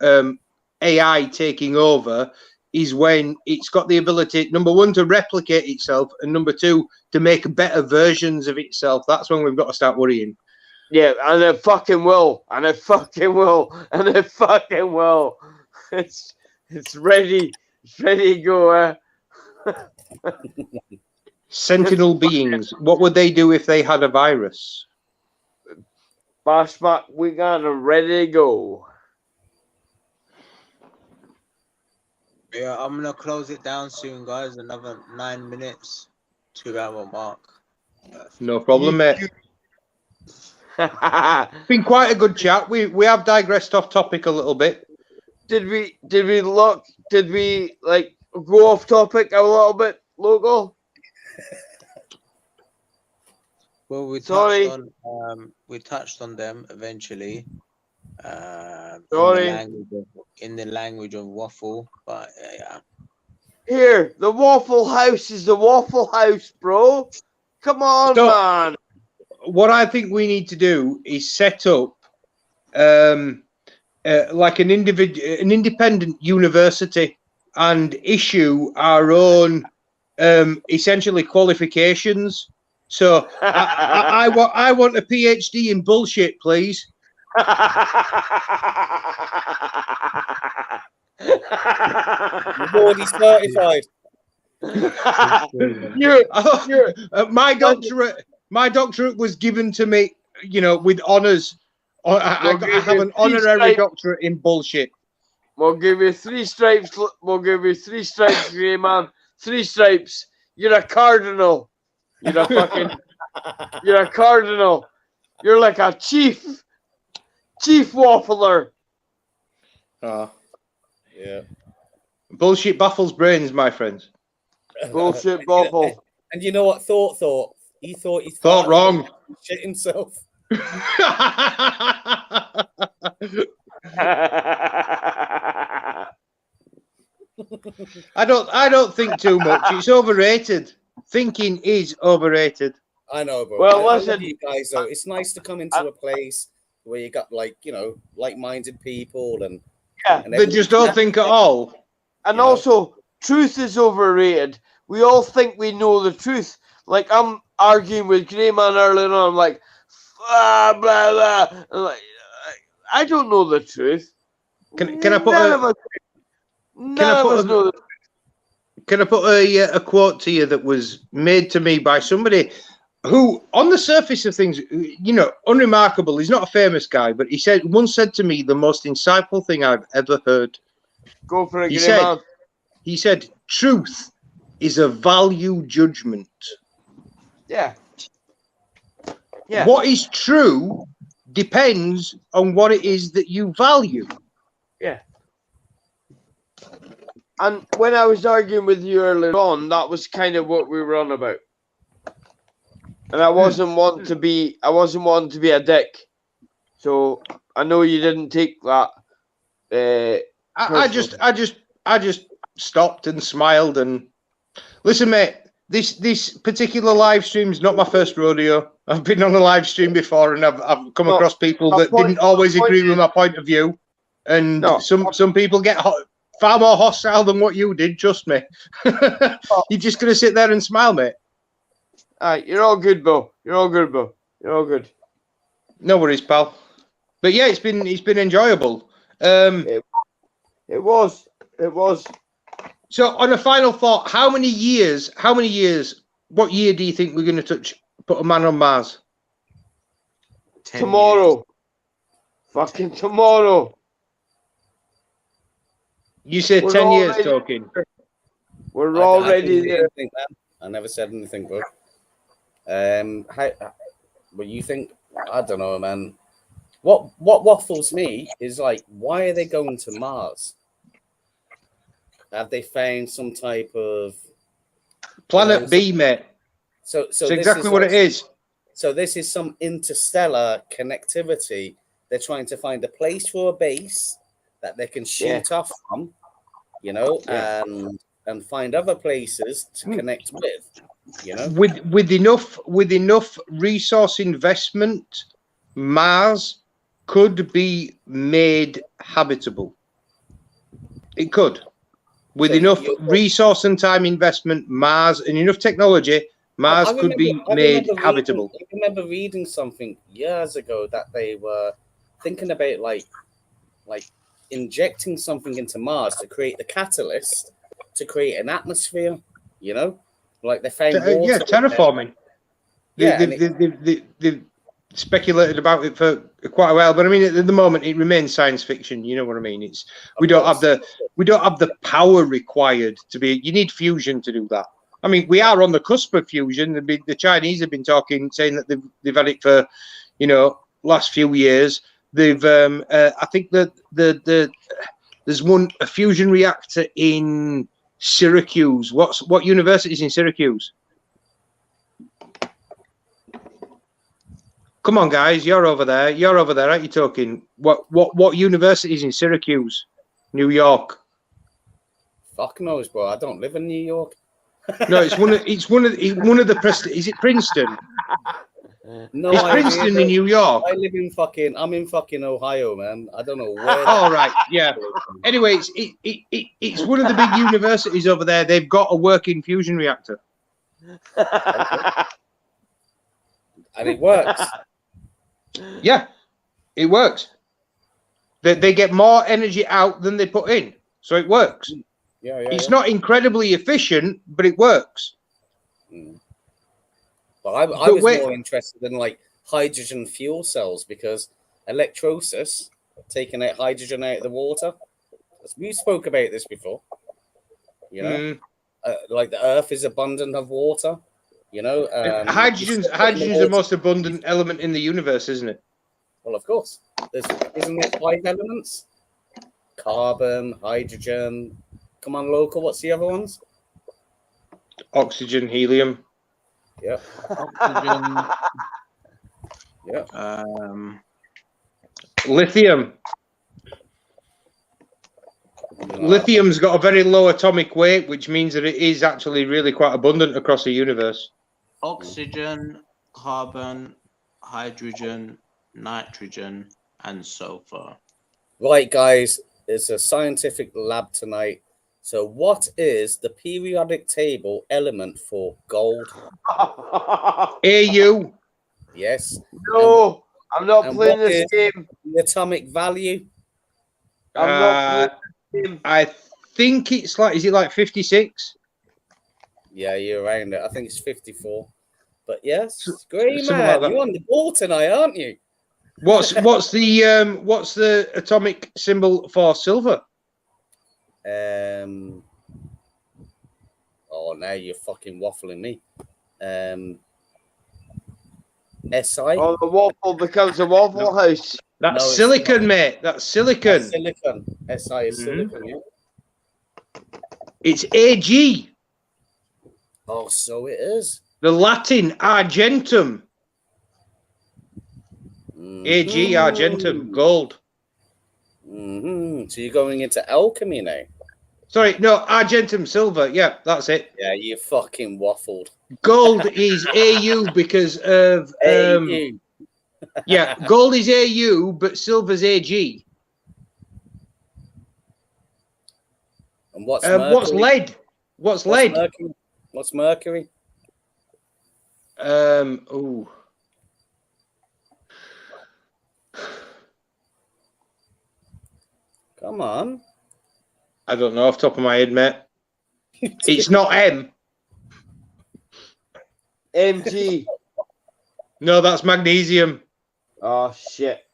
[SPEAKER 4] AI taking over is when it's got the ability, number one, to replicate itself, and number two, to make better versions of itself. That's when we've got to start worrying.
[SPEAKER 3] Yeah, and it fucking will, and it fucking will, and it fucking will. It's ready. It's ready to go.
[SPEAKER 4] Sentinel beings. What would they do if they had a virus?
[SPEAKER 3] Bashback, we got them ready to go.
[SPEAKER 2] Yeah, I'm gonna close it down soon, guys. Another 9 minutes, 2-hour mark.
[SPEAKER 4] No problem, mate. Been quite a good chat. We have digressed off topic a little bit.
[SPEAKER 3] Did we like go off topic a little bit, Local?
[SPEAKER 2] Well, we
[SPEAKER 3] Sorry.
[SPEAKER 2] touched on them eventually.
[SPEAKER 3] Sorry.
[SPEAKER 2] In the language of waffle, but yeah.
[SPEAKER 3] Here, the Waffle House is the Waffle House, bro. Come on, man.
[SPEAKER 4] What I think we need to do is set up like an independent university and issue our own essentially qualifications. So I want a PhD in bullshit, please.
[SPEAKER 7] You've already certified.
[SPEAKER 4] My doctorate was given to me, with honors. I have an honorary doctorate in bullshit.
[SPEAKER 3] We'll give you 3 stripes. We'll give you 3 stripes, grey man. 3 stripes. You're a cardinal. You're a cardinal. You're like a chief waffler.
[SPEAKER 4] Oh.
[SPEAKER 7] Yeah.
[SPEAKER 4] Bullshit baffles brains, my friends.
[SPEAKER 3] Bullshit baffle.
[SPEAKER 7] And you know what thought? He
[SPEAKER 4] thought wrong.
[SPEAKER 7] Shit himself.
[SPEAKER 4] I don't think too much. It's overrated. Thinking is overrated.
[SPEAKER 7] I know, bro.
[SPEAKER 3] Well,
[SPEAKER 7] I
[SPEAKER 3] listen,
[SPEAKER 7] love you guys, though. It's nice to come into a place where you got like-minded people and
[SPEAKER 4] they just don't think at all.
[SPEAKER 3] And also, truth is overrated. We all think we know the truth. Like I'm arguing with Greyman earlier on. I'm like, blah blah blah. I'm like, I don't know the truth.
[SPEAKER 4] Can I put a quote to you that was made to me by somebody who, on the surface of things, unremarkable. He's not a famous guy, but he once said to me the most insightful thing I've ever heard.
[SPEAKER 3] Go for it,
[SPEAKER 4] He said, truth is a value judgment.
[SPEAKER 3] Yeah.
[SPEAKER 4] What is true depends on what it is that you value.
[SPEAKER 3] Yeah. And when I was arguing with you earlier on, that was kind of what we were on about. And I wasn't wanting to be a dick. So I know you didn't take that.
[SPEAKER 4] I just stopped and smiled and listen, mate. This particular live stream is not my first rodeo. I've been on a live stream before, and I've come across people that didn't always agree with my point of view, and some people get far more hostile than what you did. Trust me. You're just gonna sit there and smile, mate.
[SPEAKER 3] You're all good, Bo. You're all good, Bo. You're all good.
[SPEAKER 4] No worries, pal. But yeah, it's been enjoyable.
[SPEAKER 3] It was.
[SPEAKER 4] So, on a final thought, how many years? What year do you think we're going to put a man on Mars?
[SPEAKER 3] Tomorrow. Fucking tomorrow.
[SPEAKER 4] You said 10 years talking.
[SPEAKER 3] We're already there.
[SPEAKER 7] I never said anything, bro. What you think? I don't know, man. What waffles me is like, why are they going to Mars? Have they found some type of
[SPEAKER 4] Planet B, mate?
[SPEAKER 7] So
[SPEAKER 4] exactly what it is.
[SPEAKER 7] So this is some interstellar connectivity. They're trying to find a place for a base that they can shoot off from, you know, and find other places to connect with, you know.
[SPEAKER 4] With enough resource investment, Mars could be made habitable. It could. With
[SPEAKER 7] So
[SPEAKER 4] enough resource and time investment, Mars, and enough technology, Mars could be made habitable.
[SPEAKER 7] I remember reading something years ago that they were thinking about like injecting something into Mars to create the catalyst to create an atmosphere, you know, like they found water.
[SPEAKER 4] Yeah, terraforming.
[SPEAKER 7] Yeah,
[SPEAKER 4] they've speculated about it for quite a while, but I mean, at the moment, it remains science fiction. You know what I mean? It's we don't have the power required to be. You need fusion to do that. I mean, we are on the cusp of fusion. The Chinese have been saying that they've had it for, you know, last few years. They've, I think that there's a fusion reactor in Syracuse. What university is in Syracuse? Come on, guys, you're over there. You're over there, aren't you talking? What university is in Syracuse, New York?
[SPEAKER 7] Fuck knows, bro. I don't live in New York.
[SPEAKER 4] No, it's one of the Is it Princeton?
[SPEAKER 7] No,
[SPEAKER 4] it's Princeton in New York.
[SPEAKER 7] I'm in fucking Ohio, man. I don't know where.
[SPEAKER 4] All right, yeah. Anyway, it's one of the big universities over there. They've got a working fusion reactor.
[SPEAKER 7] And it works.
[SPEAKER 4] Yeah, it works. They get more energy out than they put in, so it works.
[SPEAKER 7] Yeah,
[SPEAKER 4] it's not incredibly efficient, but it works.
[SPEAKER 7] But I was more interested in like hydrogen fuel cells because electrolysis, taking out hydrogen out of the water. We spoke about this before. You know, like the Earth is abundant of water. You know,
[SPEAKER 4] hydrogen's the most abundant element in the universe, isn't it?
[SPEAKER 7] Well, of course. Isn't there 5 elements? Carbon, hydrogen. Come on, local. What's the other ones?
[SPEAKER 4] Oxygen, helium.
[SPEAKER 7] Yep.
[SPEAKER 5] Oxygen.
[SPEAKER 7] Yep.
[SPEAKER 4] Lithium. Lithium's got a very low atomic weight, which means that it is actually really quite abundant across the universe.
[SPEAKER 5] Oxygen, carbon, hydrogen, nitrogen, and sulfur.
[SPEAKER 7] Right, guys. It's a scientific lab tonight. So what is the periodic table element for gold?
[SPEAKER 4] AU.
[SPEAKER 7] Yes.
[SPEAKER 3] No, I'm not playing this game.
[SPEAKER 7] The atomic value?
[SPEAKER 3] I'm not playing this game.
[SPEAKER 4] I think it's like, is it like 56?
[SPEAKER 7] Yeah, you're around it. I think it's 54. But yes, great,
[SPEAKER 4] Something
[SPEAKER 7] man.
[SPEAKER 4] like
[SPEAKER 7] You're on the ball tonight, aren't you?
[SPEAKER 4] What's the atomic symbol for silver?
[SPEAKER 7] Oh, now you're fucking waffling me. SI.
[SPEAKER 3] Oh, the waffle becomes a Waffle House.
[SPEAKER 4] That's silicon, mate. That's silicon.
[SPEAKER 7] That's silicon. SI is silicon, yeah.
[SPEAKER 4] It's AG.
[SPEAKER 7] Oh, so it is.
[SPEAKER 4] The Latin argentum. AG argentum, gold.
[SPEAKER 7] So you're going into alchemy now?
[SPEAKER 4] Sorry, no, argentum, silver. Yeah, that's it.
[SPEAKER 7] Yeah, you fucking waffled.
[SPEAKER 4] Gold is AU because of
[SPEAKER 7] AU.
[SPEAKER 4] yeah, gold is AU, but silver's AG.
[SPEAKER 7] And what's
[SPEAKER 4] lead? What's lead?
[SPEAKER 7] Mercury? What's mercury?
[SPEAKER 4] Oh.
[SPEAKER 7] Come on.
[SPEAKER 4] I don't know off the top of my head, mate. It's not M.
[SPEAKER 3] MG.
[SPEAKER 4] No, that's magnesium.
[SPEAKER 3] Oh, shit.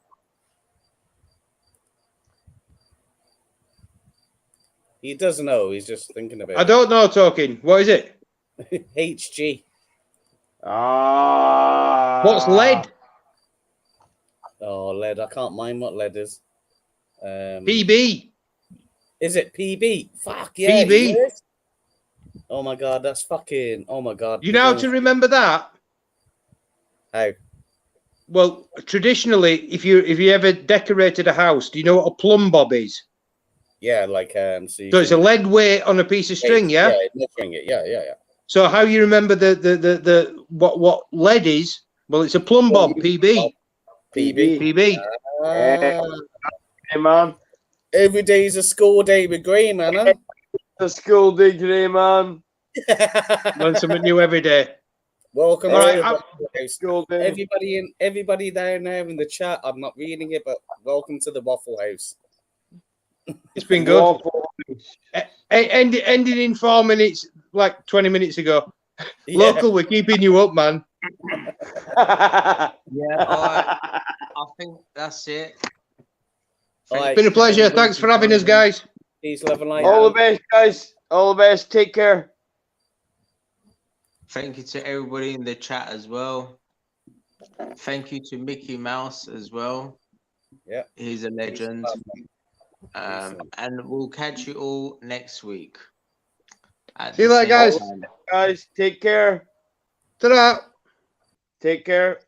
[SPEAKER 7] He doesn't know. He's just thinking about
[SPEAKER 4] I don't know talking. What is it?
[SPEAKER 7] HG.
[SPEAKER 4] What's lead?
[SPEAKER 7] Oh, lead. I can't mind what lead is.
[SPEAKER 4] PB.
[SPEAKER 7] Is it PB? Fuck yeah.
[SPEAKER 4] PB.
[SPEAKER 7] Yes. Oh my god, that's fucking. Oh my god.
[SPEAKER 4] You know how to remember that?
[SPEAKER 7] How?
[SPEAKER 4] Well, traditionally, if you ever decorated a house, do you know what a plumb bob is?
[SPEAKER 7] Yeah, like
[SPEAKER 4] So it's a lead weight on a piece of string, yeah.
[SPEAKER 7] String it. Yeah.
[SPEAKER 4] So how you remember the what lead is? Well, it's a plumb bob, PB. PB.
[SPEAKER 3] Hey, man.
[SPEAKER 7] Every day's a school day with Gray, man. Huh?
[SPEAKER 3] The school degree, man.
[SPEAKER 4] Learn something new every day.
[SPEAKER 7] Welcome
[SPEAKER 4] All
[SPEAKER 7] to
[SPEAKER 4] right,
[SPEAKER 7] the
[SPEAKER 4] I'm-
[SPEAKER 7] Waffle House.
[SPEAKER 3] School day.
[SPEAKER 7] Everybody down there in the chat. I'm not reading it, but welcome to the Waffle House.
[SPEAKER 4] It's been good.
[SPEAKER 3] Waffle.
[SPEAKER 4] Ending in 4 minutes, like 20 minutes ago.
[SPEAKER 7] Yeah.
[SPEAKER 4] Local, we're keeping you up, man.
[SPEAKER 5] Yeah, I think that's it.
[SPEAKER 7] All right.
[SPEAKER 4] It's been a pleasure. Thanks for having us, guys.
[SPEAKER 7] Peace, love, and light.
[SPEAKER 3] All the best, guys. All the best. Take care.
[SPEAKER 5] Thank you to everybody in the chat as well. Thank you to Mickey Mouse as well.
[SPEAKER 7] Yeah.
[SPEAKER 5] He's a legend. And we'll catch you all next week.
[SPEAKER 4] See you later, guys.
[SPEAKER 3] Guys, take care.
[SPEAKER 4] Ta-da.
[SPEAKER 3] Take care.